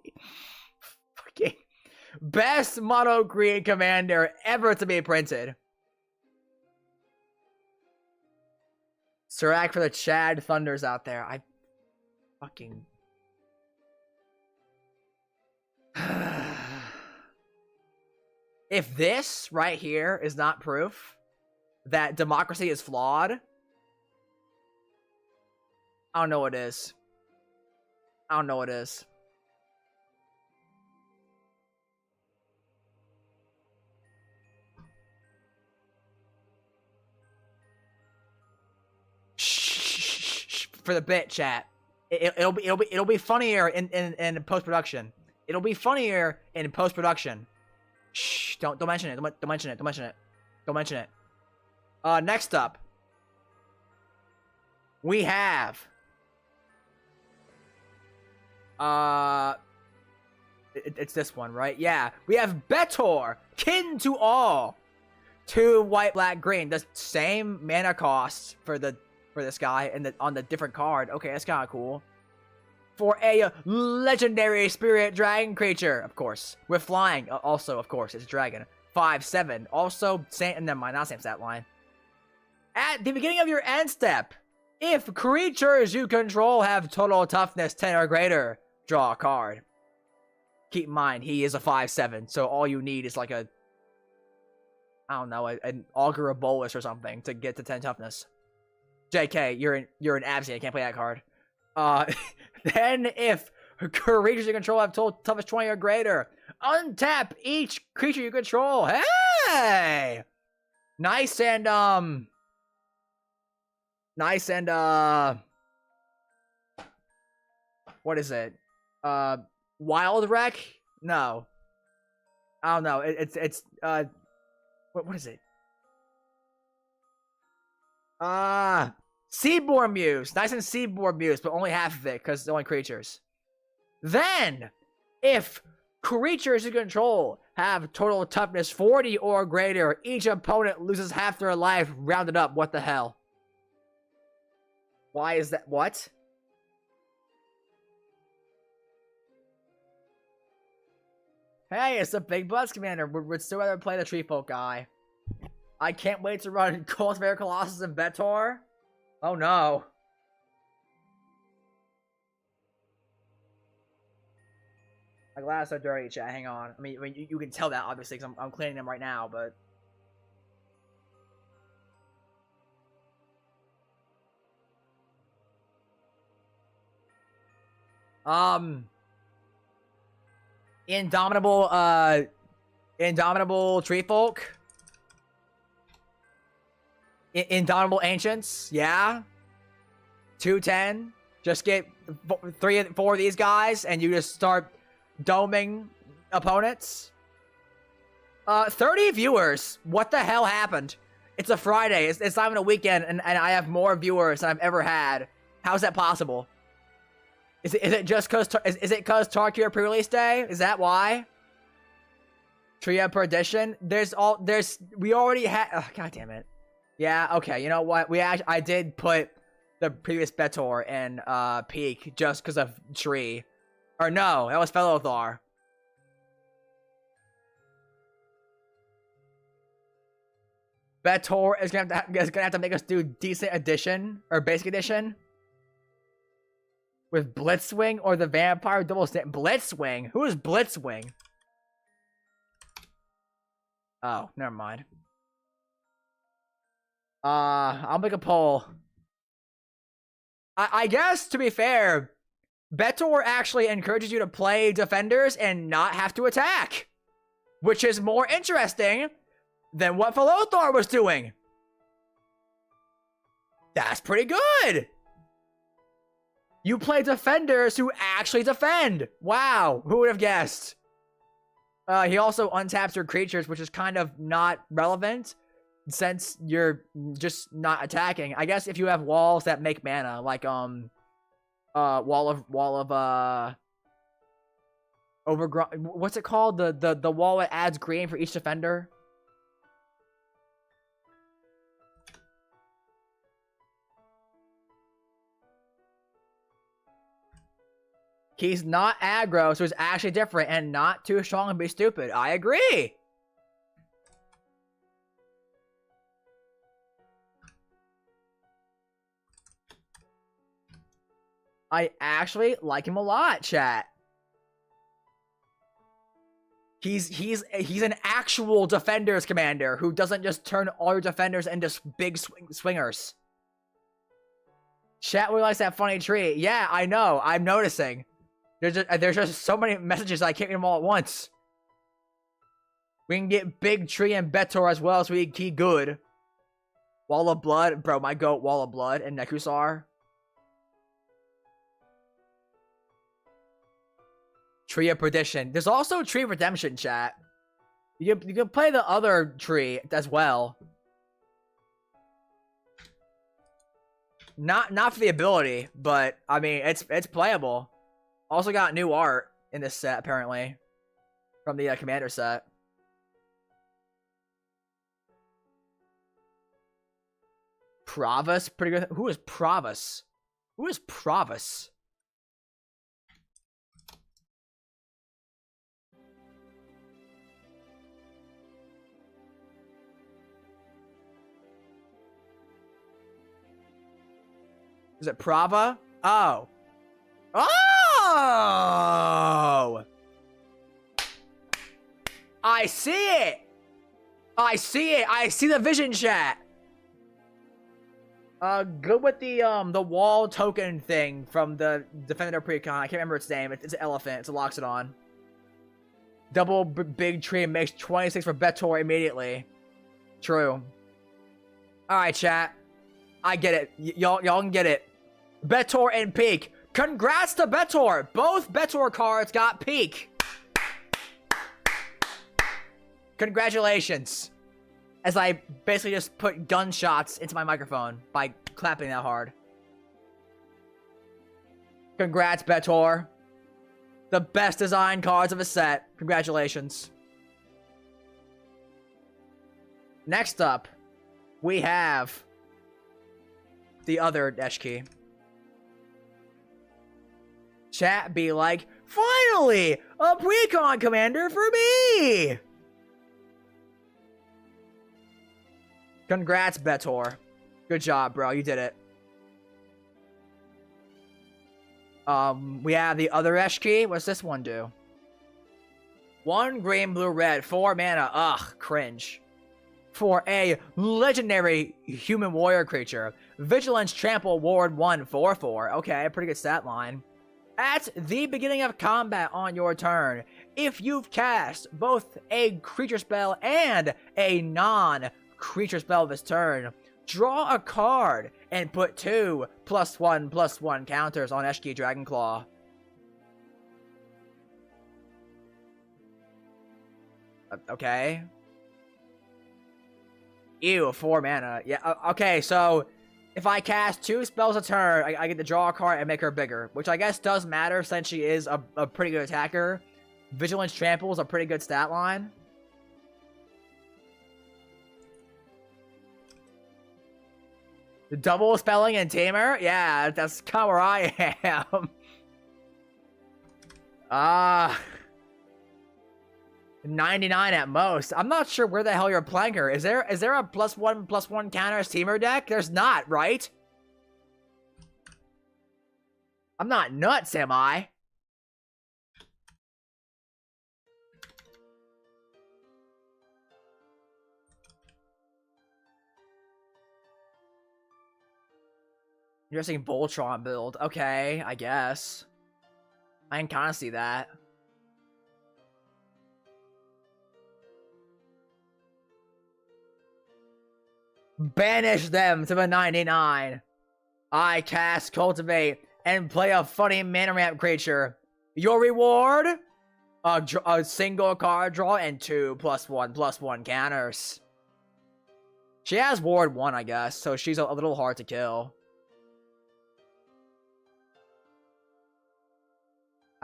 Fucking best mono green commander ever to be printed. Surak for the Chad Thunders out there. I fucking. If this right here is not proof that democracy is flawed, I don't know what is. I don't know what is. Shh, for the bit, chat. It'll be funnier in post production. It'll be funnier in post production. Shh! Don't mention it. Don't mention it. Don't mention it. Don't mention it. Next up, we have it's this one, right? Yeah, we have Betor, kin to all. 2 white, black, green. The same mana cost for this guy and on the different card. Okay, that's kind of cool. For a legendary spirit dragon creature, of course. With flying, also, of course, it's a dragon. 5/7. Also, never mind, not same stat line. At the beginning of your end step, if creatures you control have total toughness 10 or greater, draw a card. Keep in mind, he is a 5/7, so all you need is like a, I don't know, an Augur of Bolus or something to get to 10 toughness. JK, you're an absent, you can't play that card. Then if creatures you control have total toughness 20 or greater, untap each creature you control. Hey! Nice and what is it? Wild Wreck? No. I don't know. It's what is it? Seaborn Muse. Nice and Seaborn Muse, but only half of it because it's only creatures. Then, if creatures you control have total toughness 40 or greater, each opponent loses half their life, rounded up. What the hell? Why is that? What? Hey, it's the Big Butts Commander. We'd still rather play the Tree Folk guy. I can't wait to run Cultivator Colossus and Betor. Oh no. My glasses are dirty, chat. Hang on. I mean you can tell that obviously because I'm cleaning them right now, but. Indomitable Tree Folk. Indomitable Ancients, yeah. 210. Just get 3 or 4 of these guys, and you just start doming opponents. 30 viewers. What the hell happened? It's a Friday. It's not even a weekend, and I have more viewers than I've ever had. How's that possible? Is it just cause is it cause Tarkir pre-release day? Is that why? Tria Perdition. We already had. Oh, God damn it. Yeah. Okay. You know what? I did put the previous Betor in peak just because of Tree. Or no, that was Fellothar. Betor is gonna have to make us do decent edition or basic edition. With Blitzwing or the Vampire double stand. Blitzwing? Who is Blitzwing? Oh, never mind. I'll make a poll. I guess, to be fair, Betor actually encourages you to play defenders and not have to attack. Which is more interesting than what Fellothar was doing. That's pretty good. You play defenders who actually defend. Wow, who would have guessed? He also untaps your creatures, which is kind of not relevant since you're just not attacking. I guess if you have walls that make mana, like wall of overgrown. What's it called? The wall that adds green for each defender. He's not aggro, so he's actually different and not too strong and be stupid. I agree. I actually like him a lot, chat. He's an actual defenders commander who doesn't just turn all your defenders into big swingers. Chat really likes that funny tree. Yeah, I know. I'm noticing. There's just so many messages I can't read them all at once. We can get Big Tree and Betor as well, so we can keep good. Wall of Blood, bro. My goat, Wall of Blood and Nekusar. Tree of Perdition. There's also Tree of Redemption, chat. You can play the other tree as well. Not for the ability, but I mean it's playable. Also got new art in this set, apparently. From the commander set. Pravus, pretty good. Who is Pravus? Who is Pravus? Is it Prava? Oh. Oh! I see it! I see it! I see the vision chat! Good with the wall token thing from the Defender Precon. I can't remember its name. It's an elephant. It's a Loxodon. Double big tree makes 26 for Betor immediately. True. Alright, chat. I get it. Y'all can get it. Betor and Peak. Congrats to Betor! Both Betor cards got Peak. Congratulations. As I basically just put gunshots into my microphone by clapping that hard. Congrats, Betor. The best design cards of a set. Congratulations. Next up, we have the other Eshki. Chat be like, finally, a Precon commander for me! Congrats, Betor. Good job, bro. You did it. We have the other Eshki. What's this one do? 1 green, blue, red, 4 mana. Ugh, cringe. For a legendary human warrior creature. Vigilance, Trample, Ward 1, 4/4. Okay, pretty good stat line. At the beginning of combat on your turn, if you've cast both a creature spell and a non-creature spell this turn, draw a card and put 2 +1/+1 counters on Eshki Dragonclaw. Okay. Ew, 4 mana. Yeah, okay, so if I cast 2 spells a turn, I get to draw a card and make her bigger, which I guess does matter since she is a pretty good attacker. Vigilance Trample is a pretty good stat line. The double spelling and Tamer? Yeah, that's kind of where I am. 99 at most. I'm not sure where the hell you're playing her. Is there a +1/+1 counter Tamer deck? There's not, right? I'm not nuts, am I? You're saying Voltron build. Okay, I guess. I can kind of see that. Banish them to the 99. I cast Cultivate and play a funny mana ramp creature. Your reward? A single card draw and 2 +1/+1 counters. She has Ward 1, I guess, so she's a little hard to kill.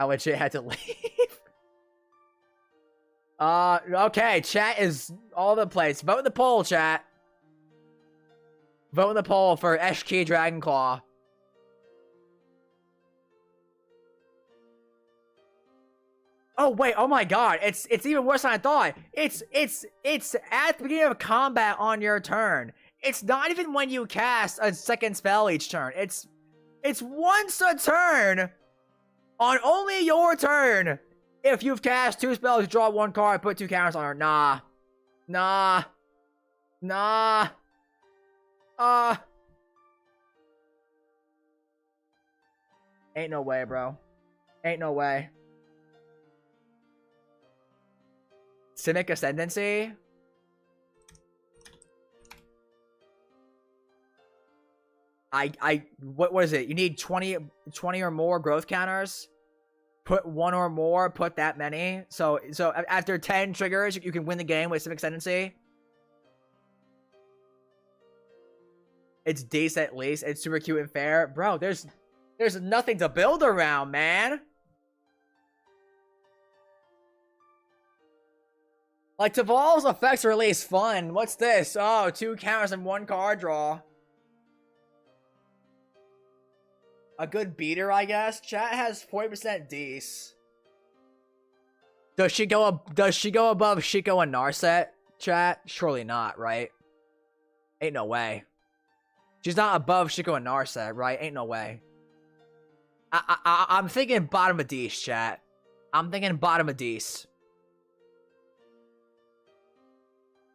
I legit had to leave. Okay, chat is all over the place. Vote in the poll, chat. Vote in the poll for Eshki Dragonclaw. Oh wait, oh my god, it's even worse than I thought. It's at the beginning of combat on your turn. It's not even when you cast a second spell each turn. It's once a turn on only your turn. If you've cast 2 spells, draw 1 card, put 2 counters on her. Nah. Ain't no way, bro. Ain't no way. Simic Ascendancy? What is it? You need 20 or more growth counters? Put 1 or more, put that many. So after 10 triggers, you can win the game with Simic Ascendancy. It's decent at least. It's super cute and fair. Bro, there's nothing to build around, man. Like, Taval's effects are at least fun. What's this? Oh, 2 counters and 1 card draw. A good beater, I guess. Chat has 40% D's. Does she go above Shiko and Narset, chat? Surely not, right? Ain't no way. She's not above Shiko and Narset, right? Ain't no way. I'm thinking bottom of D's, chat. I'm thinking bottom of D's.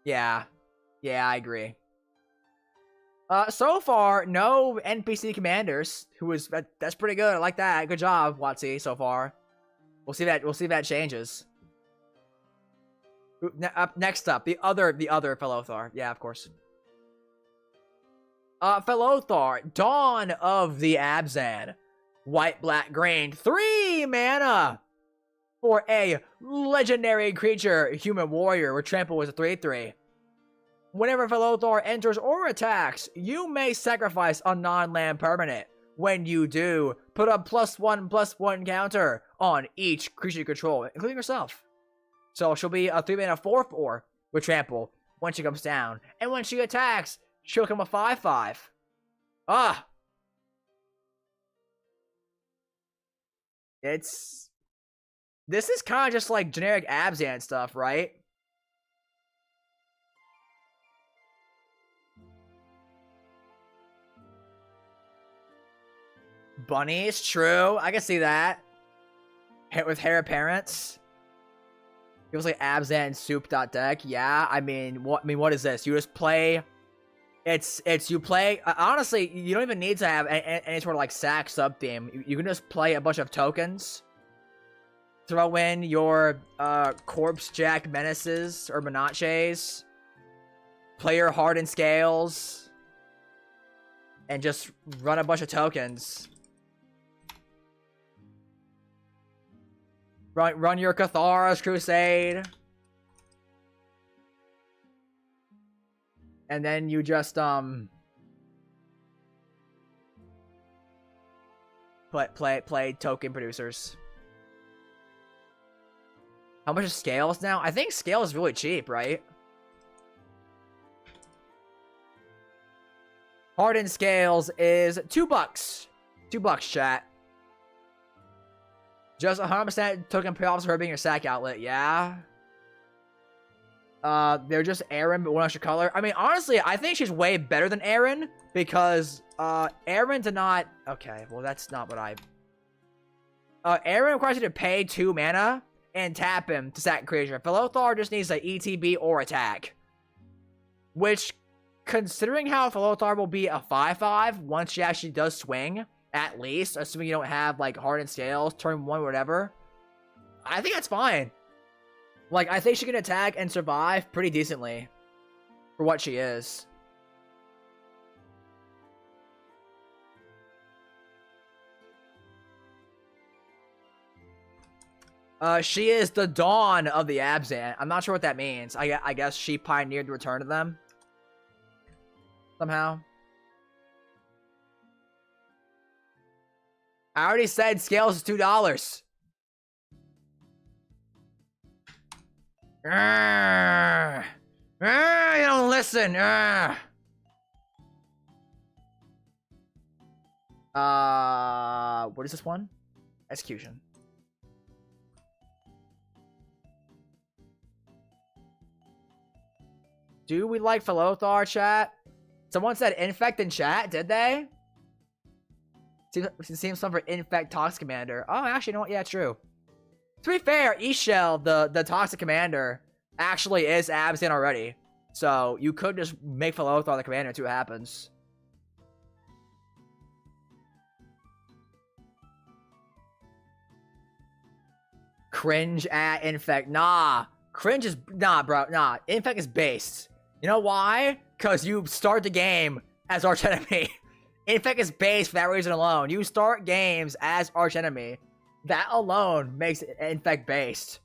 Yeah. Yeah, I agree. So far, no NPC commanders. That's pretty good. I like that. Good job, Watsy, so far. We'll see if that changes. Next up, the other Felothar. Yeah, of course. Felothar, Dawn of the Abzan. White, black, green, 3 mana for a legendary creature, human warrior, where trample was a 3/3. Whenever Felothar enters or attacks, you may sacrifice a non-land permanent. When you do, put a +1/+1 counter on each creature you control, including yourself. So she'll be a 3 mana 4/4 with trample when she comes down. And when she attacks, she'll become a 5/5. Ah! This is kind of just like generic Abzan stuff, right? Bunny is true. I can see that. With hair appearance. It was like Abzan soup.deck. Yeah, I mean, what is this? You just play. You play. Honestly, you don't even need to have any sort of like sack sub theme. You can just play a bunch of tokens. Throw in your Corpse Jack Menaces or Menaches. Play your Hardened Scales. And just run a bunch of tokens. Run your Cathar's Crusade. And then you just play token producers. How much is Scales now? I think Scales is really cheap, right? Hardened Scales is $2. $2, chat. Just 100% token payoffs for being your sack outlet, yeah. They're just Aaron, but one extra color. I mean, honestly, I think she's way better than Aaron because Aaron did not. Okay, well that's not what I. Aaron requires you to pay 2 mana and tap him to sack a creature. Felothar just needs an ETB or attack, which, considering how Felothar will be a 5/5 once she actually does swing, at least, assuming you don't have like Hardened Scales, turn 1, whatever. I think that's fine. Like, I think she can attack and survive pretty decently for what she is. She is the Dawn of the Abzan. I'm not sure what that means. I guess she pioneered the return of them. Somehow. I already said Scales is $2. You don't listen. What is this one? Execution. Do we like Felothar, chat? Someone said infect in chat, did they? Seems some for infect Toxic Commander. Oh, actually, you know what? Yeah, true. To be fair, Ishel, the Toxic Commander, actually is Abzan already. So you could just make Felothar the commander and see what happens. Cringe at infect. Nah. Cringe is... Nah, bro. Nah. Infect is based. You know why? Because you start the game as archenemy. Infect is based for that reason alone. You start games as archenemy. That alone makes it infect based.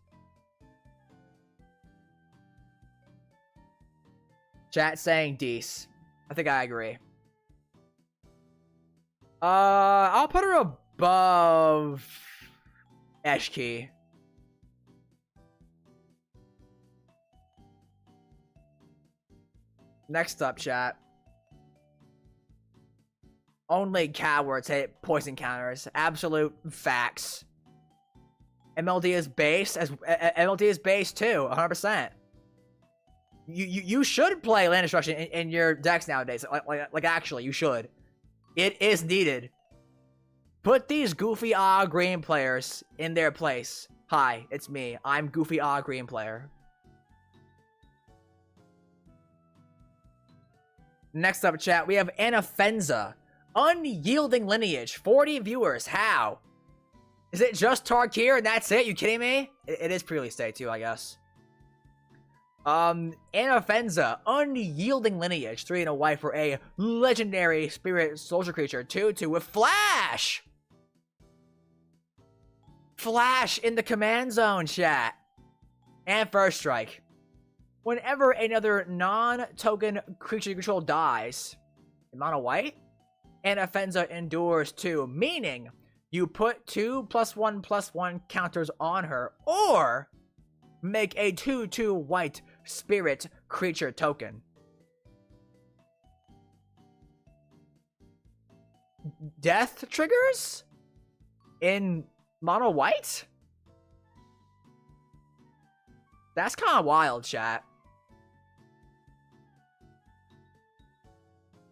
Chat saying Deece. I think I agree. I'll put her above Eshki. Next up, chat. Only cowards hate poison counters. Absolute facts. MLD is base as MLD is base too, 100%. You should play land destruction in your decks nowadays. Like actually, you should. It is needed. Put these goofy green players in their place. Hi, it's me. I'm goofy green player. Next up, chat, we have Anafenza. Unyielding lineage. 40 viewers. How? Is it just Tarkir and that's it? You kidding me? It is pre-release day too, I guess. Anafenza. Unyielding lineage. 3 and a white for a legendary spirit soldier creature. 2/2 with Flash! Flash in the command zone, chat. And first strike. Whenever another non-token creature you control dies, in mono white, Anafenza endures 2, meaning you put 2+1/+1 counters on her, or make a 2/2 white spirit creature token. Death triggers? In mono white? That's kind of wild, chat.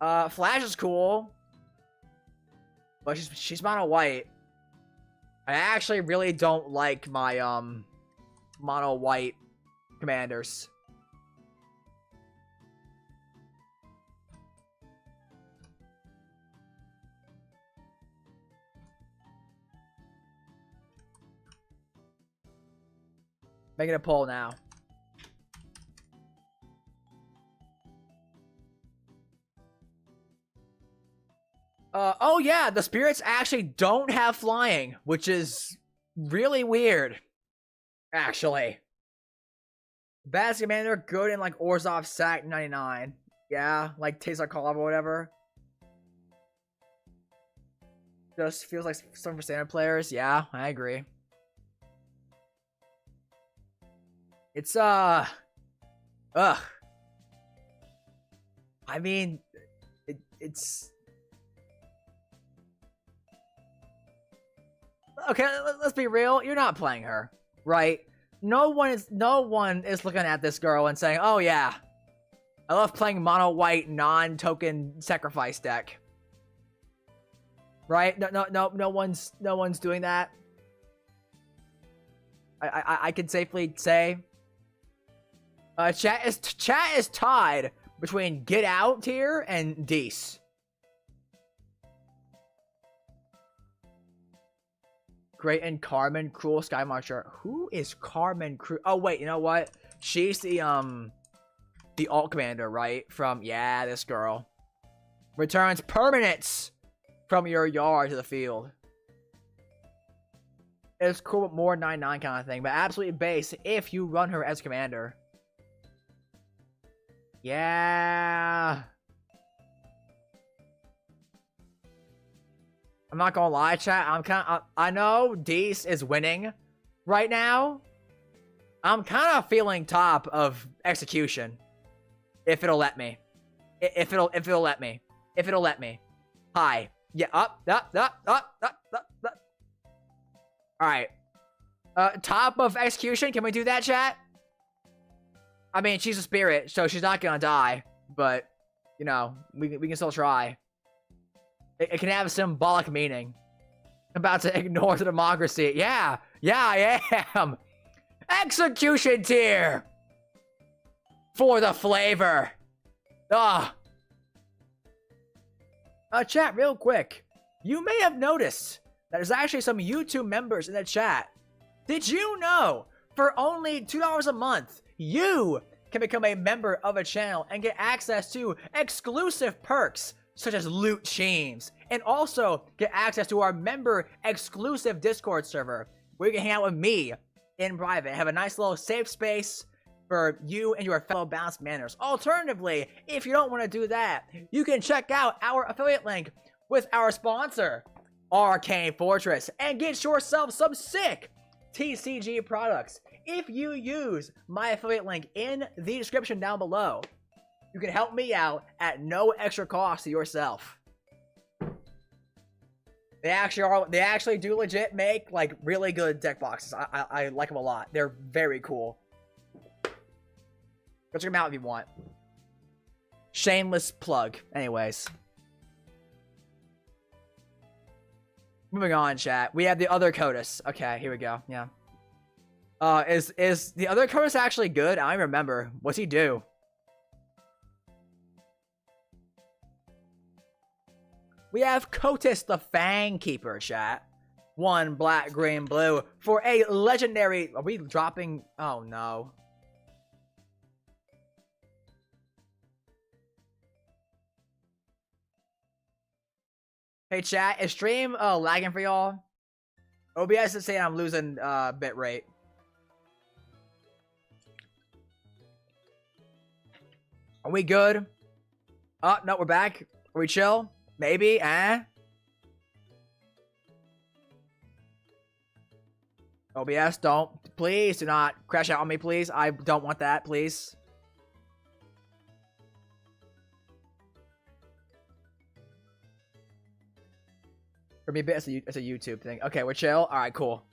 Flash is cool. But she's mono white. I actually really don't like my mono white commanders. Making a poll now. Oh yeah, the spirits actually don't have flying, which is really weird. Actually. Bad commander, good in like Orzhov Sack 99. Yeah, like Tazar Call or whatever. Just feels like something for standard players. Yeah, I agree. It's I mean, it's okay. Let's be real. You're not playing her, right? No one is looking at this girl and saying, "Oh yeah, I love playing mono white non-token sacrifice deck." Right? No one's doing that. I can safely say. Chat is tied between Get Out tier and Deece. Great and Carmen, Cruel Sky Marcher. Who is Carmen Cruel? Oh wait, you know what? She's the alt commander, right? From this girl. Returns permanents from your yard to the field. It's cool, but more 9/9 kind of thing, but absolutely base if you run her as commander. Yeah. I'm not gonna lie, chat. I know Deece is winning right now. I'm kind of feeling top of execution. If it'll let me. If it'll let me. If it'll let me. Hi. Yeah, up. Alright. Top of execution. Can we do that, chat? I mean, she's a spirit, so she's not gonna die. But, you know, we can still try. It can have a symbolic meaning. I'm about to ignore the democracy. Yeah, I am. Execution tier. For the flavor. Chat, real quick. You may have noticed that there's actually some YouTube members in the chat. Did you know, for only $2 a month, you can become a member of a channel and get access to exclusive perks such as loot chains, and also get access to our member exclusive Discord server where you can hang out with me in private, have a nice little safe space for you and your fellow balanced manners. Alternatively, if you don't want to do that, you can check out our affiliate link with our sponsor, Arcane Fortress, and get yourself some sick TCG products. If you use my affiliate link in the description down below, you can help me out at no extra cost to yourself. They actually do legit make, like, really good deck boxes. I like them a lot. They're very cool. Go check them out if you want. Shameless plug. Anyways. Moving on, chat. We have the other CODIS. Okay, here we go. Yeah. Is the other CODIS actually good? I don't remember. What's he do? We have Kotis the Fang Keeper, chat. 1 black, green, blue for a legendary. Are we dropping? Oh no. Hey chat, is stream lagging for y'all? OBS is saying I'm losing bit rate. Are we good? Oh no, we're back. Are we chill? Maybe, OBS, please do not crash out on me, please. I don't want that, please. For me, it's a YouTube thing. Okay, we're chill. All right, cool.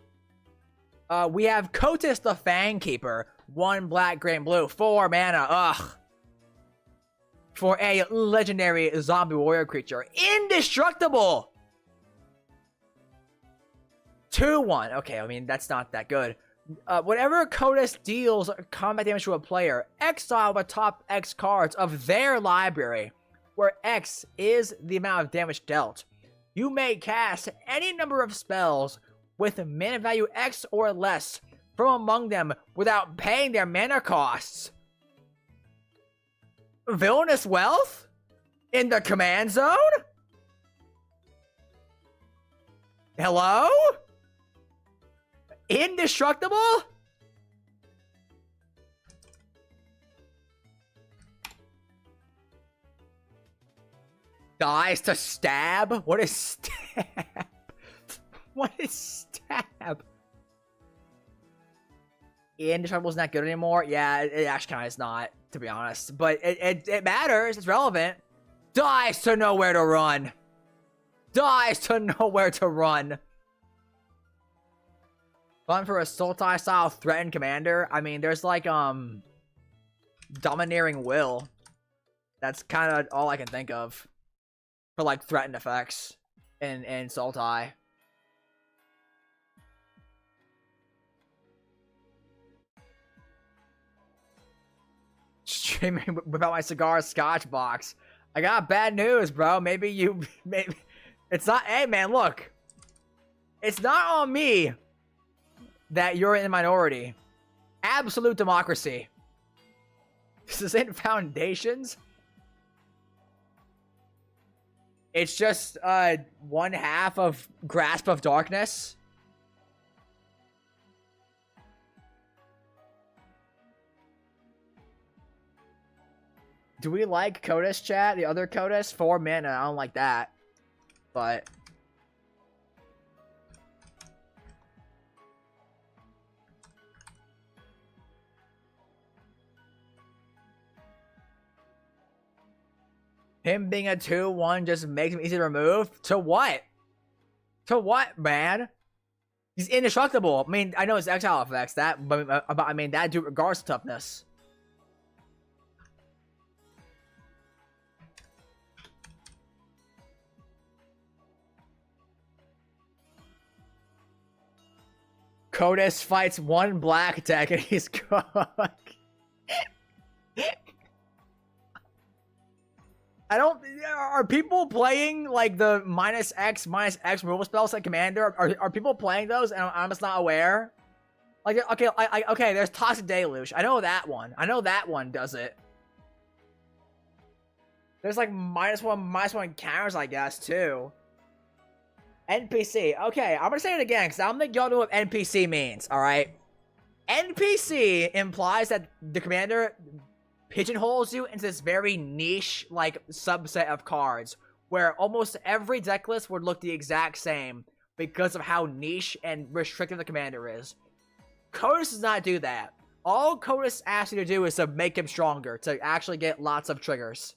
We have Kotis the Fang Keeper. 1 black, green, blue, 4 mana. Ugh. For a legendary zombie warrior creature. Indestructible! 2-1. Okay, I mean, that's not that good. Whenever Kotis deals combat damage to a player, exile the top X cards of their library, where X is the amount of damage dealt. You may cast any number of spells with mana value X or less from among them without paying their mana costs. Villainous Wealth? In the command zone? Hello? Indestructible? Dies to stab? What is stab? What is stab? Indestructible's not good anymore? Yeah, it actually kind of is not, to be honest. But it matters. It's relevant. Dies to know where to run. Dies to know where to run. Fun for a Sultai style threatened commander. I mean, there's like Domineering Will. That's kind of all I can think of for like threatened effects in Sultai. Streaming without my cigar scotch box. I got bad news, bro. Maybe it's not. Hey man, look, it's not on me that you're in the minority. Absolute democracy. This isn't Foundations. It's just 1/2 of Grasp of Darkness. Do we like Kotis, chat? The other Kotis? 4 mana. I don't like that. But him being a 2/1 just makes him easy to remove? To what? To what, man? He's indestructible. I mean, I know his exile effects, but I mean, that dude regards to toughness. Kotis fights 1 black deck and he's cooked. Are people playing like the -X removal spells like Commander? Are people playing those and I'm just not aware? Like, okay, okay, there's Toxic Deluge. I know that one. I know that one does it. There's like -1/-1 counters, I guess, too. NPC. Okay, I'm gonna say it again because I don't think y'all know what NPC means, alright? NPC implies that the commander pigeonholes you into this very niche, like, subset of cards, where almost every deck list would look the exact same because of how niche and restrictive the commander is. Kotis does not do that. All Kotis asks you to do is to make him stronger, to actually get lots of triggers.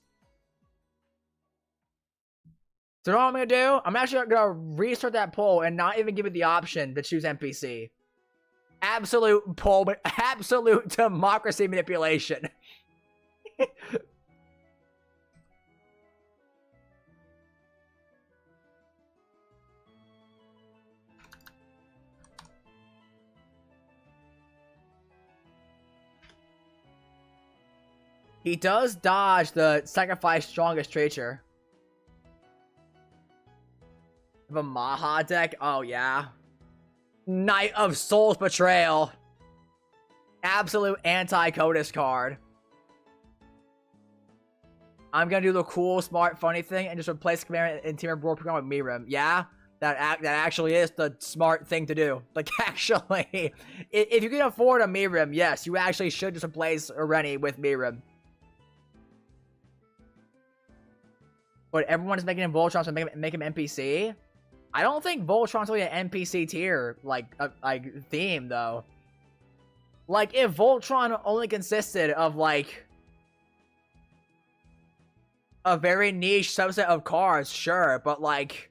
So you know what I'm gonna do? I'm actually gonna restart that poll and not even give it the option to choose NPC. Absolute poll, but absolute democracy manipulation. He does dodge the sacrifice strongest creature. The Maha deck? Oh, yeah. Knight of Souls Betrayal. Absolute anti-Codis card. I'm gonna do the cool, smart, funny thing and just replace Commander and Team Board program with Mirim. Yeah? That actually is the smart thing to do. Like, actually, if you can afford a Mirim, yes, you actually should just replace Ireni with Mirim. But everyone's making him Voltron, so make him NPC. I don't think Voltron's really an NPC tier, like theme, though. Like, if Voltron only consisted of, like, a very niche subset of cards, sure. But, like,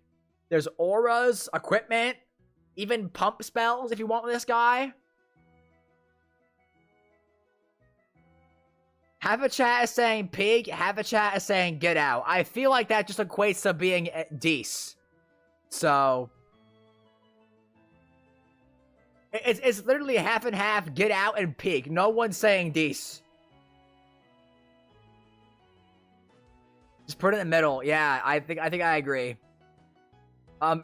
there's auras, equipment, even pump spells if you want this guy. Half a chat is saying pig, half a chat is saying get out. I feel like that just equates to being Deece. So it's literally half and half, get out and pig. No one's saying Deece. Just put it in the middle. Yeah, I think I agree.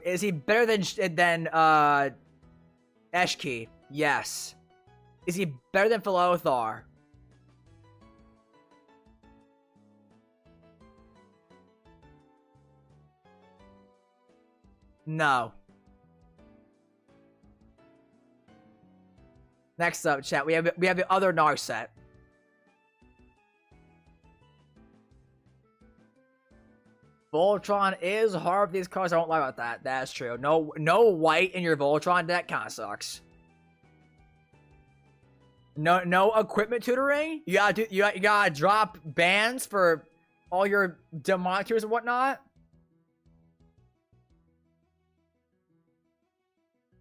Is he better than Eshki? Yes. Is he better than Philothar? No. Next up, chat, we have the other Narset. Voltron is hard for these cards. I don't lie about that. That's true. No white in your Voltron deck kind of sucks. No equipment tutoring. You gotta drop bans for all your demonstrators and whatnot.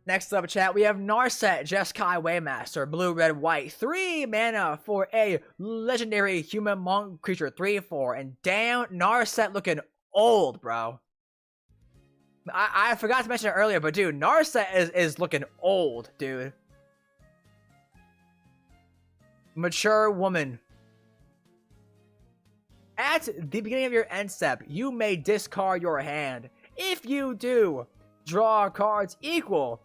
Next up, chat, we have Narset, Jeskai Waymaster, blue, red, white. 3 mana for a legendary human monk creature, 3/4. And damn, Narset looking old, bro. I forgot to mention it earlier, but dude, Narset is looking old, dude. Mature woman. At the beginning of your end step, you may discard your hand. If you do, draw cards equal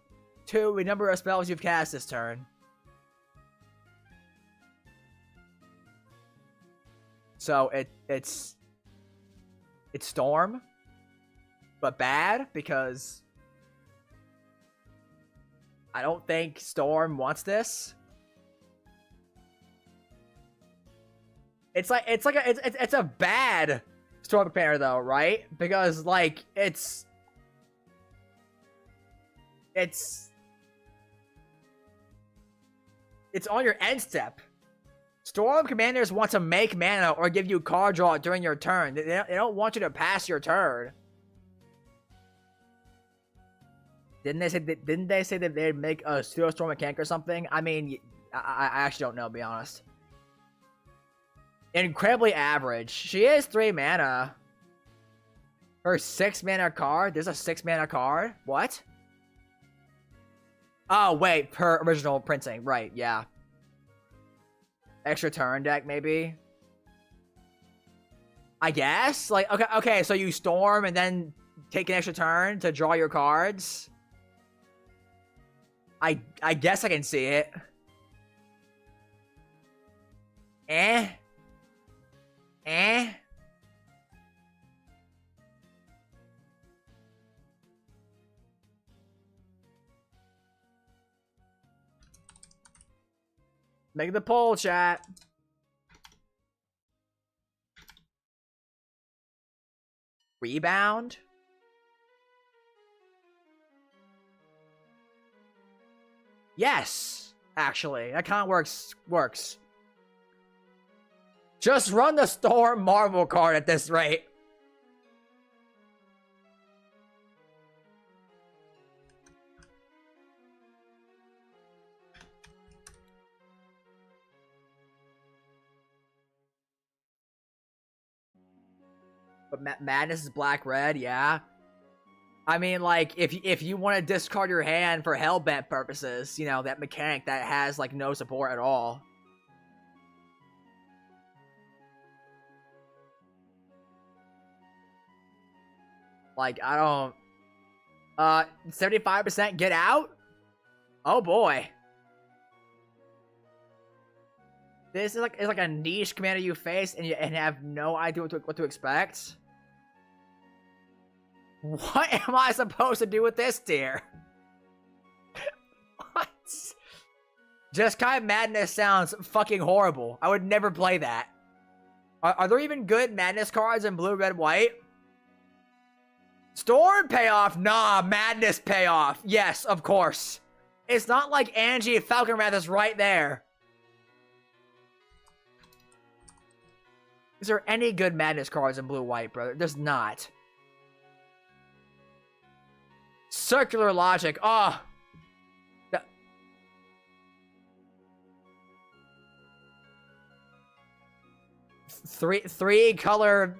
to the number of spells you've cast this turn. So it's Storm, but bad because I don't think Storm wants this. It's a bad Storm Commander though, right? Because like it's on your end step. Storm Commanders want to make mana or give you card draw during your turn. They don't want you to pass your turn. Didn't they say that they'd make a Pseudo Storm mechanic or something? I mean, I actually don't know, to be honest. Incredibly average. She is 3 mana. Her 6 mana card. There's a 6 mana card. What? Oh, wait. Per original printing. Right, yeah. Extra turn deck, maybe? I guess? Like, okay, so you storm and then take an extra turn to draw your cards? I guess I can see it. Make the poll, chat. Rebound? Yes, actually. That kind of works. Just run the Storm Marvel card at this rate. But Madness is black-red, yeah. I mean, like, if you want to discard your hand for Hellbent purposes, you know, that mechanic that has, like, no support at all. Like, I don't... 75% get out? Oh, boy. This is like, it's like a niche commander you face and you have no idea what to expect. What am I supposed to do with this tier? What? Jeskai Madness sounds fucking horrible. I would never play that. Are there even good Madness cards in blue, red, white? Storm payoff? Nah, Madness payoff. Yes, of course. It's not like Angie Falconwrath is right there. Is there any good Madness cards in blue, white, brother? There's not. Circular logic. Oh. Three color.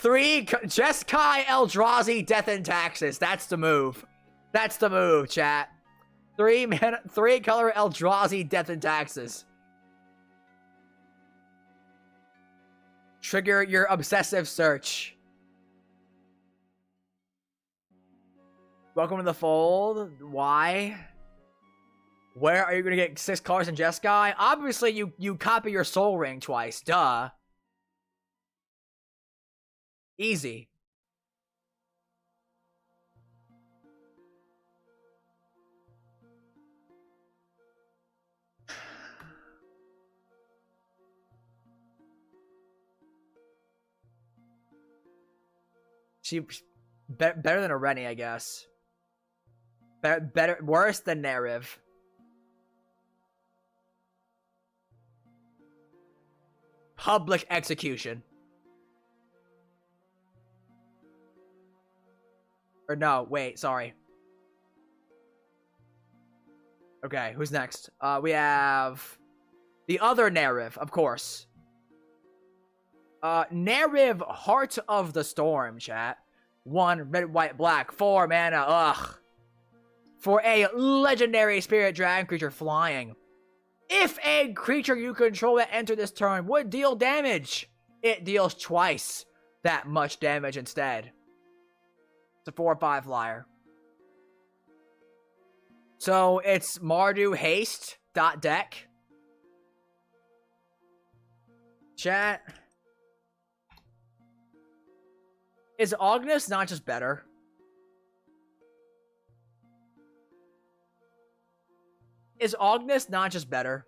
Jeskai Eldrazi Death and Taxes. That's the move. That's the move, chat. Three color Eldrazi Death and Taxes. Trigger your obsessive search. Welcome to the fold. Why? Where are you gonna get 6 cards in Jeskai? Obviously, you copy your Soul Ring twice. Duh. Easy. Better than a Rennie, I guess. Worse than Nariv. Public execution. Or no, wait, sorry. Okay, who's next? We have the other Nariv, of course. Nariv, Heart of the Storm, chat. 1 red, white, black, 4 mana, ugh. For a legendary spirit dragon creature flying. If a creature you control that enter this turn would deal damage, it deals twice that much damage instead. It's a 4/5 flyer. So it's Mardu Haste .deck. Chat. Is Ognis not just better? Is Ognis not just better?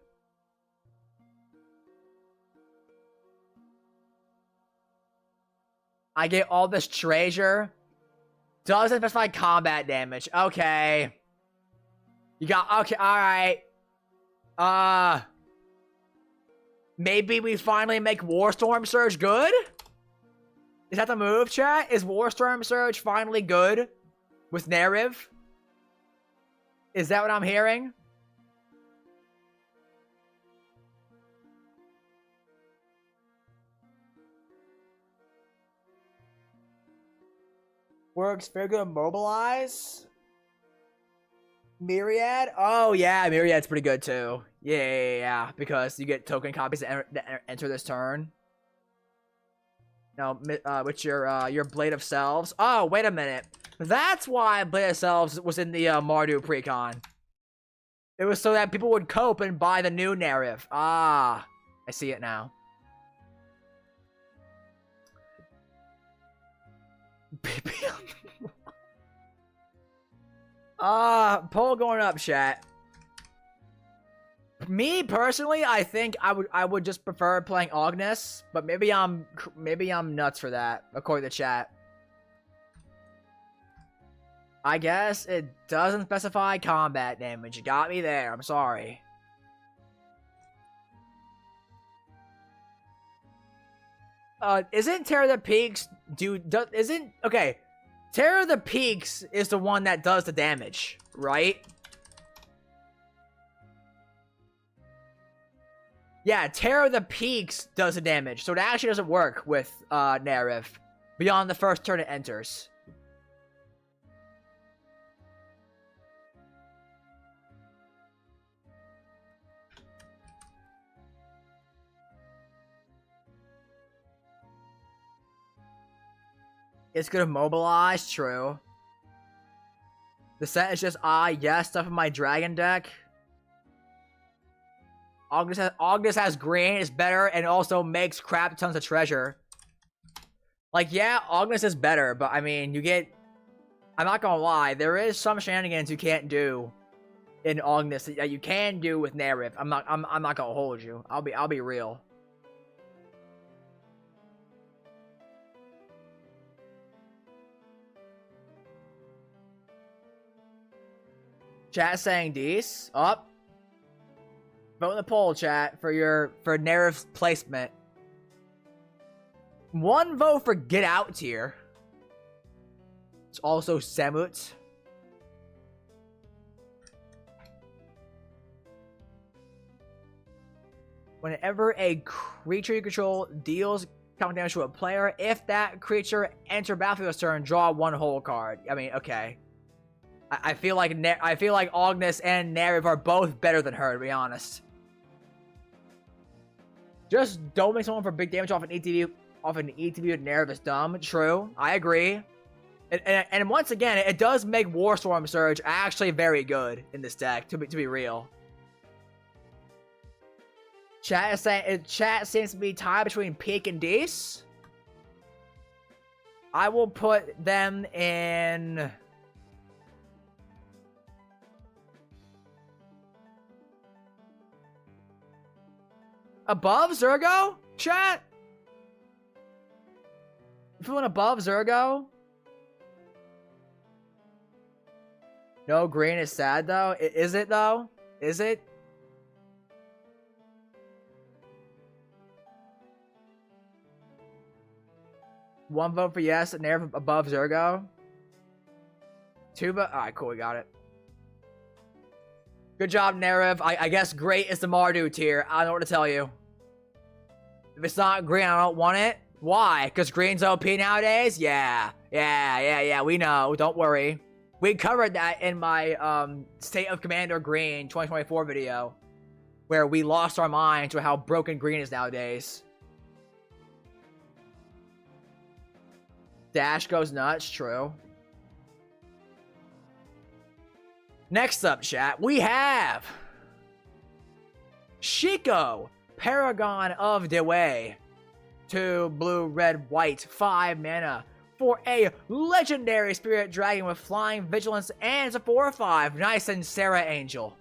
I get all this treasure. Doesn't specify combat damage. Okay. You got... Okay, alright. Maybe we finally make Warstorm Surge good? Is that the move, chat? Is Warstorm Surge finally good with Nariv? Is that what I'm hearing? Works very good. Mobilize. Myriad. Oh yeah, Myriad's pretty good too. Yeah. Because you get token copies that enter this turn. No, with your Blade of Selves. Oh, wait a minute. That's why Blade of Selves was in the Mardu precon. It was so that people would cope and buy the new Nariv. Ah, I see it now. Poll going up, chat. Me personally, I think I would just prefer playing Ognis, but maybe I'm nuts for that, according to chat. I guess it doesn't specify combat damage. You got me there. I'm sorry. Isn't Terror of the Peaks okay, Terror of the Peaks is the one that does the damage, right? Yeah, Terror of the Peaks does the damage, so it actually doesn't work with narrative beyond the first turn it enters. It's gonna mobilize, true. The set is just yes, stuff in my dragon deck. August has green, is better, and also makes crap tons of treasure. Like, yeah, August is better, but I mean, you get... I'm not gonna lie, there is some shenanigans you can't do in August that you can do with narrative. I'm not gonna hold you. I'll be real. Chat saying these up. Vote in the poll, chat, for narrative placement. 1 vote for Get Out tier. It's also Samut. Whenever a creature you control deals combat damage to a player, if that creature enters battlefield this turn, draw 1 whole card. I mean, okay. I feel like Ognis and Narrative are both better than her, to be honest. Just don't make someone for big damage off an ETB with Narrative is dumb. True, I agree. And once again, it does make Warstorm Surge actually very good in this deck, to be real. Chat is saying chat seems to be tied between Peak and Dees. I will put them in above Zergo? Chat? You feeling above Zergo? No, green is sad though. Is it though? Is it? One vote for yes, and Nerve above Zergo. 2 vote. Alright, cool, we got it. Good job, Nerev. I guess great is the Mardu tier. I don't know what to tell you. If it's not green, I don't want it. Why? Because green's OP nowadays? Yeah, we know. Don't worry. We covered that in my State of Commander Green 2024 video, where we lost our mind to how broken green is nowadays. Dash goes nuts, true. Next up, chat, we have Shiko, Paragon of the Way. 2 blue, red, white, 5 mana for a legendary spirit dragon with flying, vigilance, and it's a 4/5. Nice and Sarah Angel.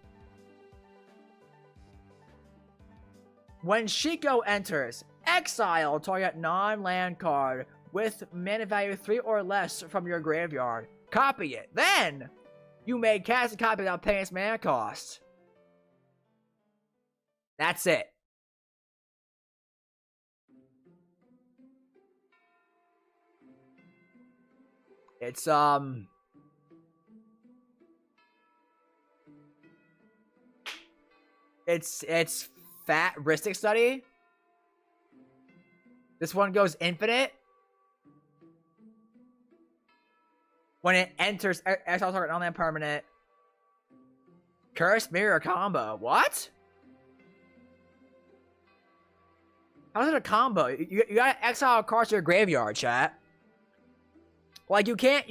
When Shiko enters, exile target non-land card with mana value 3 or less from your graveyard. Copy it. Then you may cast a copy without paying its mana cost. That's it. It's it's fat Ristic Study. This one goes infinite. When it enters, exile target non-land permanent. Curse Mirror combo. What? How's it a combo? You gotta exile cards to your graveyard, chat. Like you can't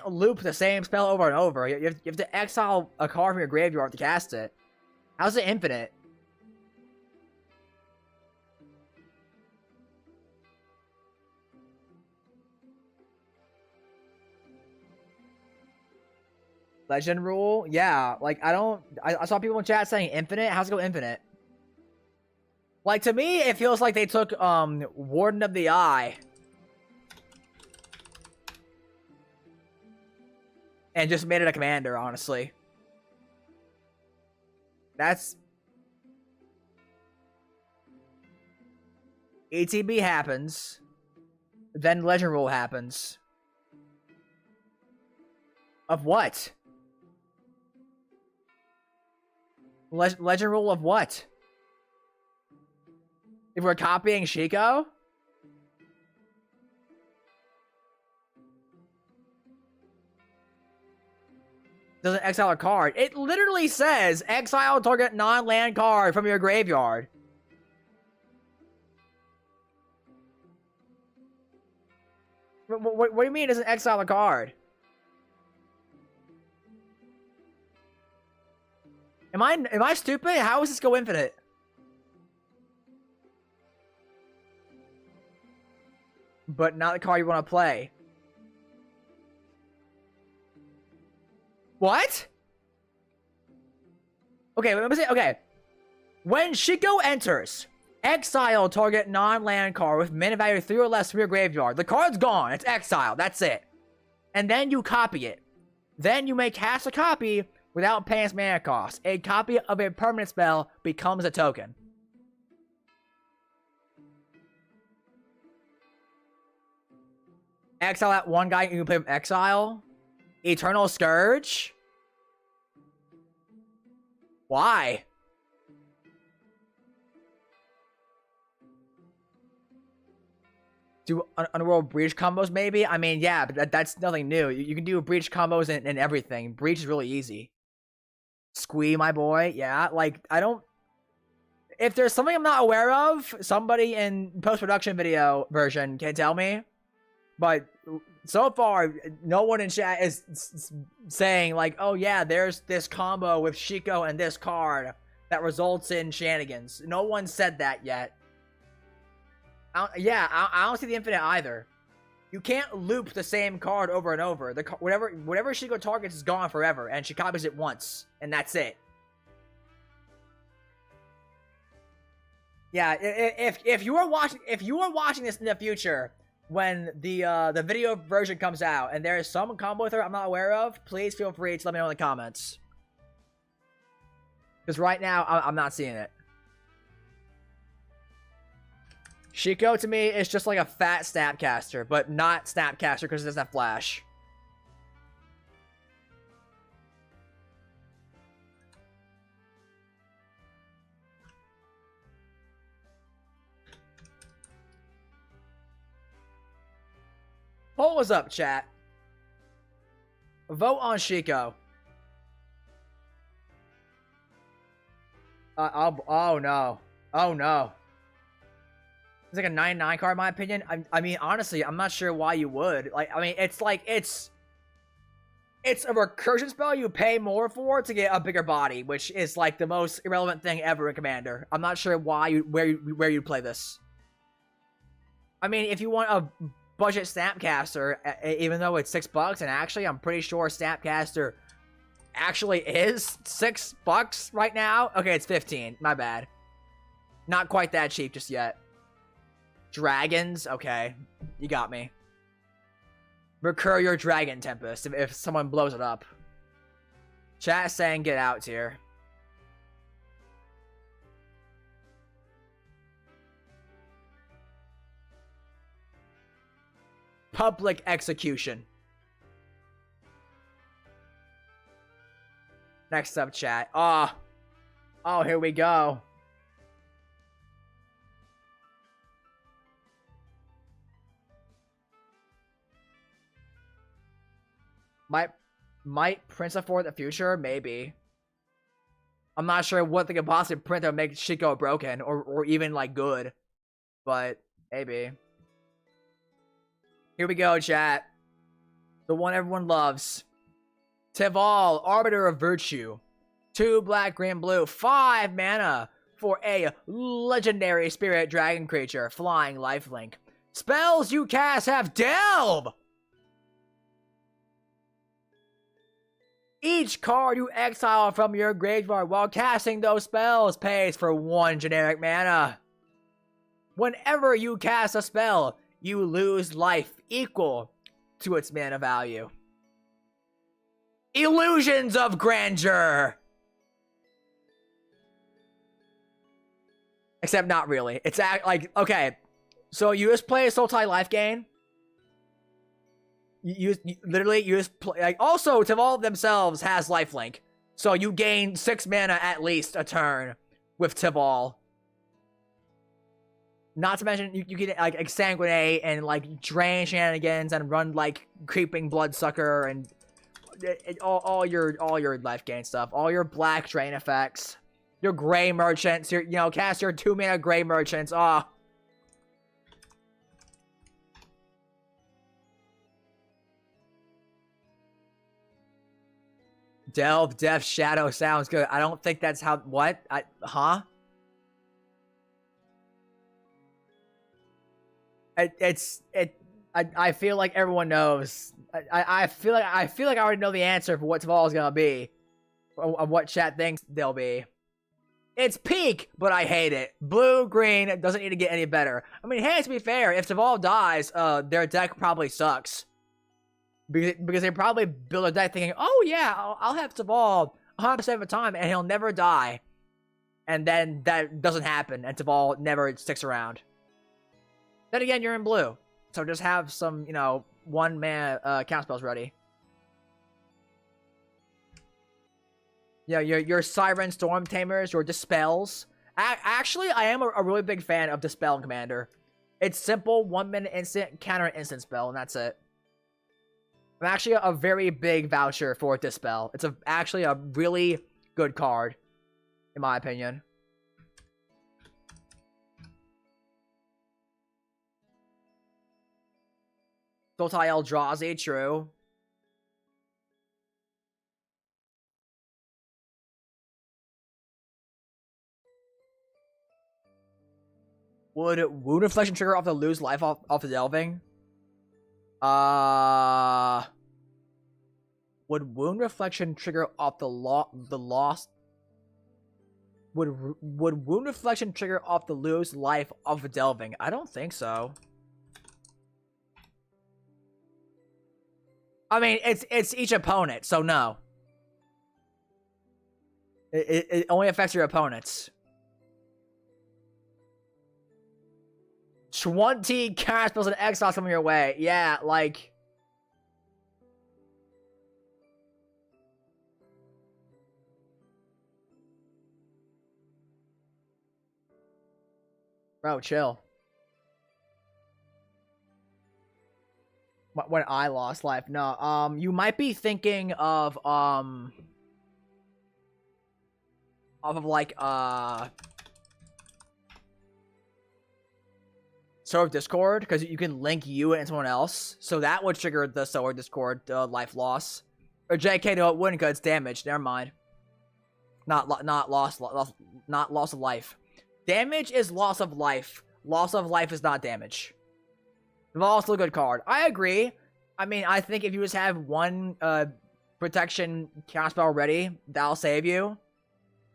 loop the same spell over and over. You have to exile a card from your graveyard to cast it. How's it infinite? Legend rule? Yeah, like I saw people in chat saying infinite. How's it go infinite? Like to me, it feels like they took Warden of the Eye and just made it a commander, honestly. That's ETB happens, then legend rule happens. Of what? Legend rule of what? If we're copying Shiko? Doesn't exile a card. It literally says exile target non-land card from your graveyard. What do you mean it doesn't exile a card? Am I stupid? How does this go infinite? But not the card you want to play. What? Okay, let me say, okay. When Shiko enters, exile target non-land card with mana value 3 or less from your graveyard. The card's gone. It's exiled. That's it. And then you copy it. Then you may cast a copy without paying its mana cost. A copy of a permanent spell becomes a token. Exile that one guy you can play from exile. Eternal Scourge? Why? Do Underworld Breach combos, maybe? I mean, yeah, but that's nothing new. You can do Breach combos and everything. Breach is really easy. Squee, my boy. Yeah, like, I don't... If there's something I'm not aware of, somebody in post-production video version can tell me. But so far, no one in chat is saying, like, oh yeah, there's this combo with Shiko and this card that results in shenanigans. No one said that yet. I don't see the infinite either. You can't loop the same card over and over. Whatever Shiko targets is gone forever, and she copies it once, and that's it. Yeah, if you are watching this in the future, when the video version comes out and there is some combo with her I'm not aware of, please feel free to let me know in the comments. Because right now I'm not seeing it. Shiko to me is just like a fat Snapcaster, but not Snapcaster because it doesn't have flash. Poll is up, chat. Vote on Shiko. Oh no. Oh no. It's like a 9/9 card in my opinion. I mean, honestly, I'm not sure why you would. Like, I mean, it's like, it's a recursion spell you pay more for to get a bigger body, which is like the most irrelevant thing ever in Commander. I'm not sure why where you play this. I mean, if you want a budget Snapcaster, even though it's $6, and actually, I'm pretty sure Snapcaster actually is $6 right now. Okay, it's 15. My bad. Not quite that cheap just yet. Dragons? Okay. You got me. Recur your Dragon Tempest if someone blows it up. Chat is saying get out here. Public execution. Next up, chat. Oh, here we go. Might Prince of for the future? Maybe. I'm not sure what they could possibly print that would make Shiko broken or even like good. But maybe. Here we go, chat. The one everyone loves. Tival, Arbiter of Virtue. 2 black, green, blue. 5 mana for a legendary spirit dragon creature. Flying lifelink. Spells you cast have Delve! Each card you exile from your graveyard while casting those spells pays for 1 generic mana. Whenever you cast a spell, you lose life equal to its mana value. Illusions of Grandeur! Except not really. It's like, okay. So you just play a Sultai life gain. You just play, like, also Tival themselves has lifelink, so you gain 6 mana at least a turn with Tival. Not to mention, you can like exsanguinate and like drain shenanigans and run like creeping bloodsucker and all your life gain stuff, all your black drain effects, your gray merchants, your cast your 2-mana gray merchants. Ah. Oh. Delve, Death, Shadow sounds good. I don't think that's how. What? Huh? I feel like everyone knows. I feel like I already know the answer for what Taval's gonna be, or what chat thinks they'll be. It's peak, but I hate it. Blue green doesn't need to get any better. I mean, hey, to be fair, if Taval dies, their deck probably sucks. Because they probably build a deck thinking, oh yeah, I'll have Taval 100% of the time, and he'll never die. And then that doesn't happen, and Taval never sticks around. Then again, you're in blue. So just have some, 1-mana counter spells ready. Yeah, your Siren Storm Tamers, your Dispels. Actually, I am a really big fan of Dispel in Commander. It's simple, 1-minute instant, counter an instant spell, and that's it. I'm actually a very big voucher for Dispel. It's actually a really good card, in my opinion. Sultai Eldrazi, true. Would Wound Reflection trigger off the lose life off the delving? Would Wound Reflection trigger off the lost? Would Wound Reflection trigger off the lose life of the delving? I don't think so. I mean, it's each opponent, so no. It only affects your opponents. 20 cast spells and exiles coming your way. Yeah, like. Bro, chill. When I lost life. No, you might be thinking of like, Sword of Discord, because you can link you and someone else. So that would trigger the Sword of Discord life loss. Or JK, no, it wouldn't, because it's damage. Never mind. Not loss of life. Damage is loss of life. Loss of life is not damage. Also a good card. I agree. I mean, I think if you just have one protection counterspell ready, that'll save you.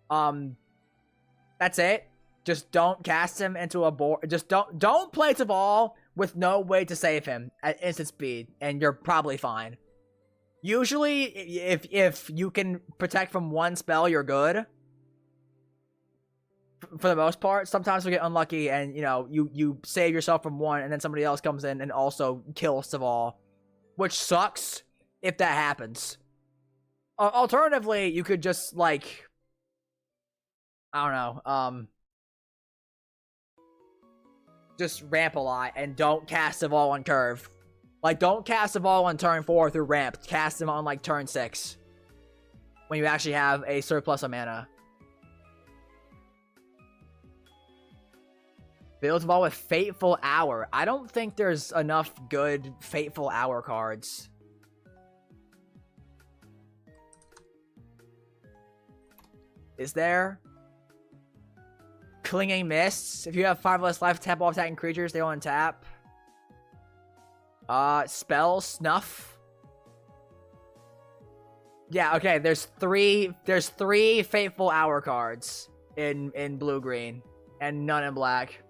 That's it. Just don't cast him into a board. Just don't play Taval with no way to save him at instant speed, and you're probably fine. Usually, if you can protect from one spell, you're good. For the most part, sometimes we get unlucky, and you save yourself from one, and then somebody else comes in and also kills Taval, which sucks if that happens. Alternatively, you could just like, I don't know, just ramp a lot and don't cast Taval on curve. Like, don't cast Taval on turn 4 through ramp. Cast him on like turn 6 when you actually have a surplus of mana. Build Taval with Fateful Hour. I don't think there's enough good Fateful Hour cards. Is there? Clinging Mists. If you have 5 less life, tap all attacking creatures, they will untap. Spell Snuff. Yeah, okay, there's three Fateful Hour cards in blue-green, and none in black.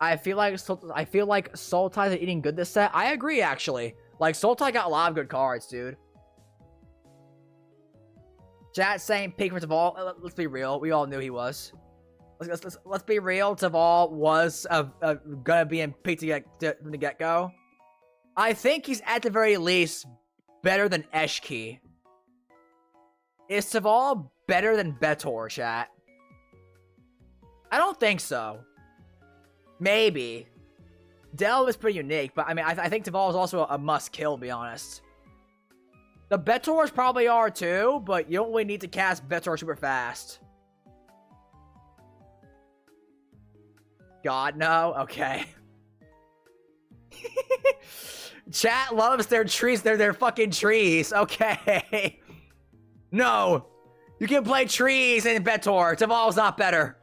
I feel like Sultai is eating good this set. I agree, actually. Like, Sultai got a lot of good cards, dude. Chat saying peak for Taval. Let's be real. We all knew he was. Let's be real. Taval was gonna be in peak from the get-go. I think he's at the very least better than Eshki. Is Taval better than Betor, chat? I don't think so. Maybe. Delve is pretty unique, but I mean, I think Deval is also a must-kill, to be honest. The Betors probably are too, but you don't really need to cast Betor super fast. God, no? Okay. Chat loves their trees. They're their fucking trees. Okay. No. You can play trees in Betor. Deval's not better.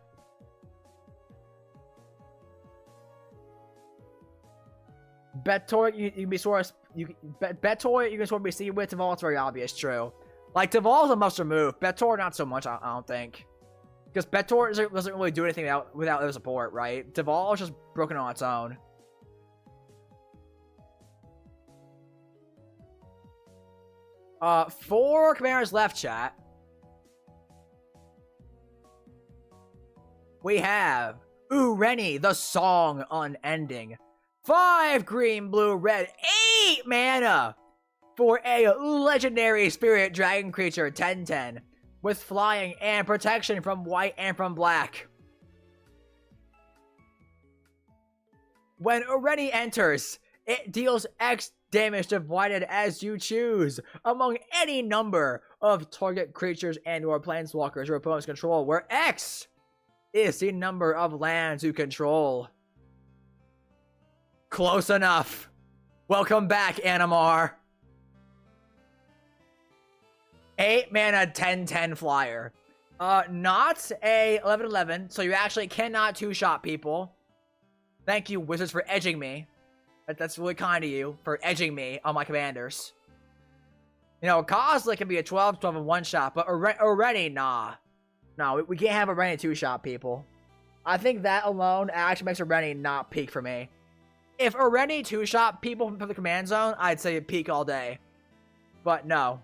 Betor, you can be sort of Betor, you can sort of be seen with Deval. It's very obvious, true. Like Deval's a must remove. Betor, not so much. I don't think, because Betor doesn't really do anything without their support, right? Deval is just broken on its own. Four commanders left, chat. We have Rennie, the song unending. 5 green, blue, red, 8 mana for a legendary spirit dragon creature, 10/10, with flying and protection from white and from black. When Rennie enters, it deals X damage divided as you choose among any number of target creatures and or planeswalkers your opponents control, where X is the number of lands you control. Close enough. Welcome back, Animar. 8 mana, 10/10 flyer. Not a 11/11, so you actually cannot two-shot people. Thank you, Wizards, for edging me. That's really kind of you, for edging me on my commanders. You know, Kozilek can be a 12/12 and one-shot, but already, nah. No, we can't have a Rennie two-shot, people. I think that alone actually makes a Rennie not peak for me. If a Rennie two-shot people from the command zone, I'd say peak all day. But no.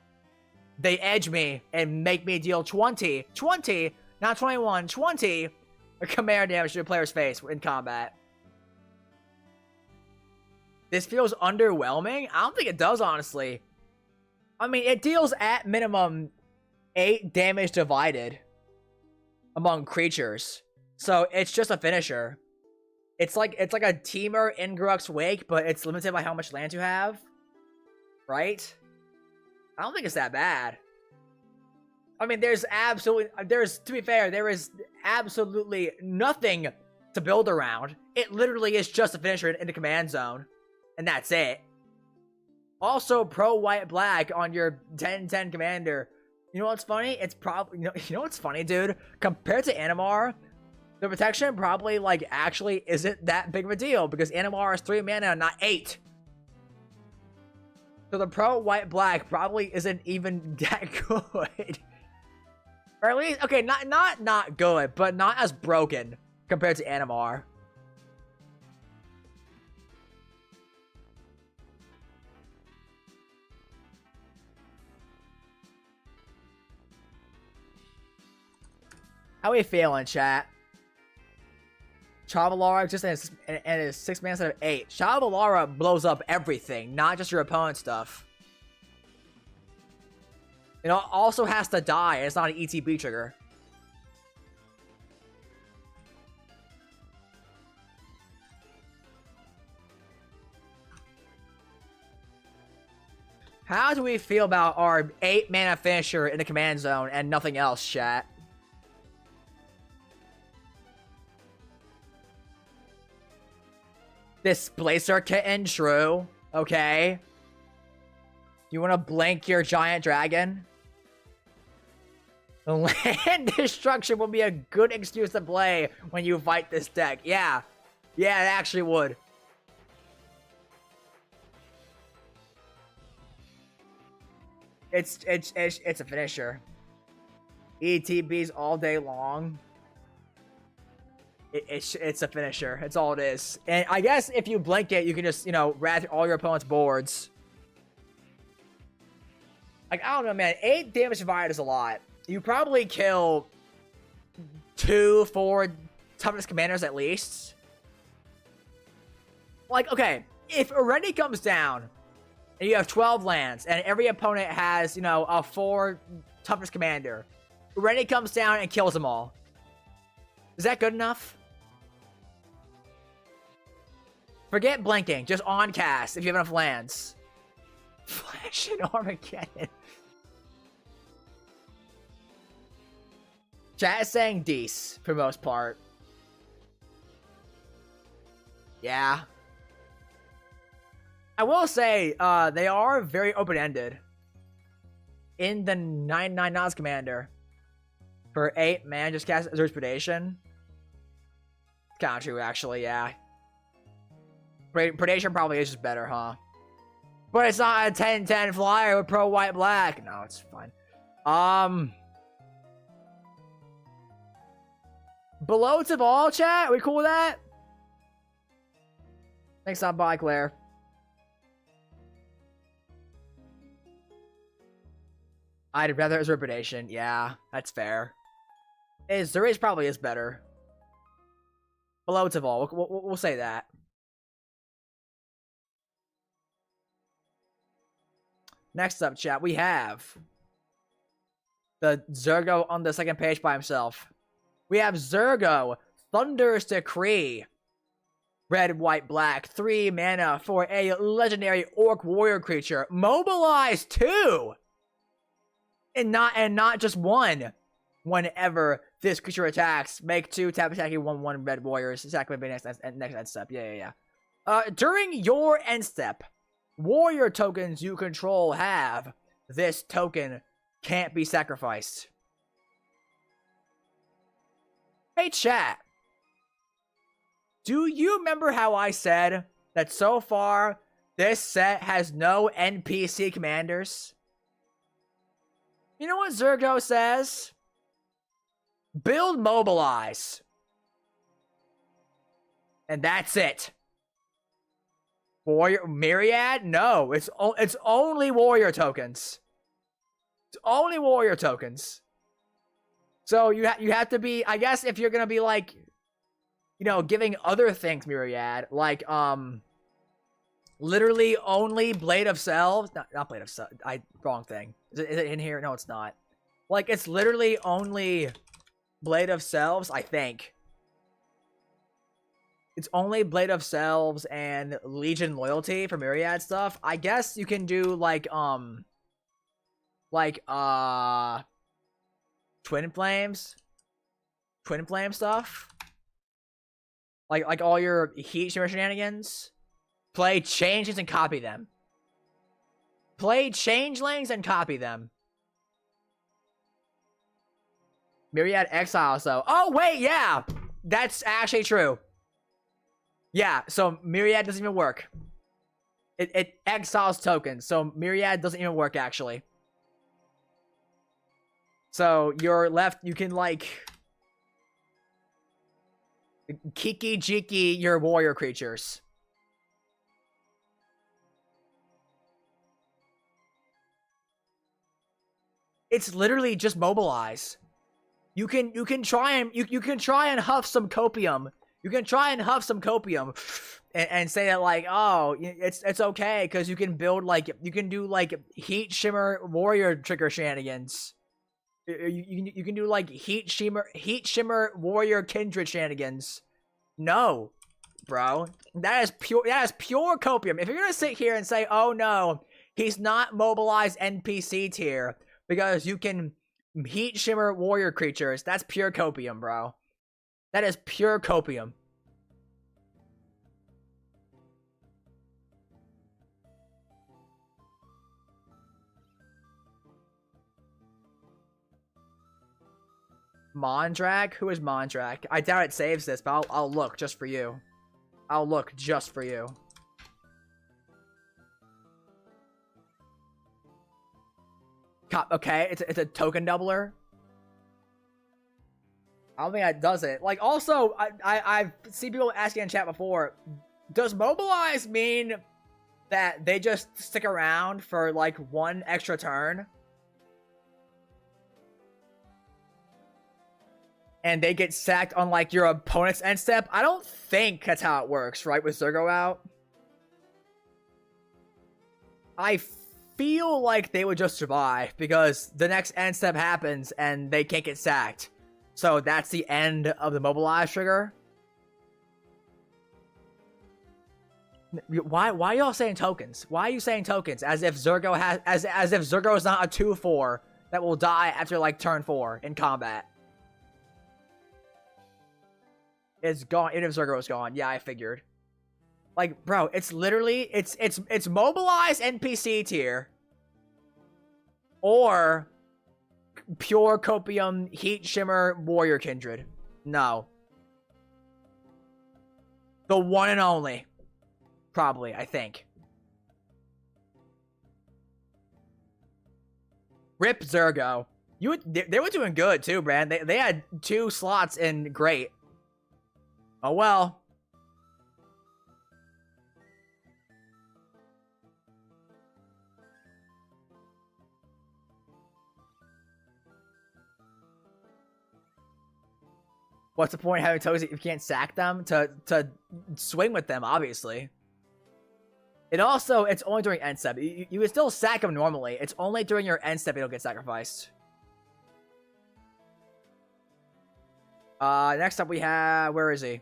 They edge me and make me deal 20, not 21, 20 command damage to a player's face in combat. This feels underwhelming? I don't think it does, honestly. I mean, it deals at minimum 8 damage divided among creatures. So it's just a finisher. It's like a Teamer Ingrux Wake, but it's limited by how much land you have. Right? I don't think it's that bad. I mean, to be fair, there is absolutely nothing to build around. It literally is just a finisher in the command zone. And that's it. Also, pro white black on your 10/10 commander. You know what's funny? It's probably, you know what's funny, dude? Compared to Animar, the protection probably, like, actually isn't that big of a deal, because Animar is 3 mana, not 8. So the pro white black probably isn't even that good. Or at least, okay, not good, but not as broken compared to Animar. How we feeling, chat? Chavalara just and is 6 mana instead of 8. Chavalara blows up everything, not just your opponent's stuff. It also has to die, and it's not an ETB trigger. How do we feel about our 8 mana finisher in the command zone and nothing else, chat? Displacer Kitten, true. Okay. You want to blink your giant dragon? Land destruction will be a good excuse to play when you fight this deck. Yeah. Yeah, it actually would. It's a finisher. ETBs all day long. It's a finisher. It's all it is. And I guess if you blink it, you can just, rat all your opponent's boards. Like, I don't know, man. 8 damage divided is a lot. You probably kill 2-4 toughness commanders at least. Like, okay, if Rennie comes down and you have 12 lands and every opponent has, a 4 toughness commander, Rennie comes down and kills them all. Is that good enough? Forget blinking. Just on cast if you have enough lands. Flash and Armageddon. Chat is saying Deece for the most part. Yeah. I will say, they are very open-ended. In the 9/9 Nas Commander. For 8 man, just cast Azur's Predation. Kind of true, actually, yeah. Predation probably is just better, huh? But it's not a 10/10 flyer with pro white black. No, it's fine. Below to ball, chat? Are we cool with that? Thanks, on by Claire. I'd rather Azure Predation. Yeah, that's fair. Azure probably is better. Below to ball, we'll say that. Next up, chat, we have the Zergo on the second page by himself. We have Zergo, Thunder's Decree. Red, white, black, 3 mana for a legendary orc warrior creature. Mobilize 2! And not just 1. Whenever this creature attacks, make 2 tap attacking 1/1 red warriors. Attack with next end step. Yeah. During your end step, warrior tokens you control have this token can't be sacrificed. Hey chat, do you remember how I said that so far this set has no NPC commanders? You know what Zergo says? Build Mobilize. And that's it. Warrior Myriad? No, it's only warrior tokens. It's only warrior tokens. So you have to be, I guess, if you're gonna be like, you know, giving other things Myriad, like literally only Blade of Selves. Not Blade of Selves. Wrong thing. Is it in here? No, it's not. Like it's literally only Blade of Selves, I think. It's only Blade of Selves and Legion Loyalty for Myriad stuff. I guess you can do like Twin Flame stuff. Like all your Heat Shimmer shenanigans. Play Changelings and copy them. Play Changelings and copy them. Myriad Exiles though. Oh wait, yeah. That's actually true. Yeah, so Myriad doesn't even work. It exiles tokens, so Myriad doesn't even work actually. So you're left, you can like Kiki Jiki your warrior creatures. It's literally just Mobilize. You can try and huff some copium. You can try and huff some copium and say that like, oh, it's okay because you can build like, you can do like Heat Shimmer warrior trigger shenanigans. You can do like Heat Shimmer warrior kindred shenanigans. No, bro, that is pure copium. If you're gonna sit here and say, oh no, he's not mobilized NPC tier because you can Heat Shimmer warrior creatures, that's pure copium, bro. That is pure copium. Mondrag? Who is Mondrag? I doubt it saves this, but I'll look just for you. I'll look just for you. Okay, it's a token doubler. I don't think that does it. Like, also, I've seen people asking in chat before, does Mobilize mean that they just stick around for, like, 1 extra turn? And they get sacked on, like, your opponent's end step? I don't think that's how it works, right, with Zergo out? I feel like they would just survive, because the next end step happens, and they can't get sacked. So that's the end of the mobilize trigger. Why are y'all saying tokens? Why are you saying tokens? As if Zergo has as if Zergo is not a 2/4 that will die after like turn 4 in combat. It's gone. Even if Zergo is gone, yeah, I figured. Like, bro, it's literally it's mobilize NPC tier, or pure copium heat shimmer warrior kindred. No, the one and only. Probably, I think. Rip Zergo. They were doing good too, Brand. They had 2 slots in great. Oh well. What's the point of having tokens if you can't sack them to swing with them, obviously. It also, it's only during end step. You can still sack them normally. It's only during your end step it'll get sacrificed. Next up we have, where is he?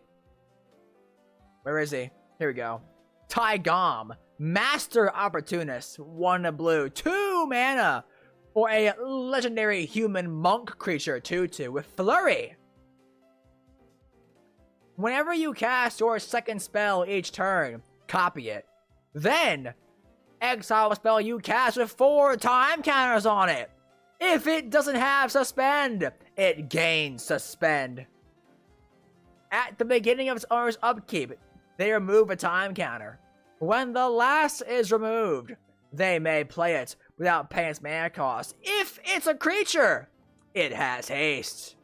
Where is he? Here we go. Taigam, Master Opportunist, 1 blue, 2 mana for a legendary human monk creature, 2/2 with Flurry. Whenever you cast your second spell each turn, copy it. Then, exile a spell you cast with 4 time counters on it. If it doesn't have Suspend, it gains Suspend. At the beginning of its owner's upkeep, they remove a time counter. When the last is removed, they may play it without paying its mana cost. If it's a creature, it has haste.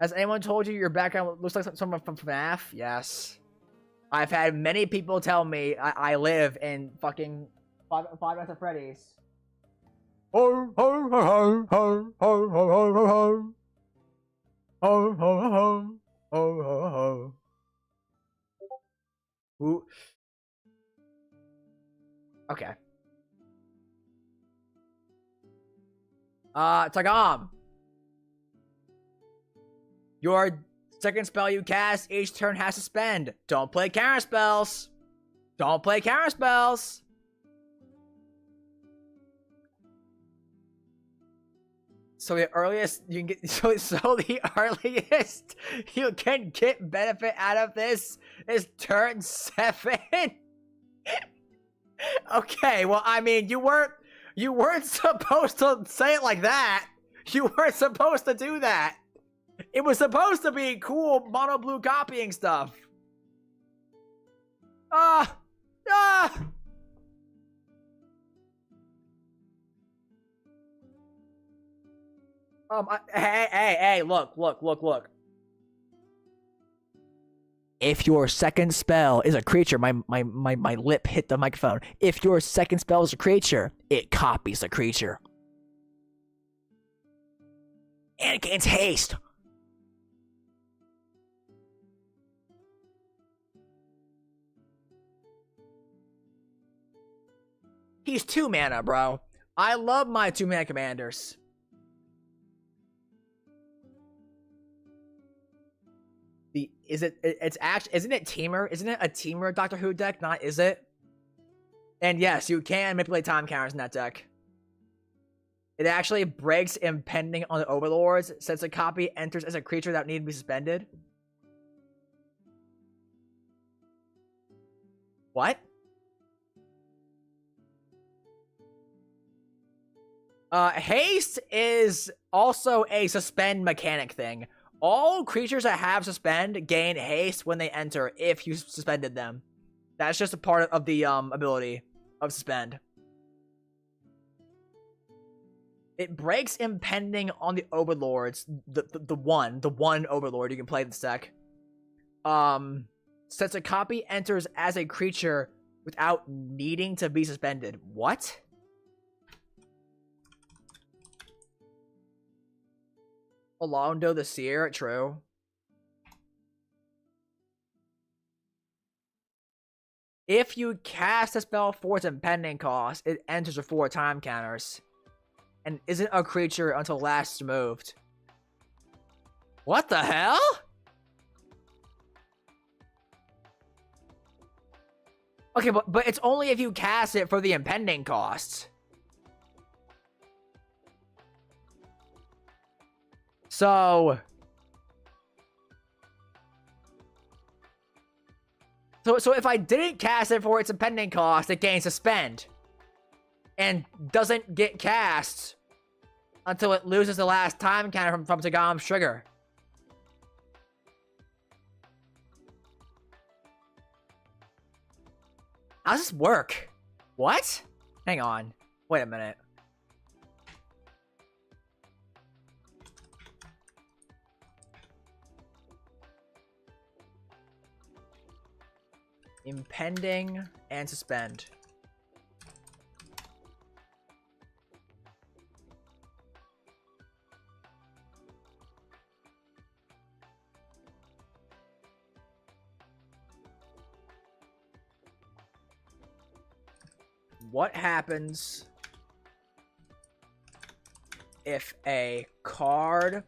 Has anyone told you your background looks like someone from FNAF? Yes. I've had many people tell me I live in fucking Five Nights at Freddy's. Ho ho ho ho ho ho ho ho ho ho ho ho ho ho ho. Ooh. Okay. Tagam. Your second spell you cast each turn has to spend. Don't play counter spells. Don't play counter spells. So the earliest you can get so the earliest you can get benefit out of this is turn 7. Okay, well I mean you weren't supposed to say it like that. You weren't supposed to do that. It was supposed to be cool mono blue copying stuff. Hey, look. If your second spell is a creature, my lip hit the microphone. If your second spell is a creature, it copies the creature. And it gains haste. He's 2 mana, bro. I love my 2 mana commanders. Isn't it Teamer? Isn't it a Teamer Doctor Who deck? Not is it? And yes, you can manipulate time counters in that deck. It actually breaks impending on the overlords since a copy enters as a creature that needs to be suspended. What? Haste is also a suspend mechanic thing. All creatures that have suspend gain haste when they enter if you suspended them. That's just a part of the ability of suspend. It breaks impending on the overlords. The one overlord you can play this deck. Since a copy enters as a creature without needing to be suspended. What? Alondo the Seer, true. If you cast a spell for its impending cost, it enters with 4 time counters. and isn't a creature until last moved. What the hell? Okay, but it's only if you cast it for the impending cost. So if I didn't cast it for its impending cost, it gains suspend. And doesn't get cast until it loses the last time counter from Tagam's trigger. How does this work? What? Hang on. Wait a minute. Impending and suspend. What happens if a card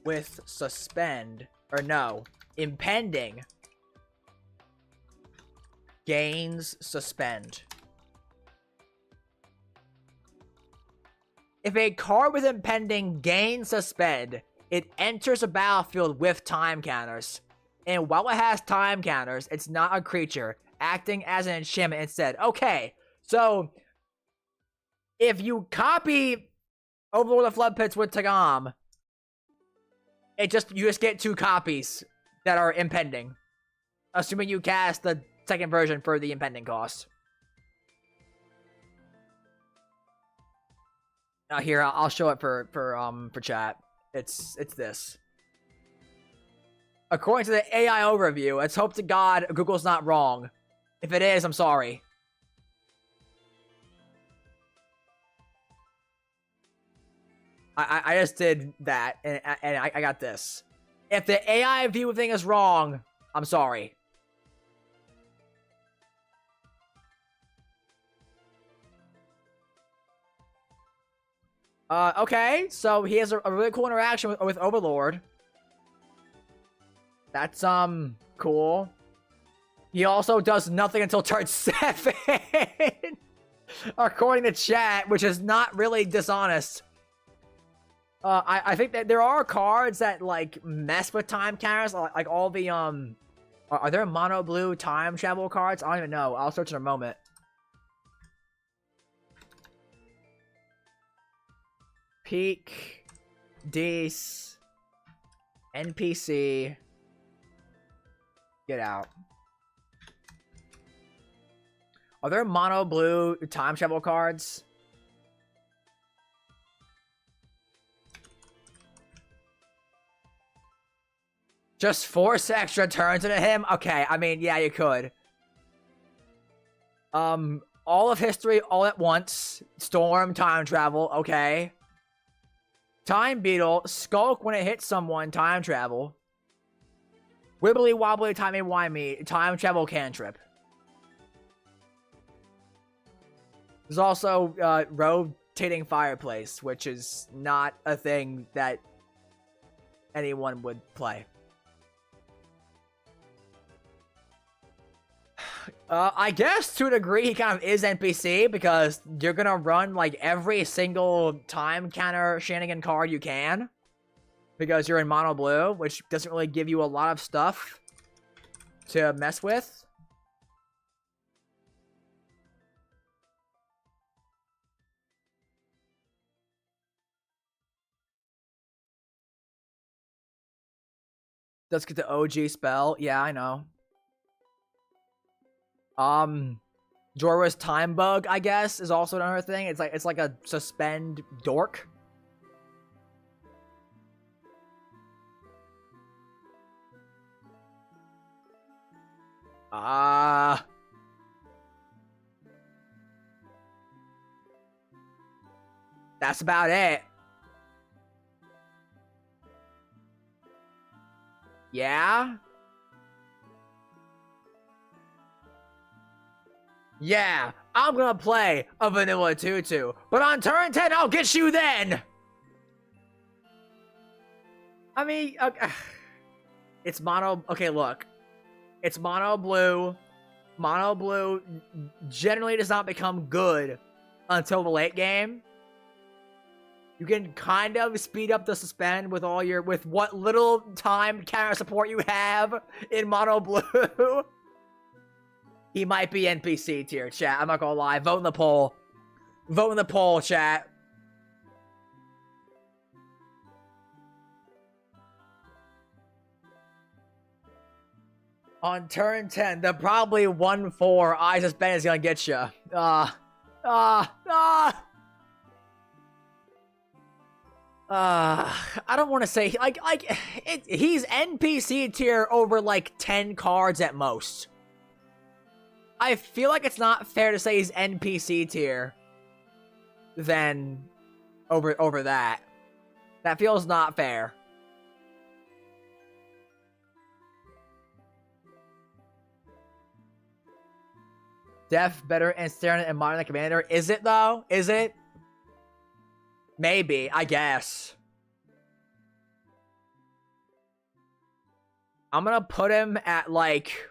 with suspend, or no, impending, gains suspend? If a card with impending gains suspend, it enters a battlefield with time counters. And while it has time counters, it's not a creature, acting as an enchantment instead. Okay, so if you copy Overlord of Flood Pits with Tagam, you just get 2 copies that are impending. Assuming you cast the second version for the impending cost. Here, I'll show it for chat. It's this. According to the AI overview, let's hope to God Google's not wrong. If it is, I'm sorry. I just did that, and I got this. If the AI view thing is wrong, I'm sorry. Okay, so he has a really cool interaction with Overlord. That's, cool. He also does nothing until turn 7. According to chat, which is not really dishonest. I think that there are cards that, like, mess with time counters, like all the, are there mono blue time travel cards? I don't even know. I'll search in a moment. Peak, Dees, NPC, get out. Are there mono blue time travel cards? Just force extra turns into him? Okay, I mean, yeah, you could. All of history all at once. Storm, time travel, okay. Time Beetle, Skulk when it hits someone, time travel. Wibbly wobbly, timey-wimey, time travel cantrip. There's also rotating fireplace, which is not a thing that anyone would play. I guess to a degree he kind of is NPC because you're gonna run like every single time counter shenanigan card you can because you're in mono blue, which doesn't really give you a lot of stuff to mess with. Let's get the OG spell. Yeah, I know. Jorah's time bug, I guess, is also another thing. It's like a suspend dork. That's about it. Yeah? Yeah. I'm gonna play a vanilla Tutu. But on turn 10, I'll get you then! I mean, it's mono... Okay, look. It's mono blue. Mono blue generally does not become good until the late game. You can kind of speed up the suspend with all your... with what little time counter support you have in mono blue. He might be NPC tier, chat. I'm not gonna lie. Vote in the poll. Vote in the poll, chat. On turn 10, the probably 1-4 I suspend is gonna get you. I don't want to say he's NPC tier over like 10 cards at most. I feel like it's not fair to say he's NPC tier than over that. That feels not fair. Def better and staring and modern commander. Is it though? Is it? Maybe, I guess. I'm gonna put him at like...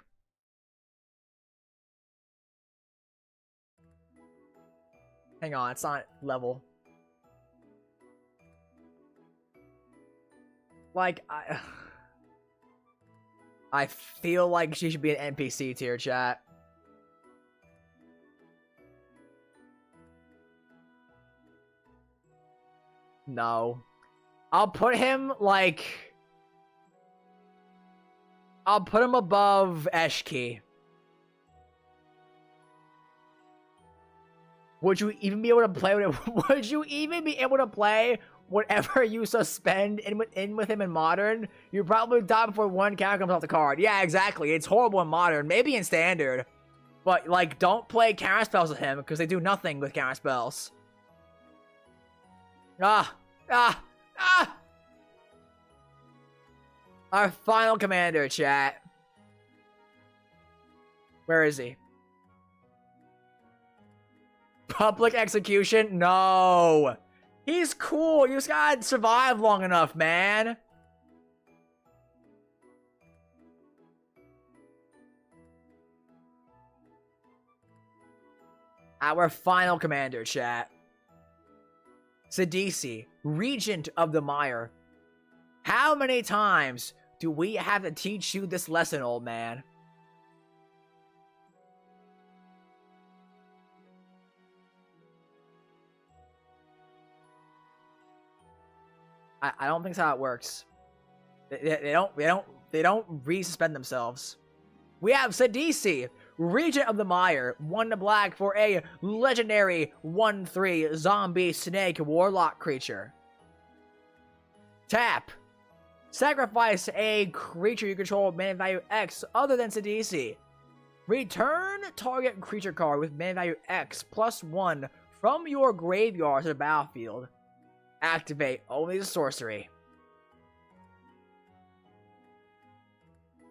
Hang on, it's not level. Like, I feel like she should be an NPC tier, chat. No. I'll put him, like... I'll put him above Eshki. Would you even be able to play with him? Would you even be able to play whatever you suspend in with him in Modern? You probably die before one counter comes off the card. Yeah, exactly. It's horrible in Modern. Maybe in Standard. But, like, don't play counter spells with him, because they do nothing with counter spells. Our final commander, chat. Where is he? Public execution? No. He's cool. You just gotta survive long enough, man. Our final commander, chat. Sidisi, Regent of the Mire. How many times do we have to teach you this lesson, old man? I don't think that's how it works. They don't resuspend themselves. We have Sidisi, Regent of the Mire, 1 black for a legendary 1/3 zombie snake warlock creature. Tap. Sacrifice a creature you control with mana value X other than Sidisi. Return target creature card with mana value X +1 from your graveyard to the battlefield. Activate only the sorcery.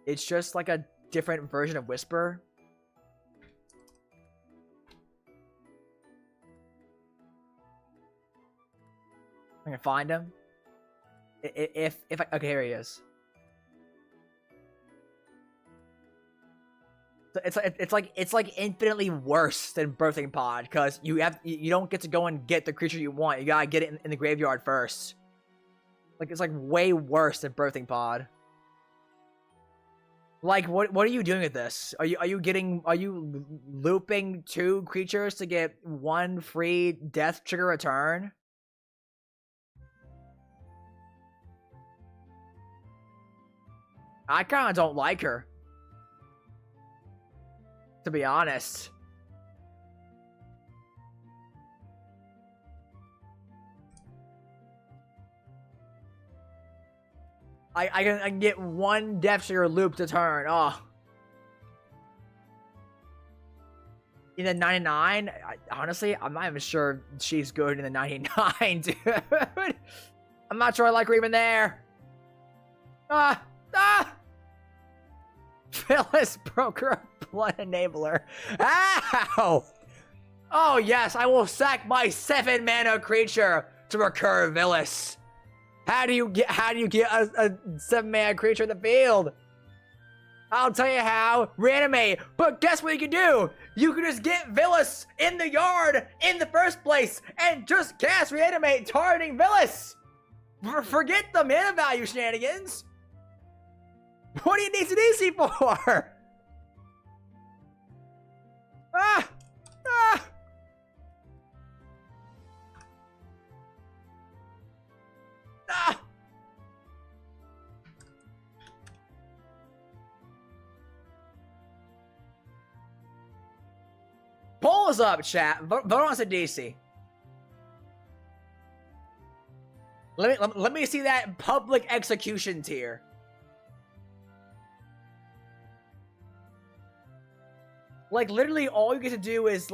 It's just like a different version of Whisper. I can find him. Okay, here he is. It's like infinitely worse than Birthing Pod, because you don't get to go and get the creature you want. You gotta get it in the graveyard first. Like, it's like way worse than Birthing Pod. Like, what are you doing with this? Are you looping 2 creatures to get 1 free death trigger return? I kinda don't like her, to be honest. I can get 1 Death Trigger loop to turn. Oh. In the 99, honestly, I'm not even sure she's good in the 99, dude. I'm not sure I like her even there. Phyllis Broker, Blood Enabler. Ow! Oh yes, I will sack my 7 mana creature to recur Villas. How do you get a 7 mana creature in the field? I'll tell you how. Reanimate. But guess what you can do? You can just get Villas in the yard in the first place and just cast Reanimate targeting Villas. Forget the mana value shenanigans. What do you need DC for? Ah! Ah! Ah! Polls up, chat. Vote on a DC. Let me see that public execution tier. Like literally, all you get to do is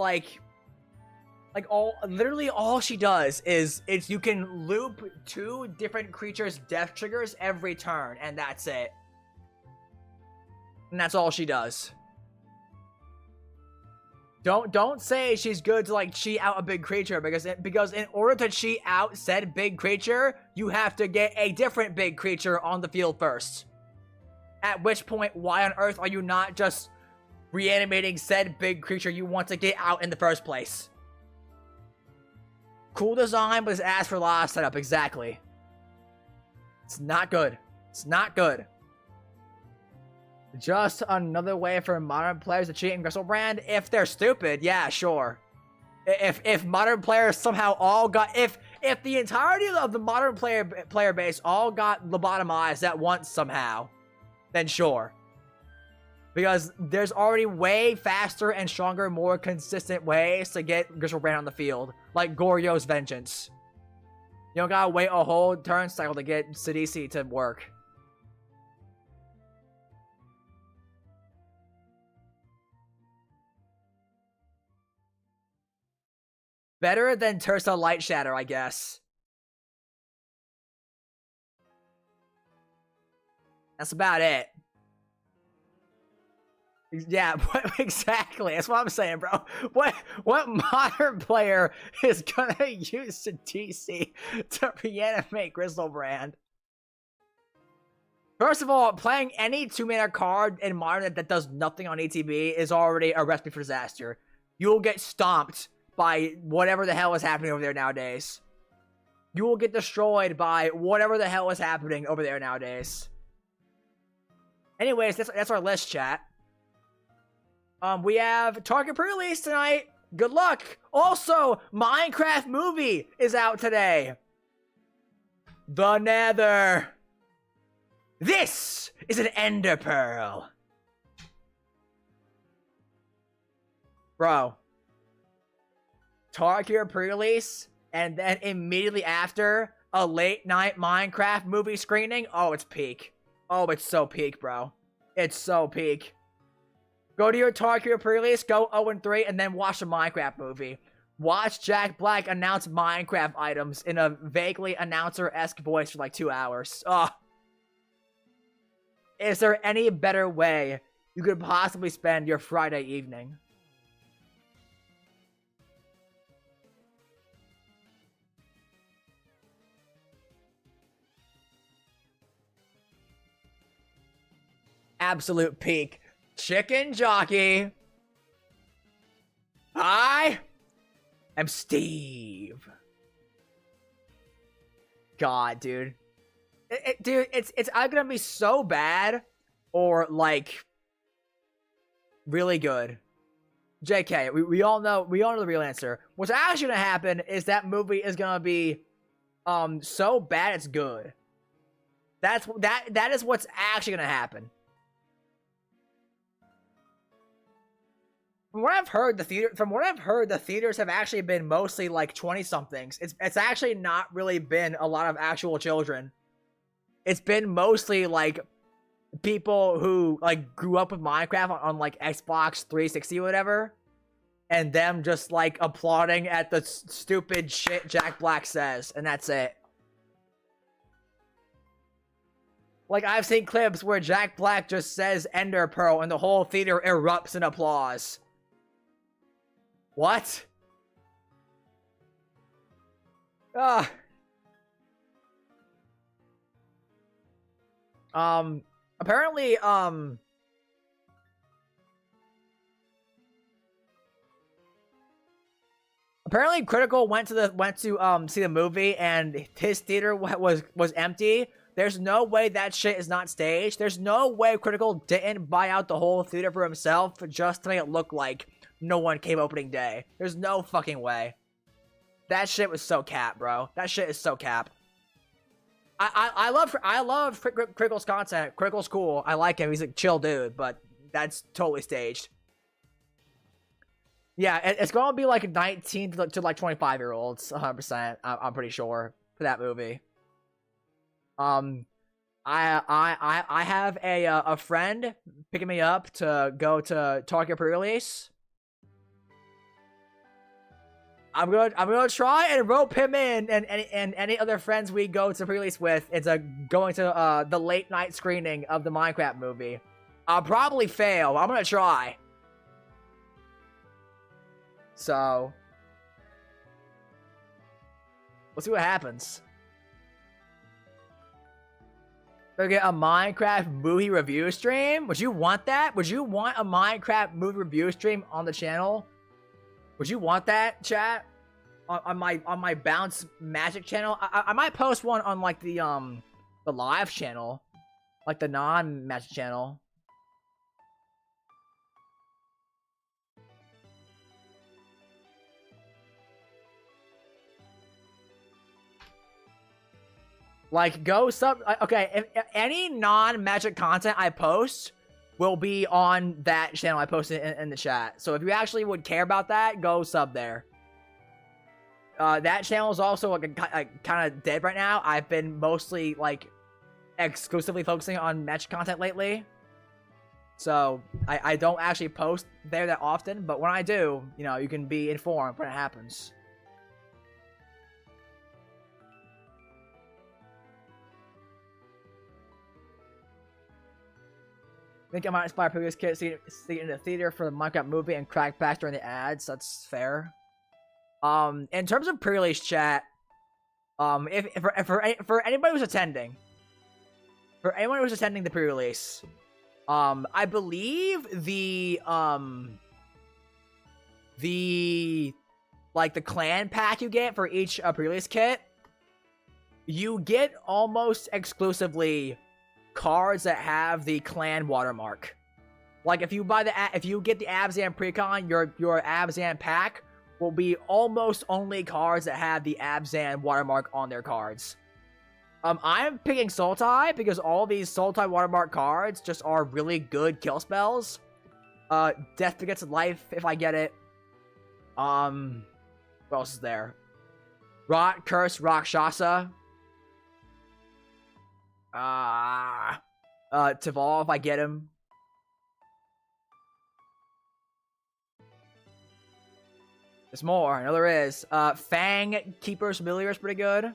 literally all she does is you can loop 2 different creatures' death triggers every turn, and that's it. And that's all she does. Don't say she's good to like cheat out a big creature because in order to cheat out said big creature, you have to get a different big creature on the field first. At which point, why on earth are you not just reanimating said big creature you want to get out in the first place? Cool design, but it's asked for a lot of setup. Exactly. It's not good. It's not good. Just another way for modern players to cheat in Brand. If they're stupid, yeah, sure. If modern players somehow all got if the entirety of the modern player base all got lobotomized at once somehow, then sure. Because there's already way faster and stronger, more consistent ways to get Brand on the field, like Goryo's Vengeance. You don't gotta wait a whole turn cycle to get Sidisi to work. Better than Tersa Light Shatter, I guess. That's about it. Yeah, exactly. That's what I'm saying, bro. What modern player is gonna use the DC to reanimate Griselbrand? First of all, playing any 2-mana card in Modern that does nothing on ETB is already a recipe for disaster. You will get stomped by whatever the hell is happening over there nowadays. You will get destroyed by whatever the hell is happening over there nowadays. Anyways, that's our list, chat. We have Tarkir pre-release tonight. Good luck. Also, Minecraft movie is out today. The Nether. This is an Ender Pearl. Bro. Tarkir pre-release, and then immediately after, a late night Minecraft movie screening. Oh, it's peak. Oh, it's so peak, bro. It's so peak. Go to your Tarkir pre-release, go 0-3, and then watch the Minecraft movie. Watch Jack Black announce Minecraft items in a vaguely announcer-esque voice for like 2 hours. Ugh. Is there any better way you could possibly spend your Friday evening? Absolute peak. Chicken Jockey. I am Steve. God, dude. Dude, it's either gonna be so bad or like really good. JK, we all know the real answer. What's actually gonna happen is that movie is gonna be so bad it's good. That is what's actually gonna happen. From what I've heard, the theaters have actually been mostly like 20-somethings. It's actually not really been a lot of actual children. It's been mostly like people who like grew up with Minecraft on like Xbox 360 or whatever, and them just like applauding at the stupid shit Jack Black says, and that's it. Like, I've seen clips where Jack Black just says Ender Pearl and the whole theater erupts in applause. What? Ah. Apparently, apparently Critical went to see the movie and his theater was empty. There's no way that shit is not staged. There's no way Critical didn't buy out the whole theater for himself just to make it look like no one came opening day. There's no fucking way. That shit was so cap, bro. That shit is so cap. I love Crickle's content. Crickle's cool. I like him. He's a chill dude, but that's totally staged. Yeah, it's gonna be like 19 to like 25-year-olds, 100%. I'm pretty sure for that movie. I have a friend picking me up to go to Tarkir pre-release. I'm gonna try and rope him in and any other friends we go to pre-release with into going to the late night screening of the Minecraft movie. I'll probably fail. I'm gonna try. So we'll see what happens. We're gonna get a Minecraft movie review stream. Would you want that? Would you want a Minecraft movie review stream on the channel? Would you want that, chat? On my Bounce Magic channel? I might post one on like the live channel. Like the non-Magic channel. Like, go sub... Okay, if any non-Magic content I post will be on that channel I posted in the chat. So if you actually would care about that, go sub there. That channel is also like kind of dead right now. I've been mostly like exclusively focusing on Magic content lately. So I don't actually post there that often, but when I do, you know, you can be informed when it happens. I think I might inspire previous kids to see it in the theater for the Minecraft movie and crack back during the ads. That's fair. In terms of pre-release chat, for anybody who's attending, for anyone who's attending the pre-release, I believe the clan pack you get for each pre-release kit, you get almost exclusively cards that have the clan watermark. Like if you get the Abzan Precon, your Abzan pack will be almost only cards that have the Abzan watermark on their cards. I'm picking Sultai because all these Sultai watermark cards just are really good kill spells. Death Begets Life if I get it. What else is there? Rot, Curse, Rakshasa. Tival if I get him. There's more. I know there is. Fang Keeper's Familiar is pretty good.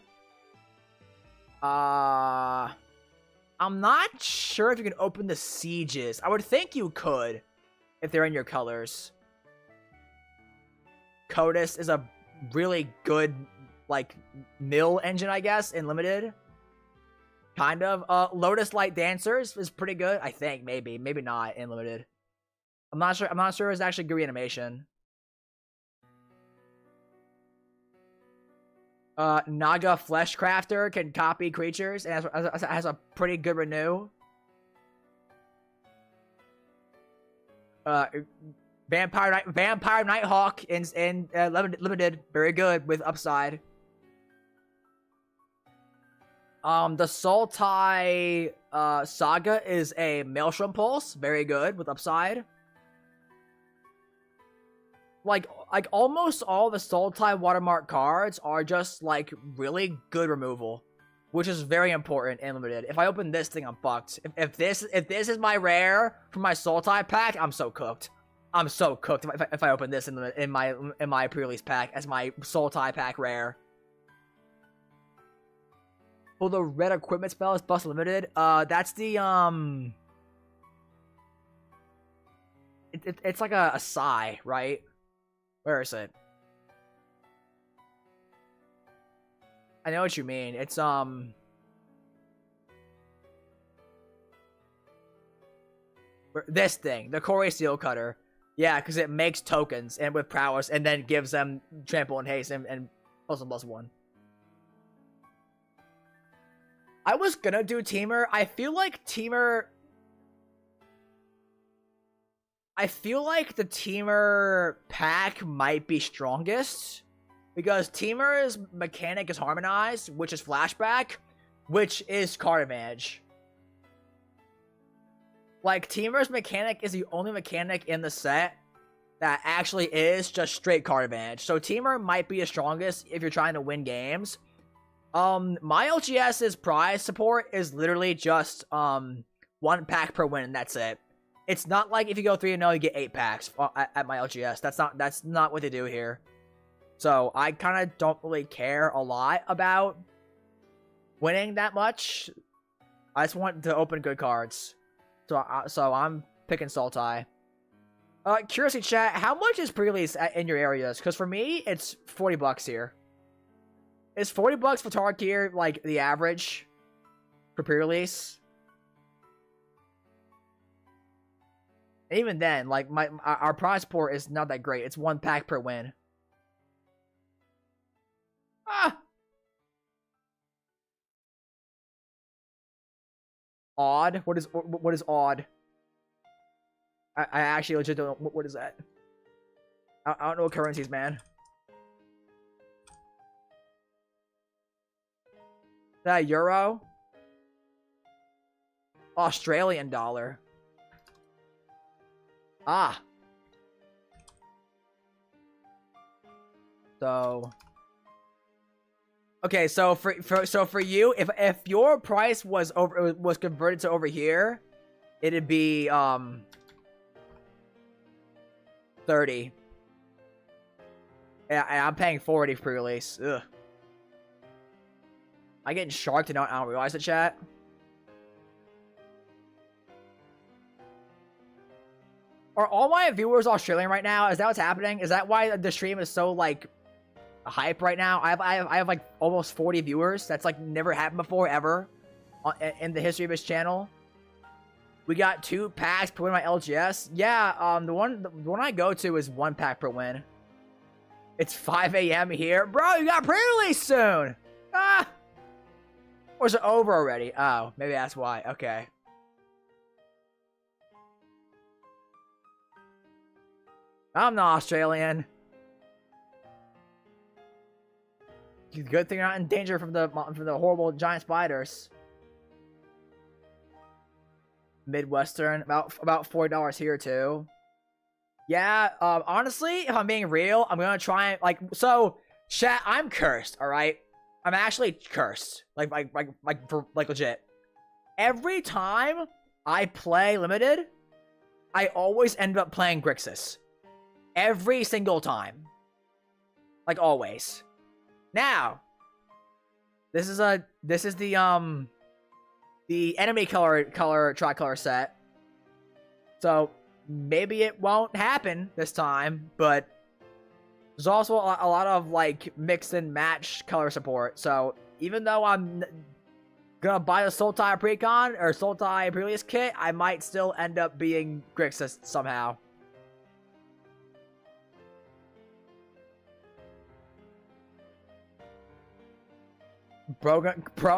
I'm not sure if you can open the sieges. I would think you could if they're in your colors. Codus is a really good, like, mill engine, I guess, in limited. Kind of. Lotus Light Dancers is pretty good. I think, maybe. Maybe not in limited. I'm not sure. I'm not sure it's actually good animation. Naga Flesh Crafter can copy creatures and has a pretty good renew. Vampire Nighthawk in limited, very good with upside. The Sultai Saga is a Maelstrom Pulse, very good with upside. Like almost all the Sultai watermark cards are just like really good removal, which is very important in limited. If I open this thing, I'm fucked. If this is my rare for my Sultai pack, I'm so cooked. I'm so cooked if I open this in my pre-release pack as my Sultai pack rare. Well, the red equipment spell is bust limited. That's the it's like a Psy, right? Where is it? I know what you mean. It's this thing, the Corey Steel Cutter. Yeah, because it makes tokens and with prowess, and then gives them trample and haste and +1/+1. I was gonna do Teamer. I feel like the Teamer pack might be strongest because Teamer's mechanic is harmonized, which is flashback, which is card advantage. Like, Teamer's mechanic is the only mechanic in the set that actually is just straight card advantage. So Teamer might be the strongest if you're trying to win games. My LGS's prize support is literally just 1 pack per win, and that's it. It's not like if you go 3-0, you get 8 packs at my LGS. That's not what they do here. So I kind of don't really care a lot about winning that much. I just want to open good cards. So I'm picking Sultai. Curiosity chat, how much is pre-release in your areas? Because for me, it's $40 here. Is $40 for Tarkir like the average for pre-release? Even then, like our prize port is not that great. It's 1 pack per win. Ah. Odd? What is odd? I actually legit don't know. What is that? I don't know what currencies, man. Is that euro? Australian dollar. Ah. So. Okay, so for you, if your price was converted to over here, it'd be 30. Yeah, I'm paying 40 for pre-release. Ugh. I getting sharked and I don't realize it, chat. Are all my viewers Australian right now? Is that what's happening? Is that why the stream is so like hype right now? I have like almost 40 viewers. That's like never happened before ever in the history of this channel. We got 2 packs per win my LGS. Yeah, the one I go to is 1 pack per win. It's 5 a.m. here, bro. You got pre-release soon. Ah, or is it over already? Oh, maybe that's why. Okay. I'm not Australian. Good thing you're not in danger from the horrible giant spiders. Midwestern, about $40 here too. Yeah, honestly, if I'm being real, I'm gonna try and like chat. I'm cursed, all right. I'm actually cursed, like legit. Every time I play limited, I always end up playing Grixis. Every single time, like always. Now, this is the enemy tricolor set. So maybe it won't happen this time, but there's also a lot of like mix and match color support. So even though I'm gonna buy the Sultai Precon or Sultai Pre-release kit, I might still end up being Grixis somehow. Bro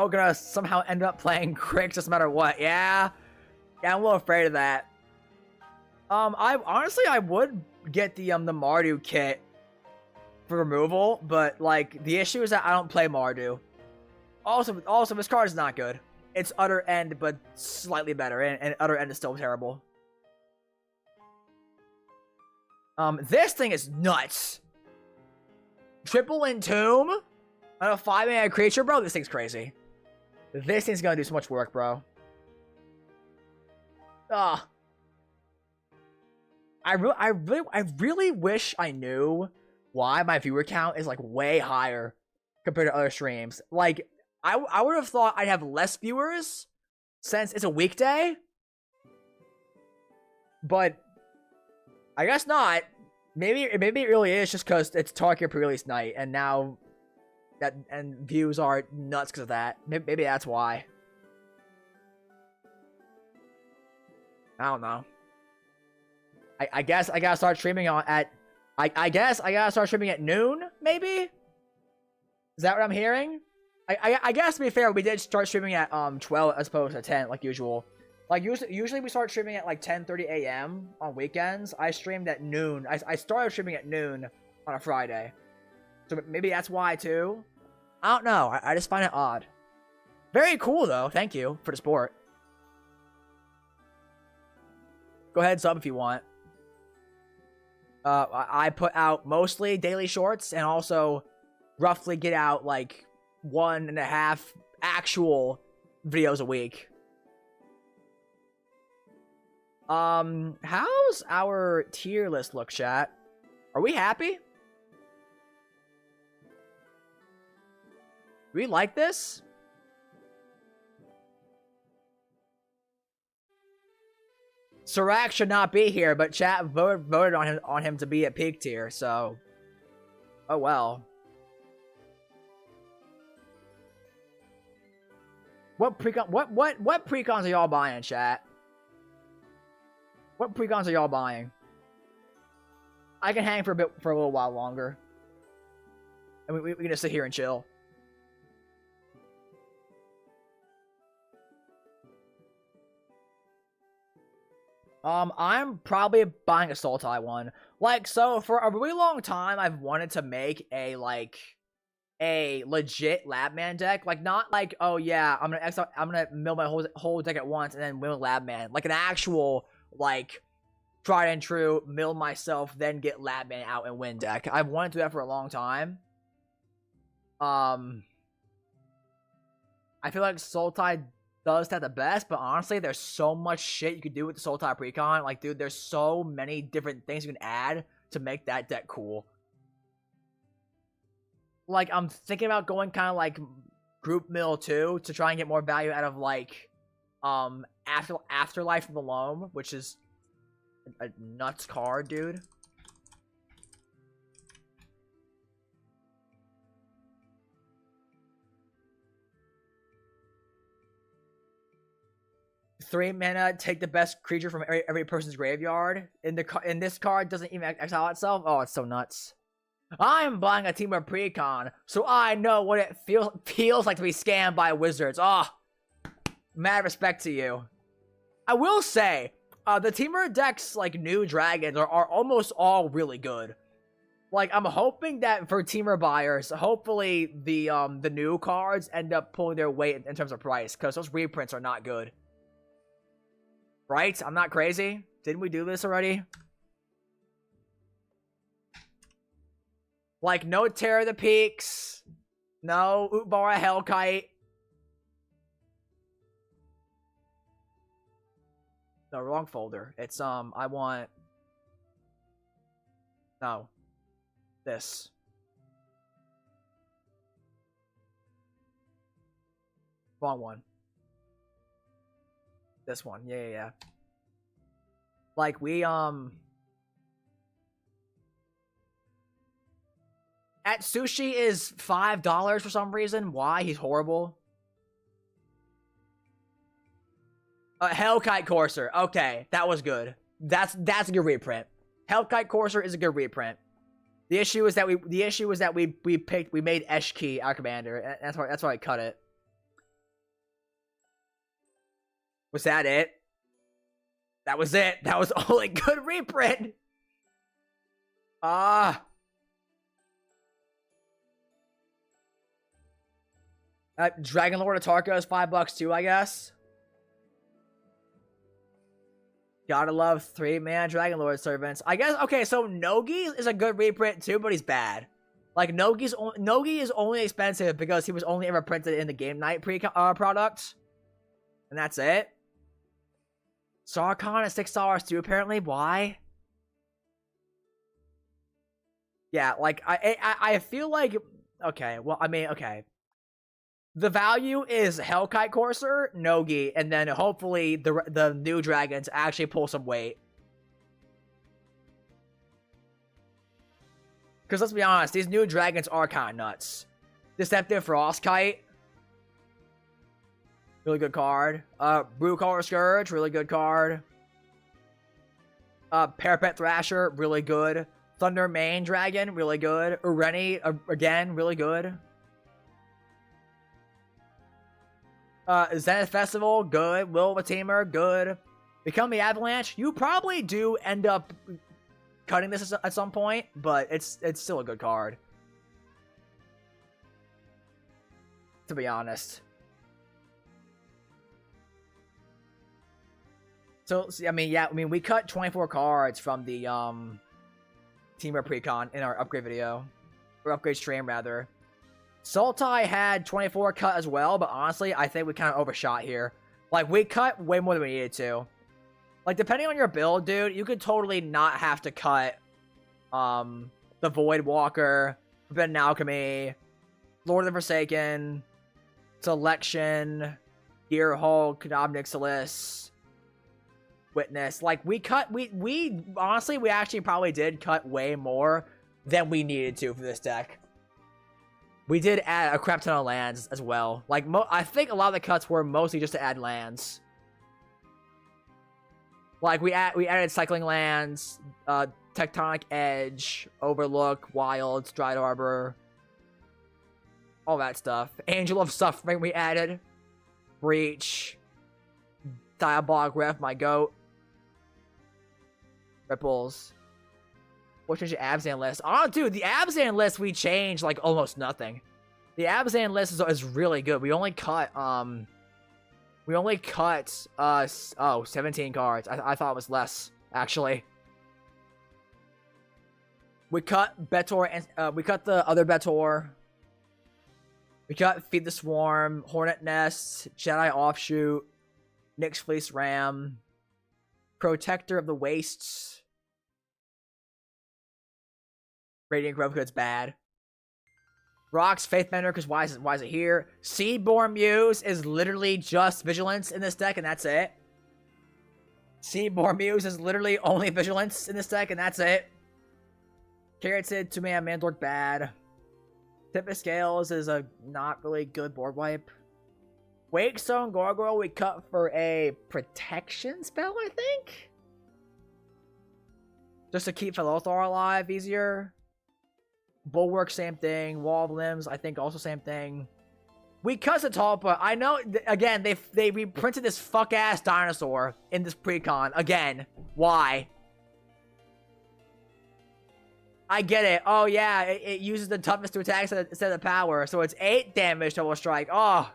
gonna somehow end up playing Grixis no matter what. Yeah, I'm a little afraid of that. I would get the Mardu kit for removal, but like the issue is that I don't play Mardu. Also this card is not good. It's Utter End, but slightly better, and Utter End is still terrible. This thing is nuts. Triple Entomb on a 5-mana creature, bro. This thing's crazy. This thing's gonna do so much work, bro. Ah. I really wish I knew why my viewer count is like way higher compared to other streams. Like, I would have thought I'd have less viewers since it's a weekday, but I guess not. Maybe it really is just because it's Tarkir pre-release night, and now and views are nuts because of that. Maybe that's why. I don't know. I guess I gotta start streaming at. I guess I gotta start streaming at noon. Maybe. Is that what I'm hearing? I guess to be fair, we did start streaming at 12 as opposed to 10 like usual. Like usually we start streaming at like 10:30 a.m. on weekends. I streamed at noon. I started streaming at noon on a Friday. So maybe that's why too. I don't know. I just find it odd. Very cool though. Thank you for the support. Go ahead, sub if you want. I put out mostly daily shorts and also roughly get out like 1.5 actual videos a week. How's our tier list look, chat? Are we happy? Do we like this? Sirac should not be here, but chat voted on him to be at peak tier, so oh well. What precons are y'all buying, chat? What precons are y'all buying? I can hang for a little while longer. And we can just sit here and chill. I'm probably buying a Sultai one. Like, so for a really long time, I've wanted to make a legit Labman deck. Like, not like, oh yeah, I'm gonna mill my whole deck at once and then win Labman. Like an actual, like, tried and true, mill myself, then get Labman out and win deck. I've wanted to do that for a long time. I feel like Sultai does that the best, but honestly, there's so much shit you could do with the Sultai Precon. Like, dude, there's so many different things you can add to make that deck cool. Like, I'm thinking about going kind of like Group Mill too, to try and get more value out of, like, Afterlife from the Loam, which is a nuts card, dude. Three mana, take the best creature from every person's graveyard. In this card, doesn't even exile itself. Oh, it's so nuts. I'm buying a team of Precon, so I know what it feels like to be scammed by wizards. Oh, mad respect to you. I will say, the Teamer decks, like new dragons, are almost all really good. Like, I'm hoping that for Teamer buyers, hopefully the new cards end up pulling their weight in terms of price, because those reprints are not good. Right? I'm not crazy. Didn't we do this already? Like, no Terror of the Peaks. No Utbara Hellkite. No, wrong folder. It's, I want... No. This. Wrong one. This one. Yeah. Like, we, At Sushi is $5 for some reason. Why? He's horrible. Hellkite Courser. Okay, that was good. That's a good reprint. Hellkite Courser is a good reprint. The issue is that we made Eshki our commander. And that's why I cut it. Was that it? That was it. That was only good reprint. Dragon Lord of Tarkir is $5 too, I guess. Gotta love 3-man Dragon Lord servants. I guess, okay, so Nogi is a good reprint too, but he's bad. Like, Nogi is only expensive because he was only ever printed in the Game Night product. And that's it. Sarkhan is $6 too, apparently. Why? Yeah, like, I feel like... Okay, well, I mean, okay. The value is Hellkite Courser, Nogi, and then hopefully the new dragons actually pull some weight. Because let's be honest, these new dragons are kind of nuts. Deceptive Frostkite. Really good card. Blue Collar Scourge, really good card. Parapet Thrasher, really good. Thunder Mane Dragon, really good. Ureni, again, really good. Zenith Festival, good. Will of a Tamer, good. Become the Avalanche, you probably do end up cutting this at some point, but it's still a good card. To be honest. So, I mean, we cut 24 cards from the, Teamer Precon in our upgrade video. Or upgrade stream, rather. Sultai had 24 cut as well, but honestly, I think we kind of overshot here. Like, we cut way more than we needed to. Like, depending on your build, dude, you could totally not have to cut, the Void Walker, Forbidden Alchemy, Lord of the Forsaken, Selection, Gear Hulk, Knob Nixilis, Witness. Like, we honestly, we actually probably did cut way more than we needed to for this deck. We did add a crap ton of lands as well. Like, I think a lot of the cuts were mostly just to add lands. Like, we added cycling lands, Tectonic Edge, Overlook, Wilds, Dried Arbor, all that stuff. Angel of Suffering we added. Breach. Diabolic Ref, my goat. Ripples. What changed the Abzan list? Oh, dude, the Abzan list we changed like almost nothing. The Abzan list is really good. We only cut 17 cards. I thought it was less, actually. We cut Betor and we cut the other Betor. We cut Feed the Swarm, Hornet Nest, Jedi Offshoot, Nyx Fleece Ram, Protector of the Wastes, Radiant Grove Hood's bad. Rock's Faithbender, because why is it here? Seaborn Muse is literally just Vigilance in this deck, and that's it. Seaborn Muse is literally only Vigilance in this deck, and that's it. Carroted, 2-man Mandork bad. Tip of Scales is a not really good board wipe. Wakestone Gargoyle we cut for a protection spell, I think? Just to keep Philothar alive easier. Bulwark, same thing. Wall of Limbs, I think also same thing. We cut Satalpa. I know, again, they reprinted this fuck-ass dinosaur in this precon. Again, why? I get it. Oh, yeah, it uses the toughness to attack instead of the power. So it's 8 damage double strike. Oh.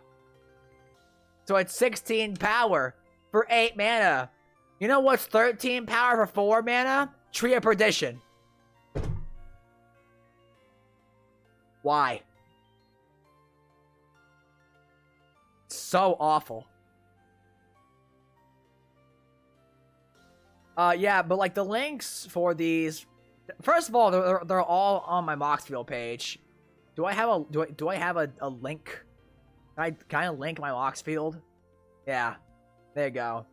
So it's 16 power for 8 mana. You know what's 13 power for 4 mana? Tree of Perdition. Why? So awful. Yeah, but like the links for these, first of all, they're all on my Moxfield page. Do I have a link? Can I link my Moxfield? Yeah, there you go.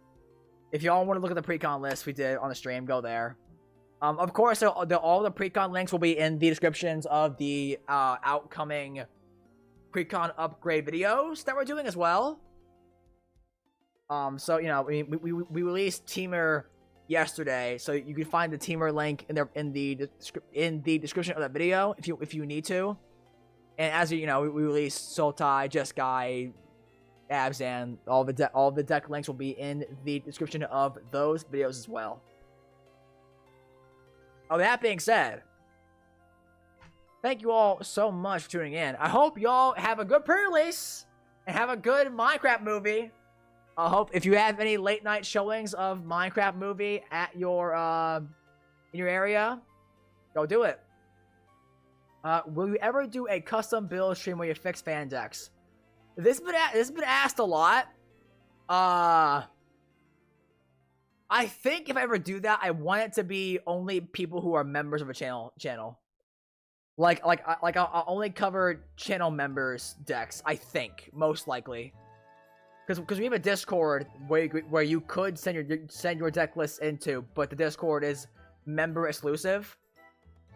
If y'all want to look at the precon list we did on the stream, go there. Of course, all the precon links will be in the descriptions of the outcoming precon upgrade videos that we're doing as well. So you know, we released Teamer yesterday, so you can find the Teamer link in the description of that video if you need to. And as you know, we released Sultai, Jeskai, Abzan. All the deck links will be in the description of those videos as well. Oh, that being said, thank you all so much for tuning in. I hope y'all have a good pre-release and have a good Minecraft movie. I hope if you have any late night showings of Minecraft movie at your in your area, go do it. Will you ever do a custom build stream where you fix fan decks? This has been asked a lot. I think if I ever do that, I want it to be only people who are members of a channel. Like I'll only cover channel members decks. I think most likely, because we have a Discord where you could send your deck list into, but the Discord is member exclusive.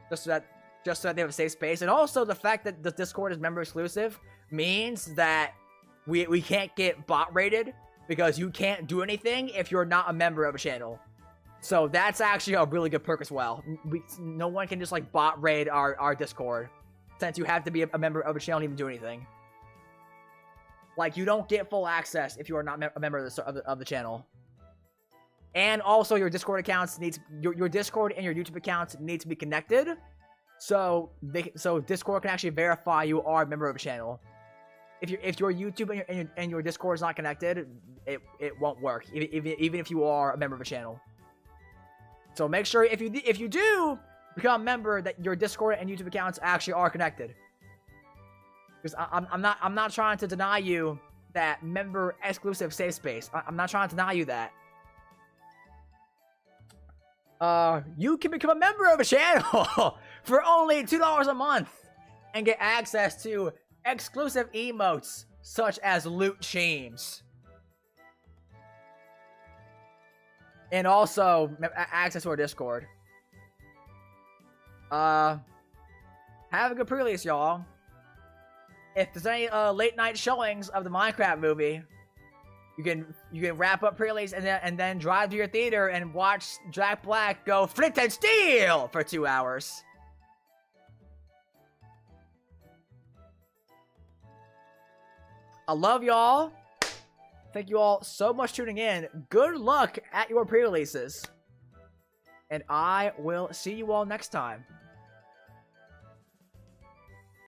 Just so that just so that they have a safe space. And also the fact that the Discord is member exclusive means that we can't get bot rated because you can't do anything if you're not a member of a channel. So that's actually a really good perk as well. No one can just like bot raid our Discord, since you have to be a member of a channel to even do anything. Like, you don't get full access if you are not a member of the channel. And also, your Discord accounts your Discord and your YouTube accounts need to be connected, so Discord can actually verify you are a member of a channel. If your YouTube and your Discord is not connected, it won't work, even if you are a member of a channel. So make sure if you do become a member that your Discord and YouTube accounts actually are connected. Because I'm not trying to deny you that member exclusive safe space. I'm not trying to deny you that. You can become a member of a channel for only $2 a month and get access to exclusive emotes such as loot teams. And also access to our Discord. Have a good pre-release, y'all. If there's any late night showings of the Minecraft movie, you can wrap up pre-release and then drive to your theater and watch Jack Black go flint and steel for 2 hours. I love y'all. Thank you all so much for tuning in. Good luck at your pre-releases. And I will see you all next time.